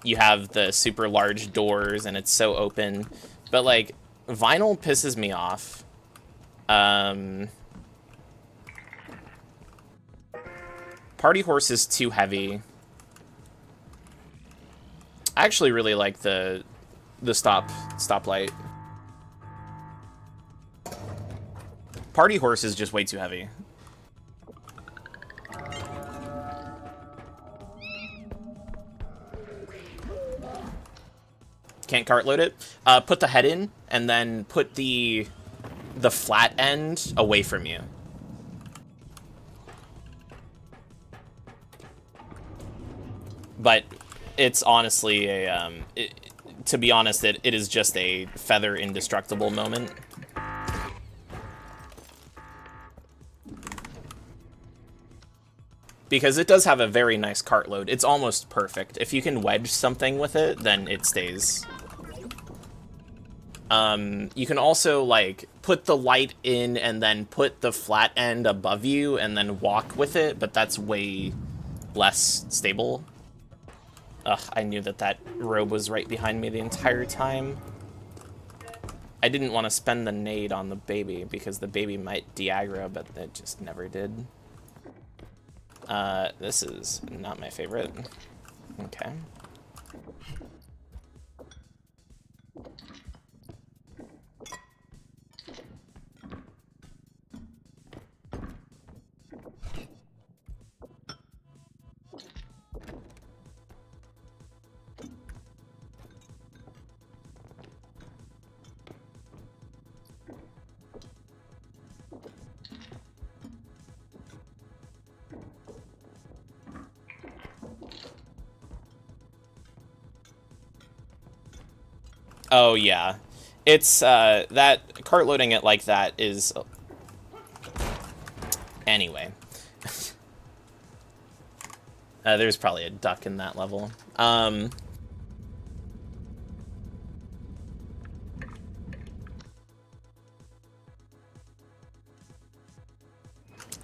you have the super large doors and it's so open. But, like, vinyl pisses me off. Party Horse is too heavy. I actually really like the stoplight. Party Horse is just way too heavy. Can't cart load it. Put the head in, and then put the flat end away from you. But it's honestly a, to be honest, it is just a feather indestructible moment. Because it does have a very nice cart load. It's almost perfect. If you can wedge something with it, then it stays. You can also, like, put the light in and then put the flat end above you and then walk with it, but that's way less stable. Ugh, I knew that robe was right behind me the entire time. I didn't want to spend the nade on the baby because the baby might de-aggro, but it just never did. This is not my favorite. Okay. Oh, yeah. It's, that cart loading it like that is... Anyway. There's probably a duck in that level.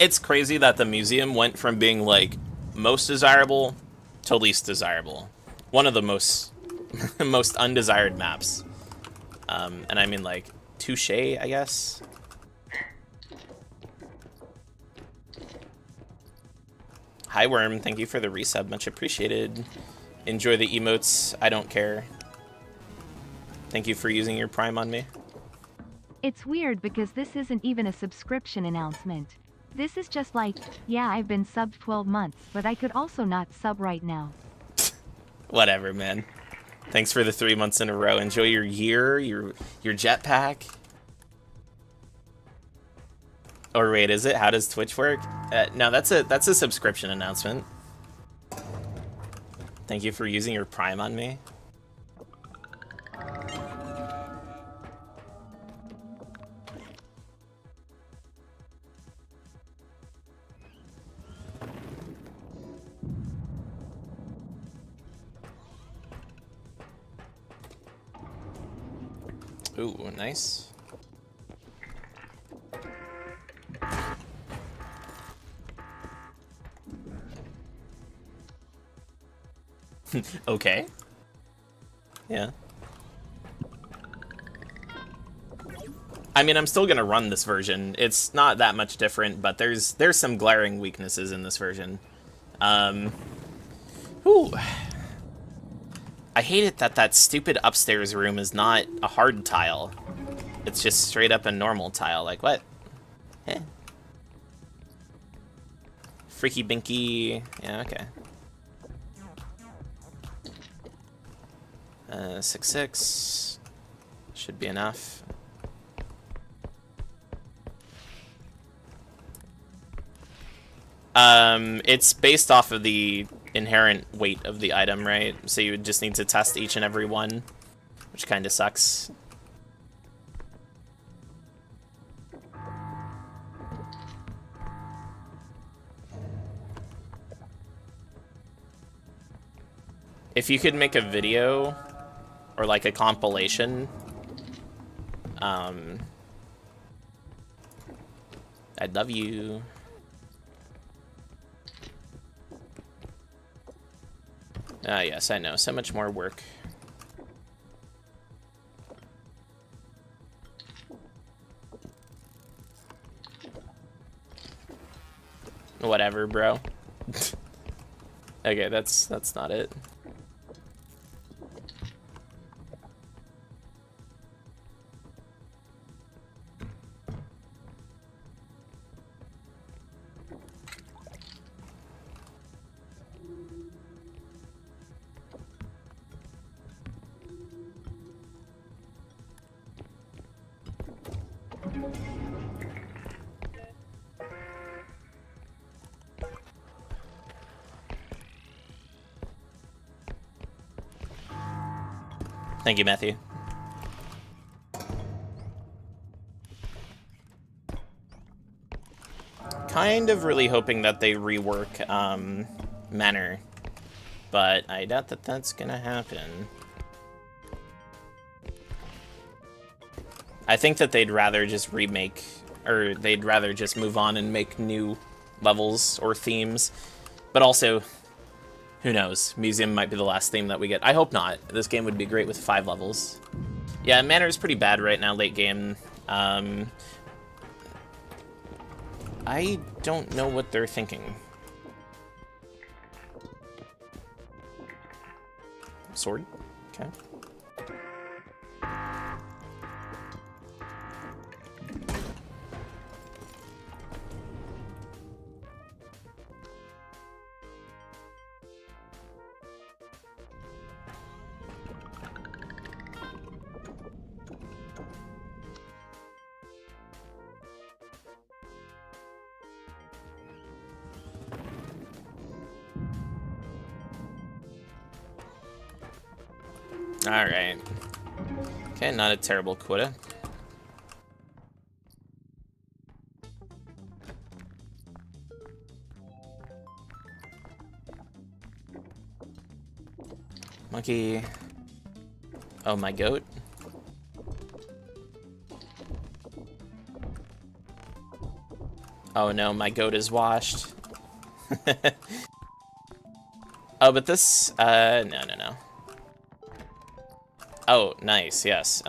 It's crazy that the museum went from being, like, most desirable to least desirable. One of the most most undesired maps. And I mean, like, touche, I guess? Hi, Worm. Thank you for the resub. Much appreciated. Enjoy the emotes. I don't care. Thank you for using your Prime on me.
It's weird because this isn't even a subscription announcement. This is just like, yeah, I've been subbed 12 months, but I could also not sub right now.
Whatever, man. Thanks for the 3 months in a row. Enjoy your year, your jetpack. Or wait, is it? How does Twitch work? No, that's a subscription announcement. Thank you for using your Prime on me. Ooh, nice. Okay. Yeah. I mean, I'm still gonna run this version. It's not that much different, but there's some glaring weaknesses in this version. Ooh. I hate it that that stupid upstairs room is not a hard tile. It's just straight up a normal tile. Like, what? Eh. Freaky binky. Yeah, okay. 6-6. Should be enough. It's based off of the inherent weight of the item, right? So you would just need to test each and every one, which kind of sucks. If you could make a video or like a compilation, I'd love you. Ah, yes, I know. So much more work. Whatever, bro. Okay, that's not it. Thank you, Matthew. Kind of really hoping that they rework Manor, but I doubt that that's gonna happen. I think that they'd rather just remake, or they'd rather just move on and make new levels or themes, but also, who knows? Museum might be the last theme that we get. I hope not. This game would be great with 5 levels. Yeah, Manor is pretty bad right now, late game. I don't know what they're thinking. Sword? Okay. Alright. Okay, not a terrible quota. Monkey. Oh, my goat. Oh no, my goat is washed. Oh, but this, no. Oh, nice, yes.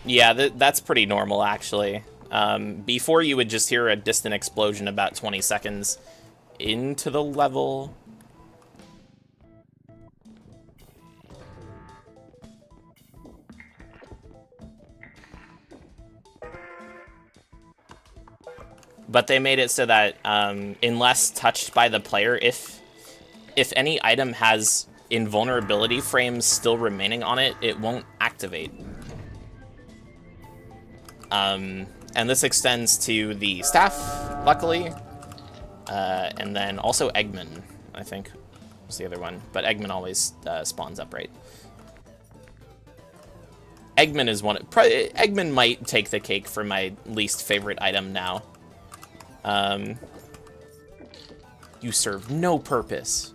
Yeah, that's pretty normal, actually. Before, you would just hear a distant explosion about 20 seconds into the level. But they made it so that unless touched by the player, if any item has invulnerability frames still remaining on it, it won't activate. And this extends to the staff, luckily, and then also Eggman, I think, was the other one. But Eggman always spawns upright. Eggman is one. Eggman might take the cake for my least favorite item now. You serve no purpose.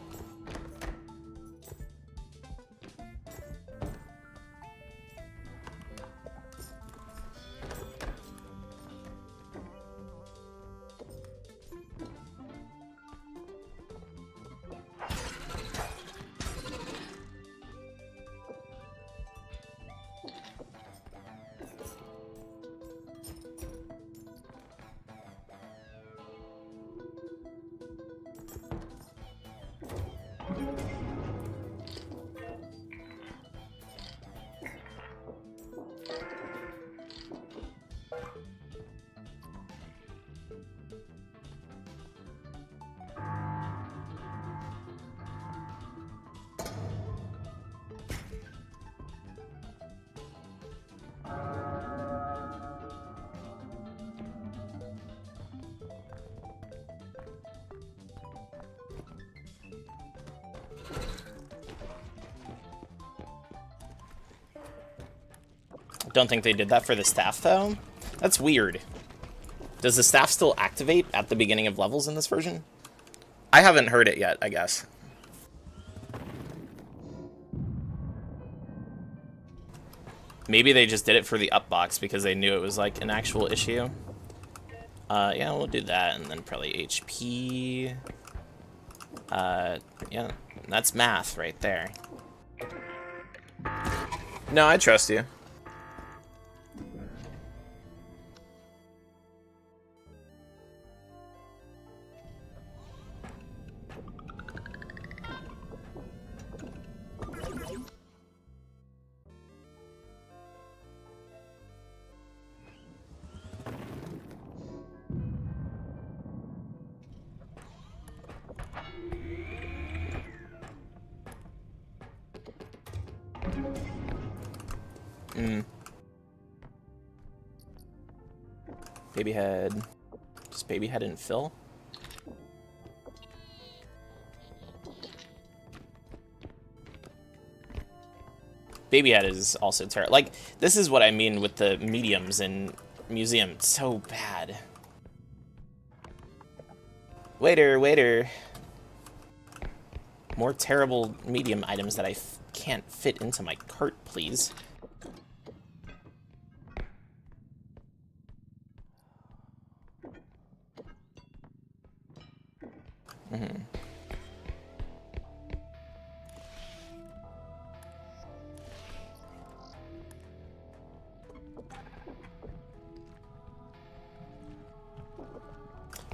Don't think they did that for the staff, though. That's weird. Does the staff still activate at the beginning of levels in this version? I haven't heard it yet, I guess. Maybe they just did it for the up box because they knew it was like an actual issue. Yeah, we'll do that, and then probably HP. Yeah, that's math right there. No, I trust you. Baby head. Just baby head and fill. Baby head is also terrible. Like, this is what I mean with the mediums in museum. It's so bad. Waiter, waiter. More terrible medium items that I can't fit into my cart, please.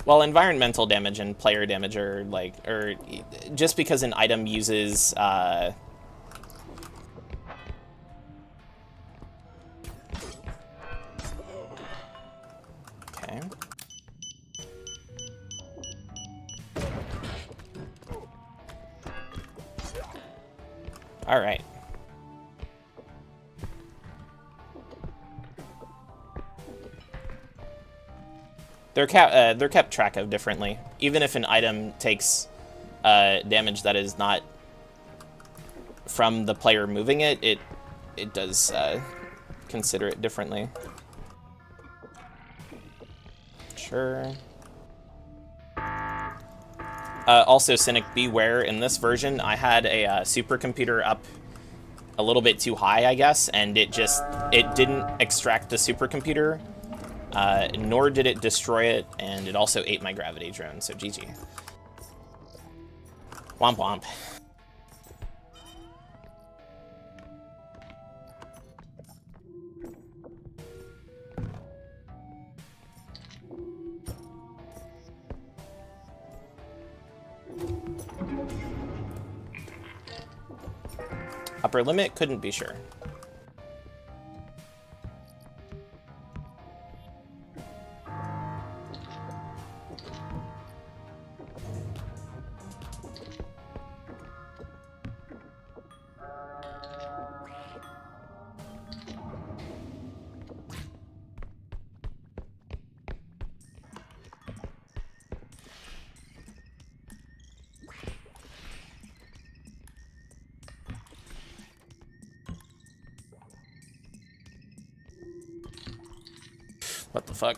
Well, environmental damage and player damage are like, or just because an item uses, okay. All right. They're kept track of differently. Even if an item takes damage that is not from the player moving it, it does consider it differently. Sure. Also, Cynic, beware, in this version, I had a supercomputer up a little bit too high, I guess, and it didn't extract the supercomputer, nor did it destroy it, and it also ate my gravity drone, so GG. Womp womp. Upper limit, couldn't be sure. What the fuck?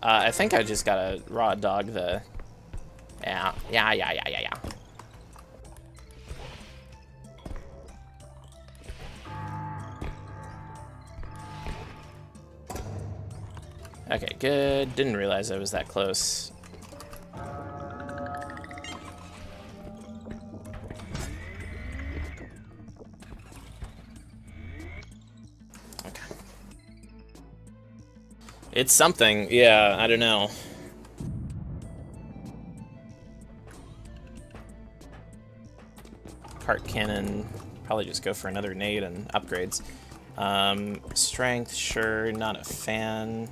I think I just gotta raw dog the... Yeah. Okay, good. Didn't realize I was that close. It's something, yeah, I don't know. Cart cannon, probably just go for another nade and upgrades. Strength, sure, not a fan.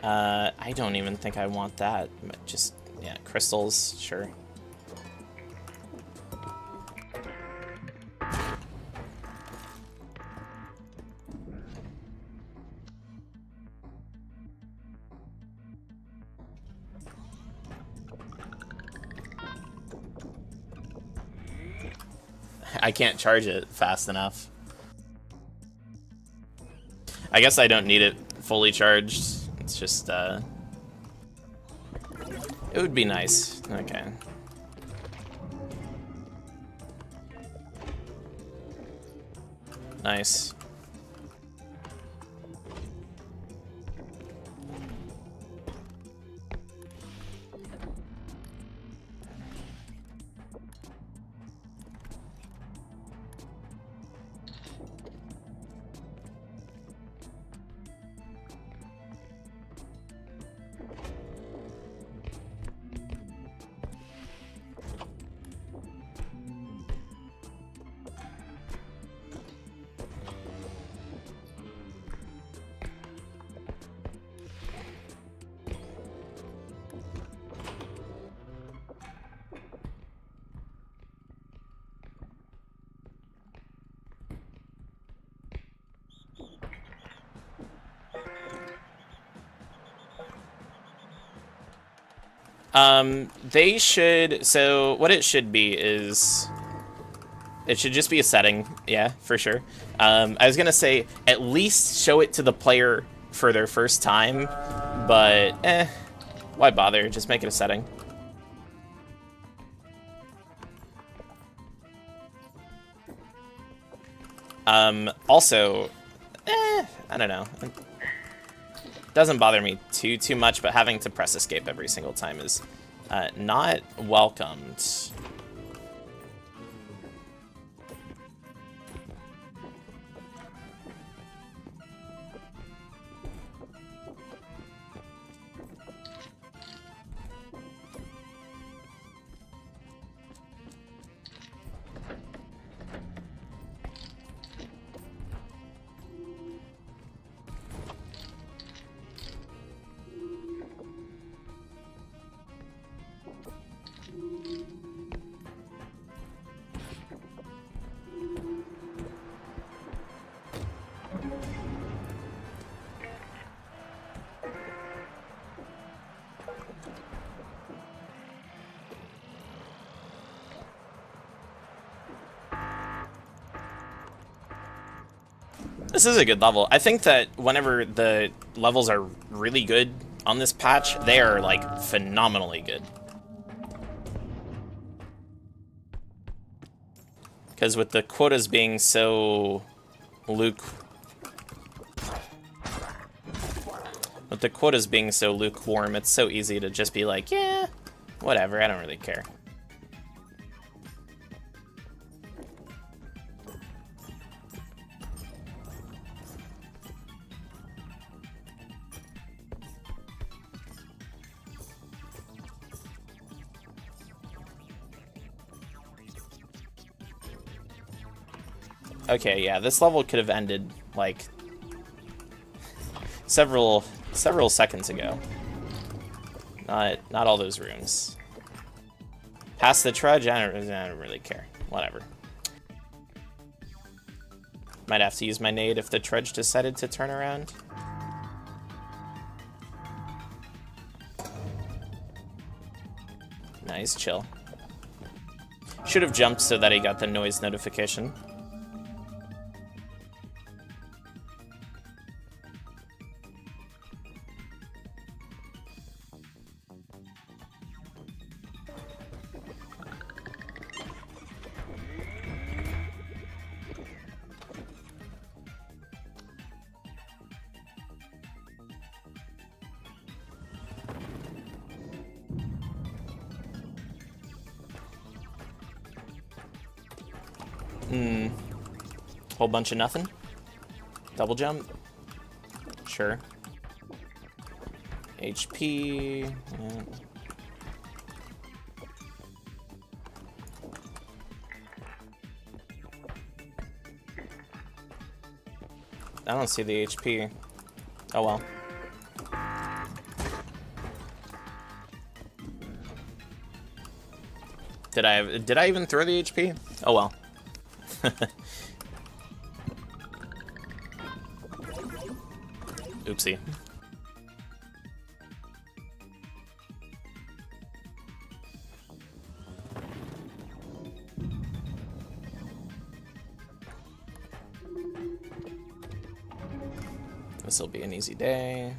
I don't even think I want that, but just, yeah, crystals, sure. I can't charge it fast enough. I guess I don't need it fully charged. It's just, it would be nice. Okay. Nice. They should, so what it should be is, it should just be a setting, yeah, for sure. I was gonna say, at least show it to the player for their first time, but, why bother, just make it a setting. Also, I don't know. Doesn't bother me too much, but having to press escape every single time is not welcomed. This is a good level. I think that whenever the levels are really good on this patch, they are, like, phenomenally good. Because with the quotas being so lukewarm, it's so easy to just be like, yeah, whatever, I don't really care. Okay, yeah, this level could have ended, like, several seconds ago. Not all those rooms. Past the trudge, I don't really care. Whatever. Might have to use my nade if the trudge decided to turn around. Nice, chill. Should have jumped so that he got the noise notification. Whole bunch of nothing? Double jump? Sure. HP. Yeah. I don't see the HP. Oh well. Did I even throw the HP? Oh well. Oopsie. This'll be an easy day.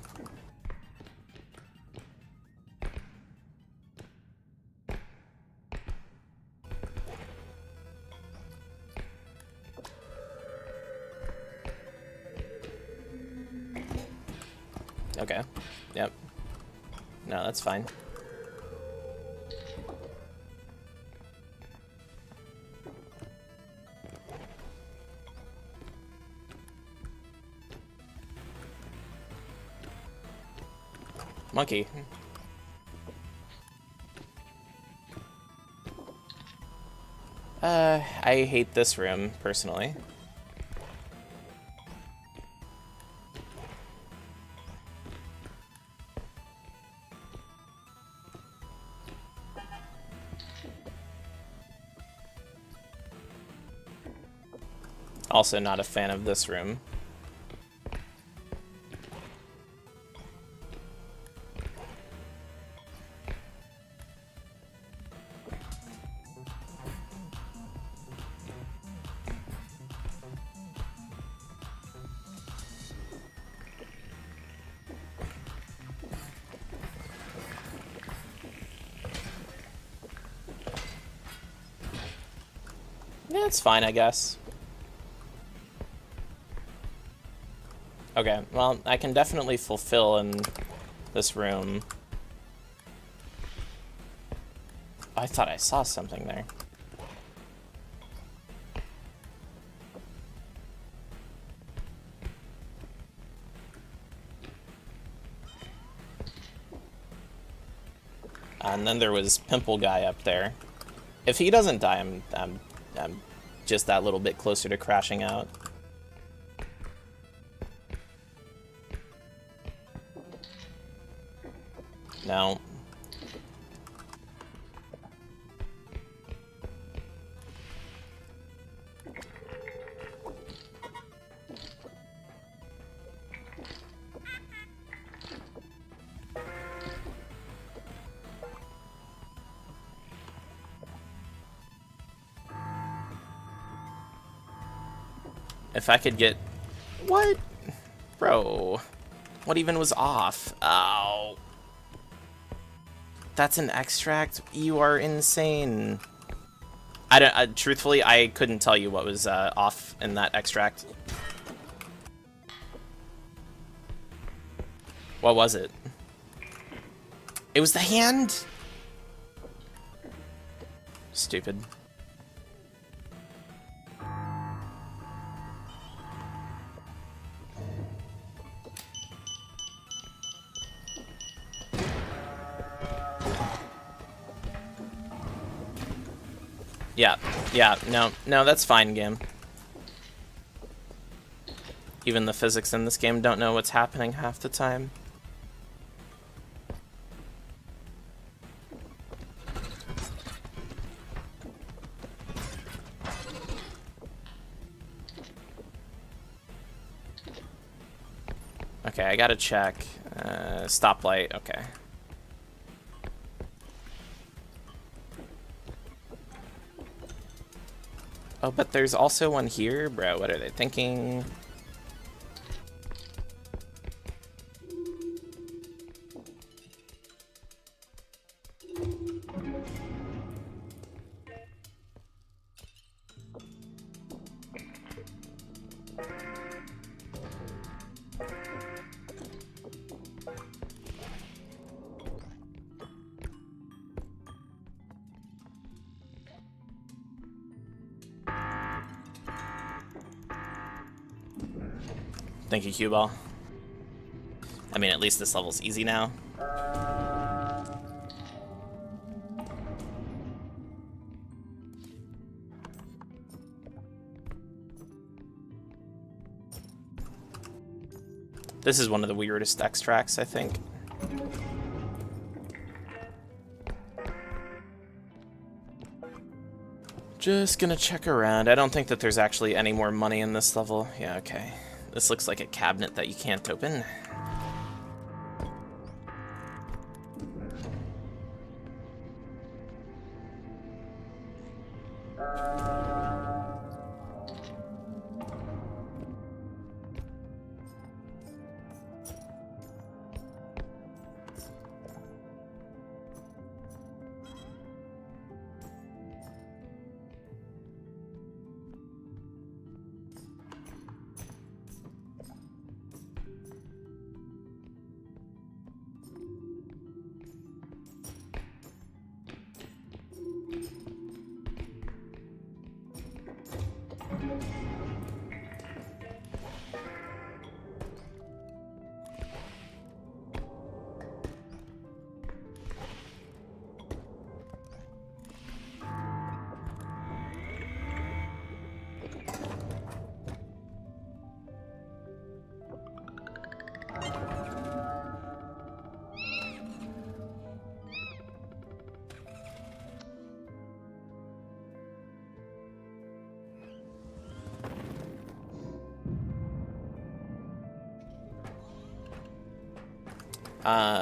Okay. Yep. No, that's fine. Monkey. I hate this room, personally. Also not a fan of this room. Yeah, it's fine, I guess. Okay, well, I can definitely fulfill in this room. Oh, I thought I saw something there. And then there was Pimple Guy up there. If he doesn't die, I'm just that little bit closer to crashing out. No. If I could get What? Bro. What even was off? Oh. That's an extract? You are insane. I don't. Truthfully, I couldn't tell you what was off in that extract. What was it? It was the hand? Stupid. Yeah, no, that's fine, game. Even the physics in this game don't know what's happening half the time. Okay, I gotta check. Stoplight, okay. Oh, but there's also one here? Bro, what are they thinking? Thank you, cue ball. I mean, at least this level's easy now. This is one of the weirdest extracts, I think. Just gonna check around. I don't think that there's actually any more money in this level. Yeah, okay. This looks like a cabinet that you can't open.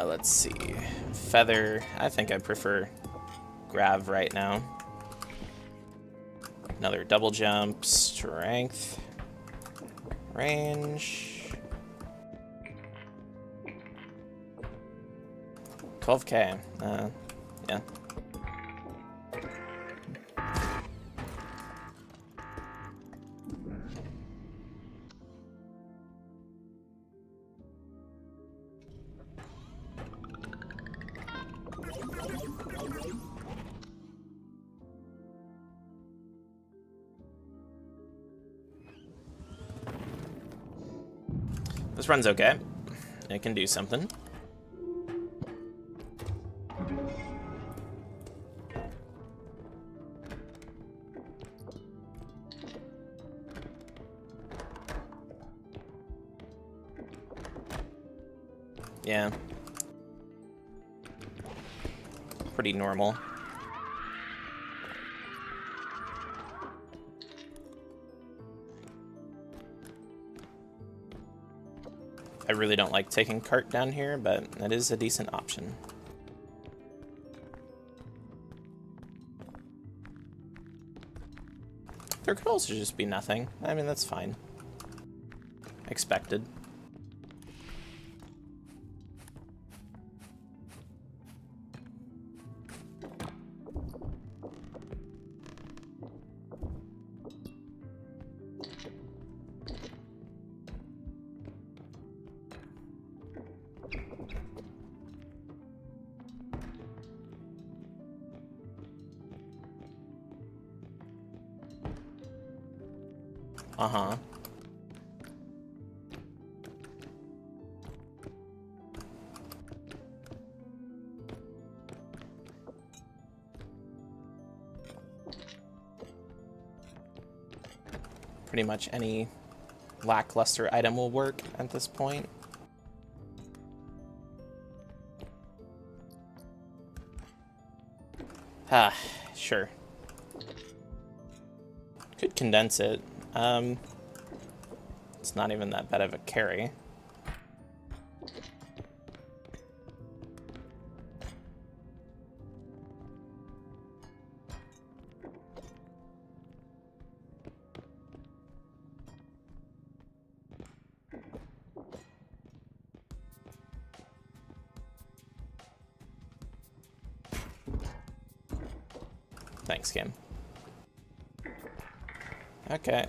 Let's see. Feather. I think I prefer grav right now. Another double jump. Strength. Range. 12k. Yeah. This run's okay. It can do something. Yeah. Pretty normal. I really don't like taking cart down here, but that is a decent option. There could also just be nothing. I mean, that's fine. Expected. Uh-huh. Pretty much any lackluster item will work at this point. Ah, sure. Could condense it. It's not even that bad of a carry. Thanks, game. Okay.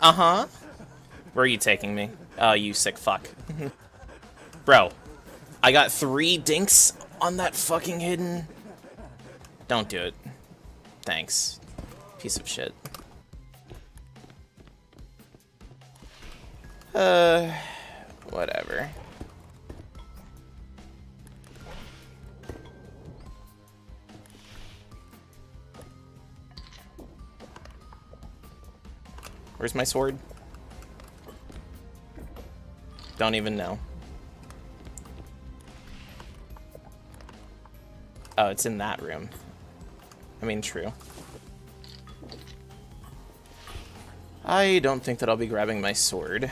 Uh-huh. Where are you taking me? Oh, you sick fuck. Bro, I got 3 dinks on that fucking hidden. Don't do it. Thanks. Piece of shit. Whatever. Where's my sword? Don't even know. Oh, it's in that room. I mean, true. I don't think that I'll be grabbing my sword.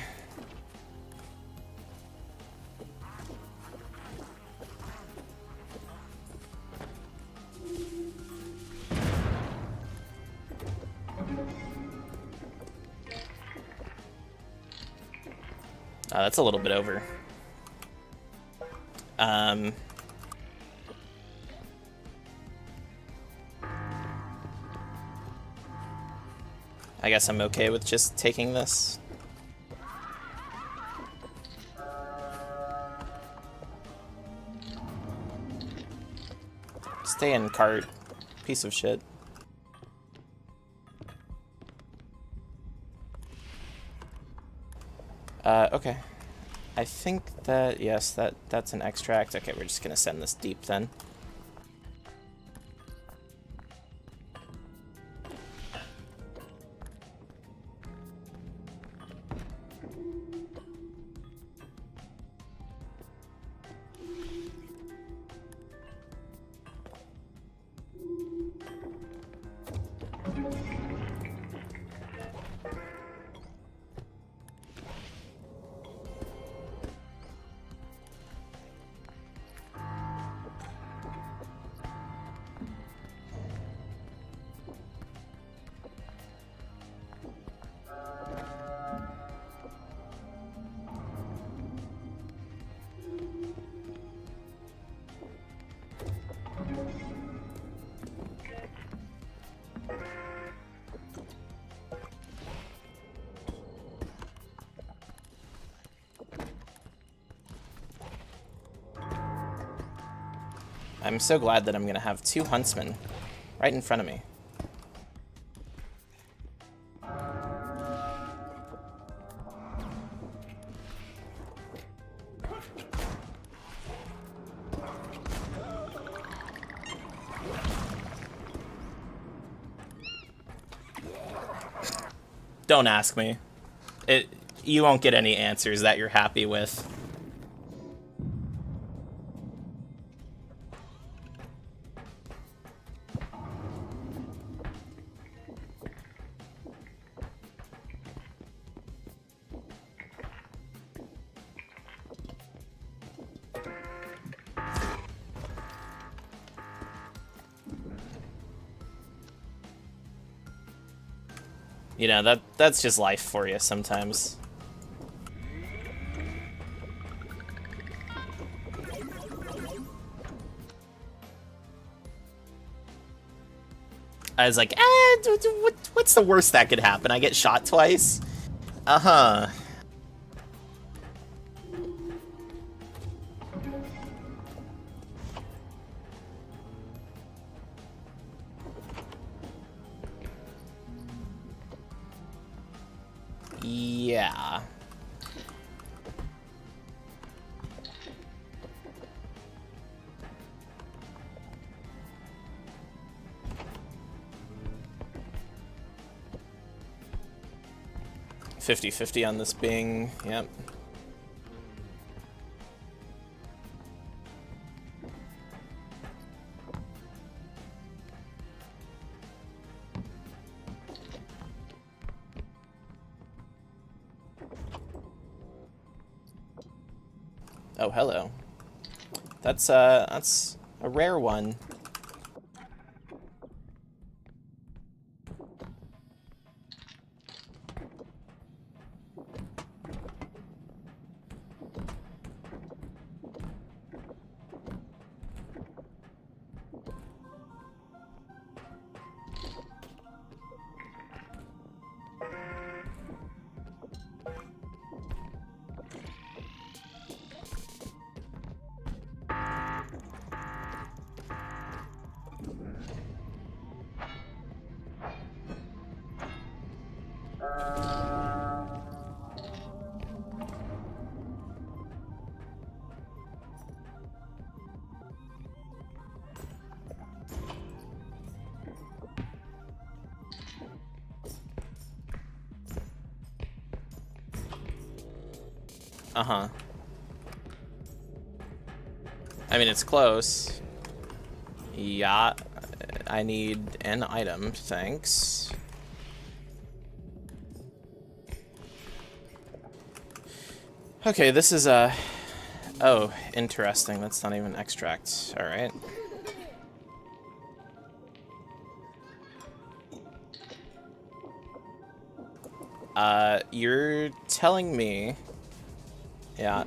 That's a little bit over. I guess I'm okay with just taking this. Stay in cart, piece of shit. Okay. I think that, yes, that's an extract. Okay, we're just gonna send this deep then. I'm so glad that I'm going to have 2 huntsmen right in front of me. Don't ask me. You won't get any answers that you're happy with. You know, that's just life for you sometimes. I was like, what's the worst that could happen? I get shot twice? Uh-huh. Yeah. $50-50 on this Bing, yep. Oh, hello. That's a rare one. Uh-huh. I mean, it's close. Yeah, I need an item, thanks. Okay, this is a... Oh, interesting. That's not even extract. Alright. You're telling me... Yeah.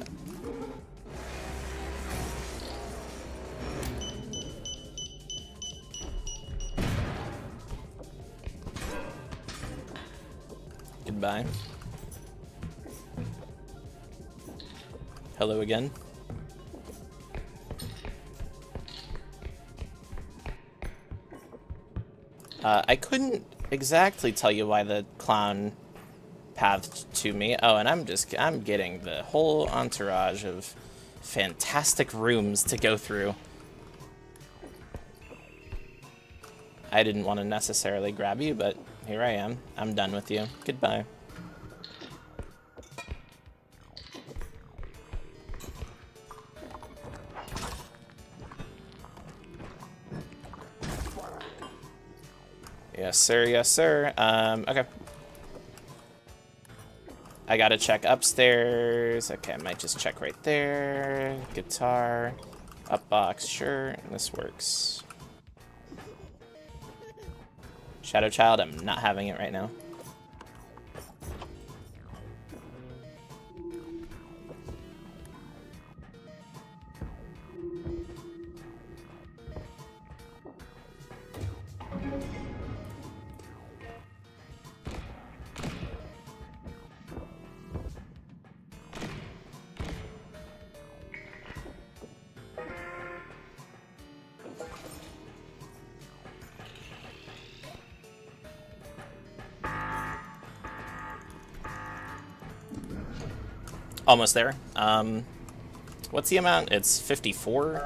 Goodbye. Hello again. I couldn't exactly tell you why the clown pathed to me. Oh, and I'm getting the whole entourage of fantastic rooms to go through. I didn't want to necessarily grab you, but here I am. I'm done with you. Goodbye. Yes, sir. Yes, sir. Okay. I gotta check upstairs. Okay, I might just check right there. Guitar. Up box. Sure. This works. Shadow Child, I'm not having it right now. Almost there. What's the amount? It's 54.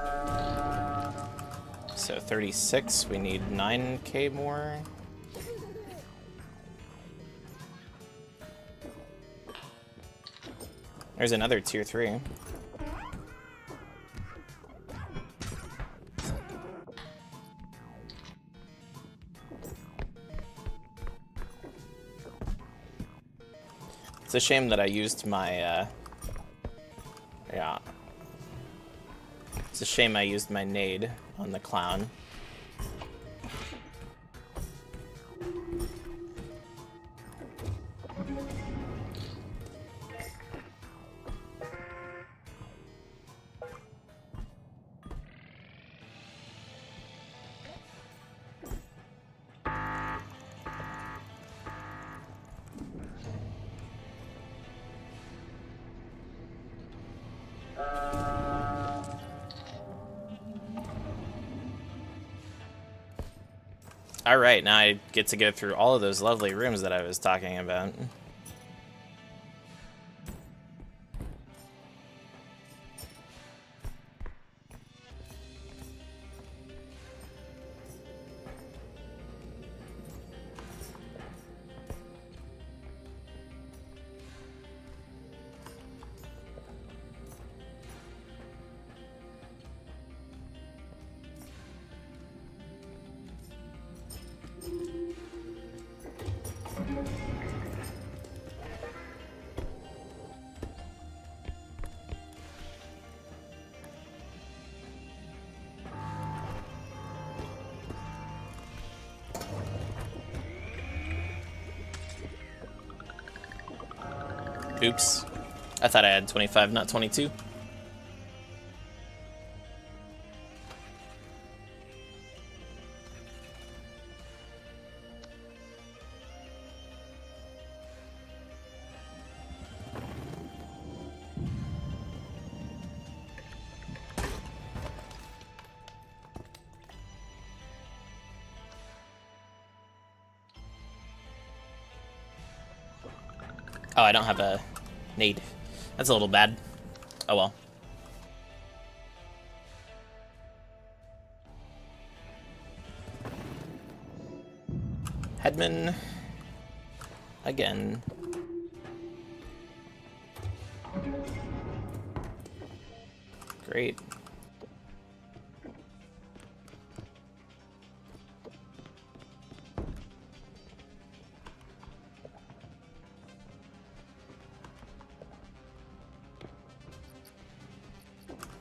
So 36. We need 9k more. There's another tier 3. It's a shame that I used my, yeah. It's a shame I used my nade on the clown. Alright, now I get to go through all of those lovely rooms that I was talking about. Oops. I thought I had 25, not 22. Oh, I don't have a nade. That's a little bad. Oh well. Headman. Again. Great.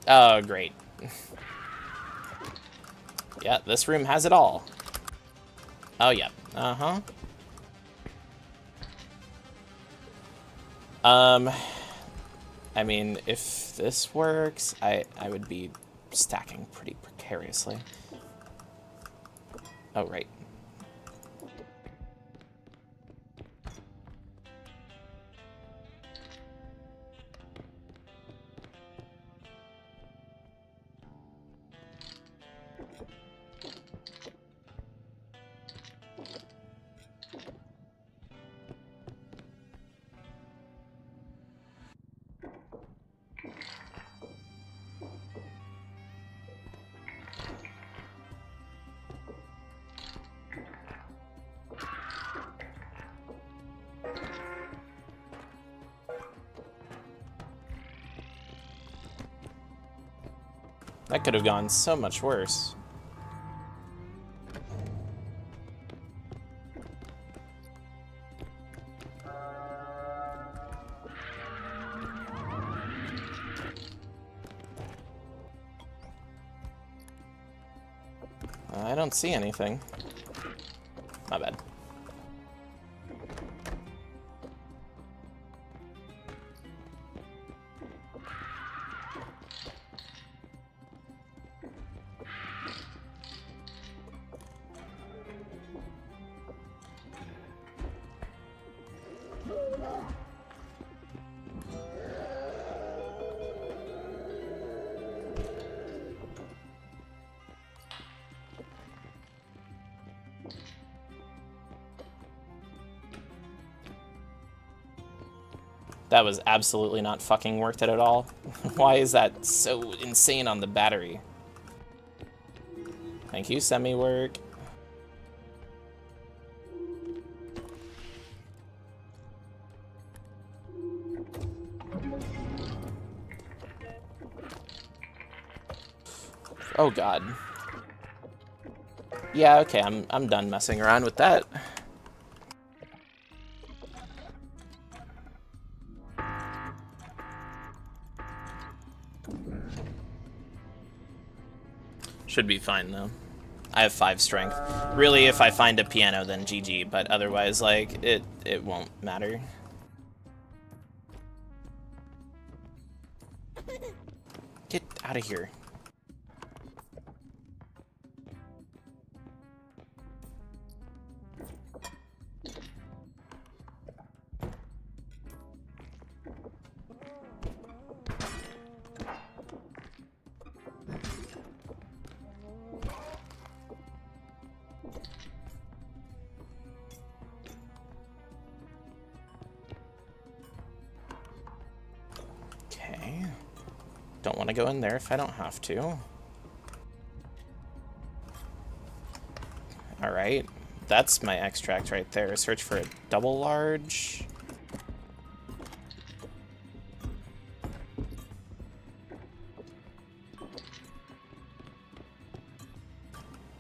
Oh, great. Yeah, this room has it all. Oh, yeah. Uh-huh. I mean, if this works, I would be stacking pretty precariously. Oh, right. That could have gone so much worse. I don't see anything. My bad. That was absolutely not fucking worth it at all. Why is that so insane on the battery? Thank you, semi-work. Oh god. Yeah, okay, I'm done messing around with that. Should be fine though. I have 5 strength. Really, if I find a piano, then GG, but otherwise, like, it won't matter. Get out of here. Okay. Don't want to go in there if I don't have to. Alright. That's my extract right there. Search for a double large.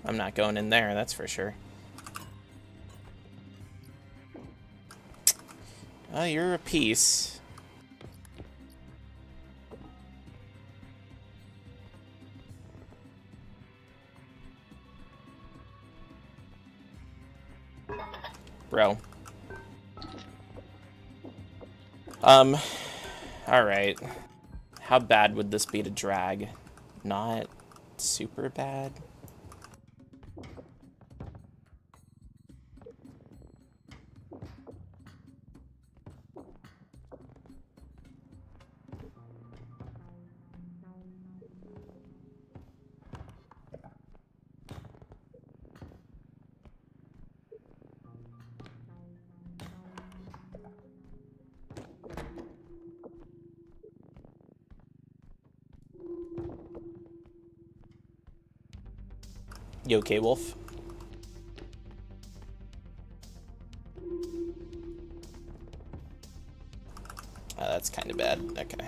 I'm not going in there, that's for sure. Oh, you're a piece. Bro. Alright. How bad would this be to drag? Not super bad. You okay, Wolf? Oh, that's kind of bad. Okay.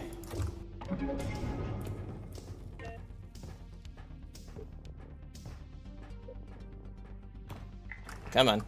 Come on.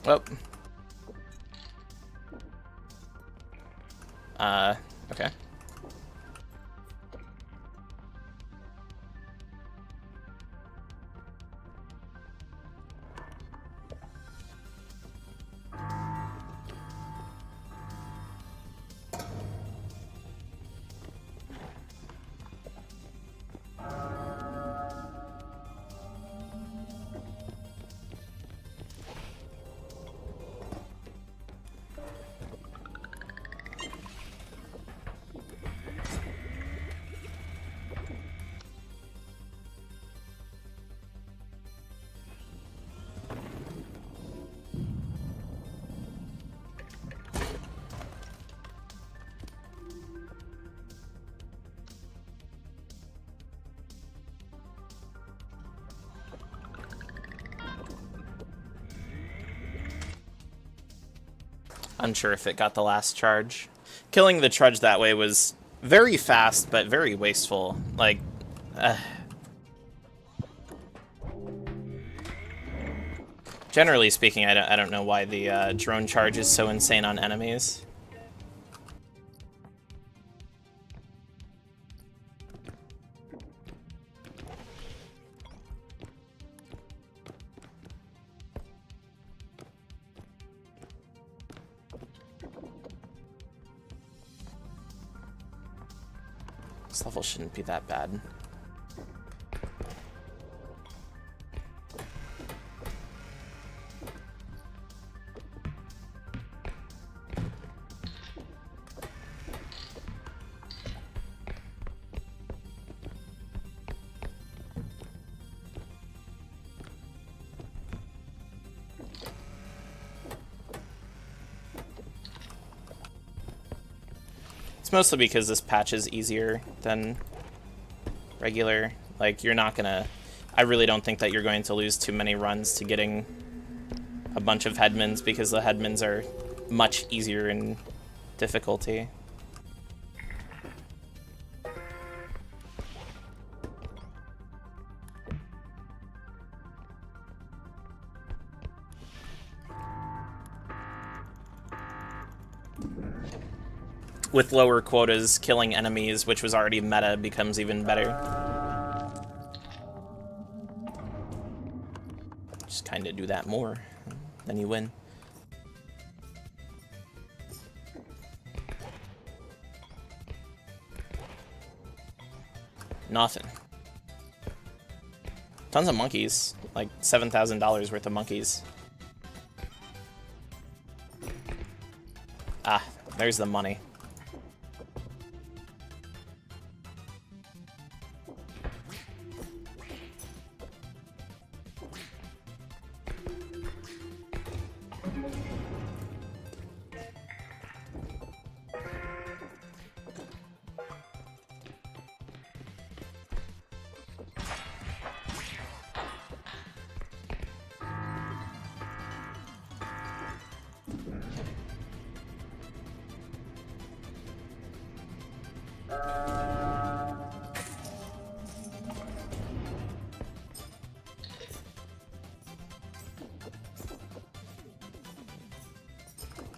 Oh. Okay. Unsure if it got the last charge. Killing the trudge that way was very fast, but very wasteful. Like, generally speaking, I don't know why the drone charge is so insane on enemies. This level shouldn't be that bad. It's mostly because this patch is easier than regular. Like, you're not gonna... I really don't think that you're going to lose too many runs to getting a bunch of headmans, because the headmans are much easier in difficulty. With lower quotas, killing enemies, which was already meta, becomes even better. Just kind of do that more, then you win. Nothing. Tons of monkeys, like $7,000 worth of monkeys. Ah, there's the money.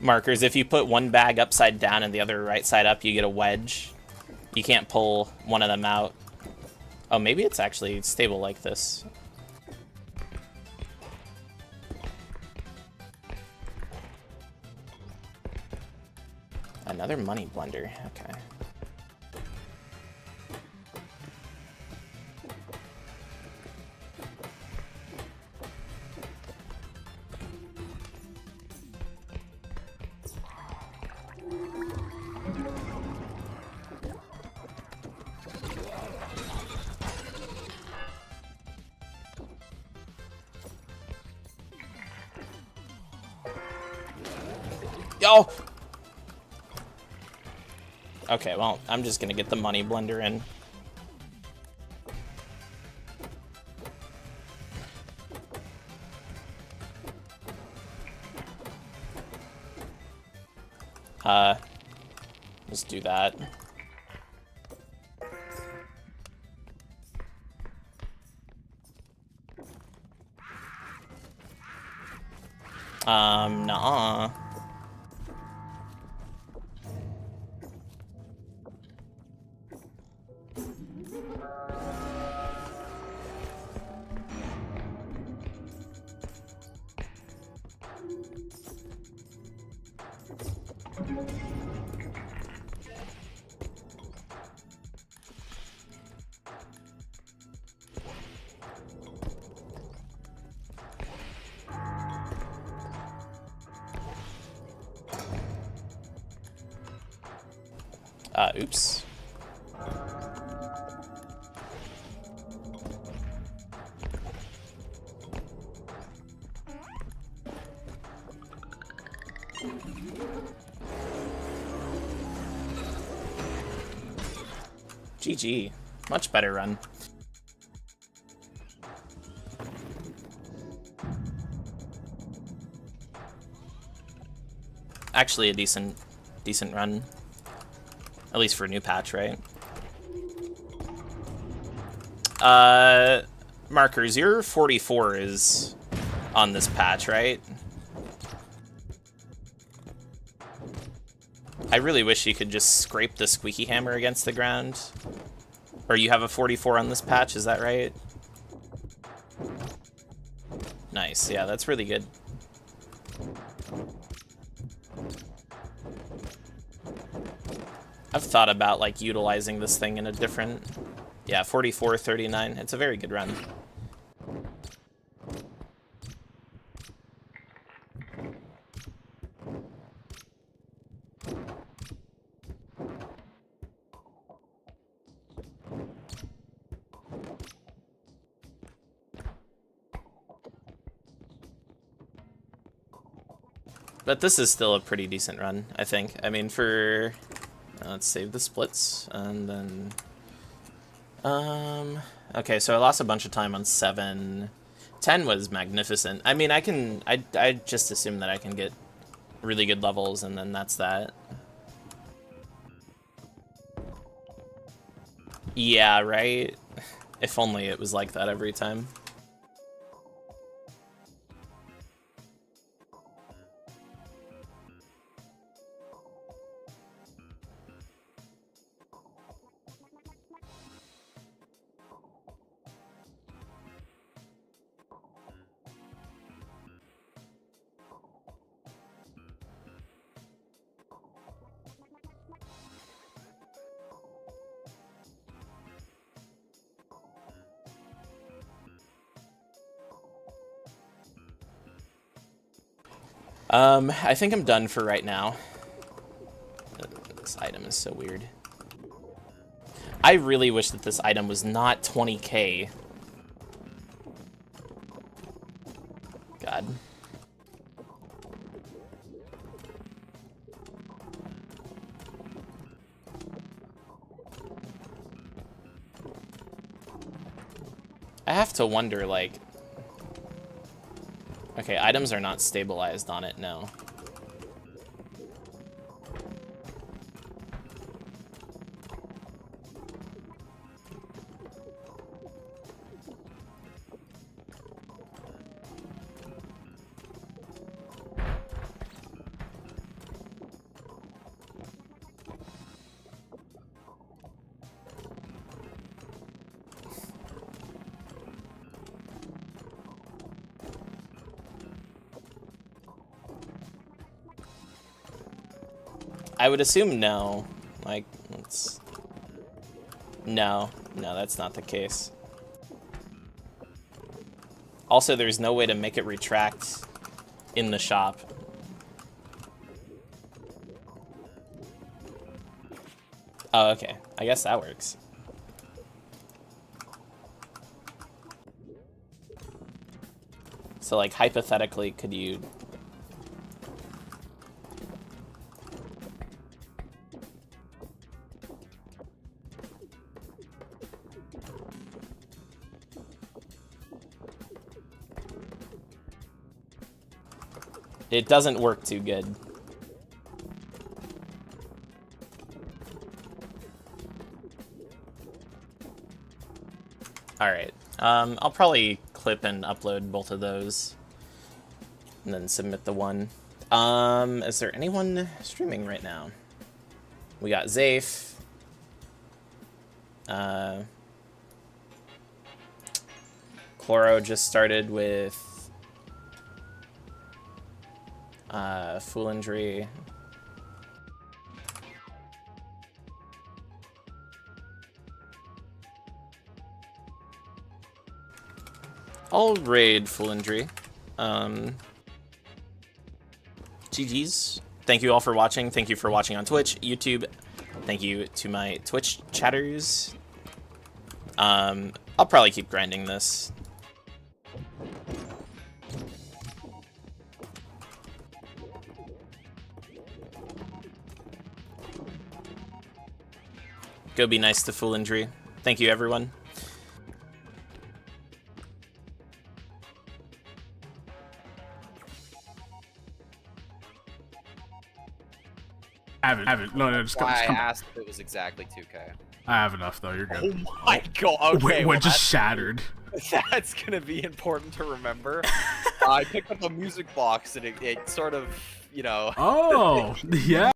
Markers, if you put one bag upside down and the other right side up, you get a wedge. You can't pull one of them out. Oh, maybe it's actually stable like this. Another money blender, okay. Yo! Okay, well, I'm just gonna get the money blender in. Just do that. Nuh-uh. Oops. GG. Much better run. Actually a decent run. At least for a new patch, right? Markers, your 44 is on this patch, right? I really wish you could just scrape the squeaky hammer against the ground. Or you have a 44 on this patch, is that right? Nice, yeah, that's really good. I've thought about like utilizing this thing in a different, yeah, 44-39. It's a very good run. But this is still a pretty decent run, I think. I mean, for... let's save the splits, and then... okay, so I lost a bunch of time on 7. 10 was magnificent. I mean, I just assume that I can get really good levels, and then that's that. Yeah, right? If only it was like that every time. I think I'm done for right now. This item is so weird. I really wish that this item was not 20k. God. I have to wonder, like... Okay, items are not stabilized on it, no. I would assume no. Like, let's... No, that's not the case. Also, there's no way to make it retract in the shop. Oh, okay. I guess that works. So, like, hypothetically, could you... It doesn't work too good. Alright. I'll probably clip and upload both of those. And then submit the one. Is there anyone streaming right now? We got Zafe. Chloro just started with Foolindry. I'll raid Foolindry. GG's. Thank you all for watching. Thank you for watching on Twitch, YouTube. Thank you to my Twitch chatters. I'll probably keep grinding this. Go be nice to Foolindry. Thank you, everyone.
I haven't. No, just come.
I asked if it was exactly 2K.
I have enough though. You're good.
Oh my god. Okay.
Wait, what just shattered?
That's gonna be important to remember. I picked up a music box and it sort of, you know.
Oh, yeah.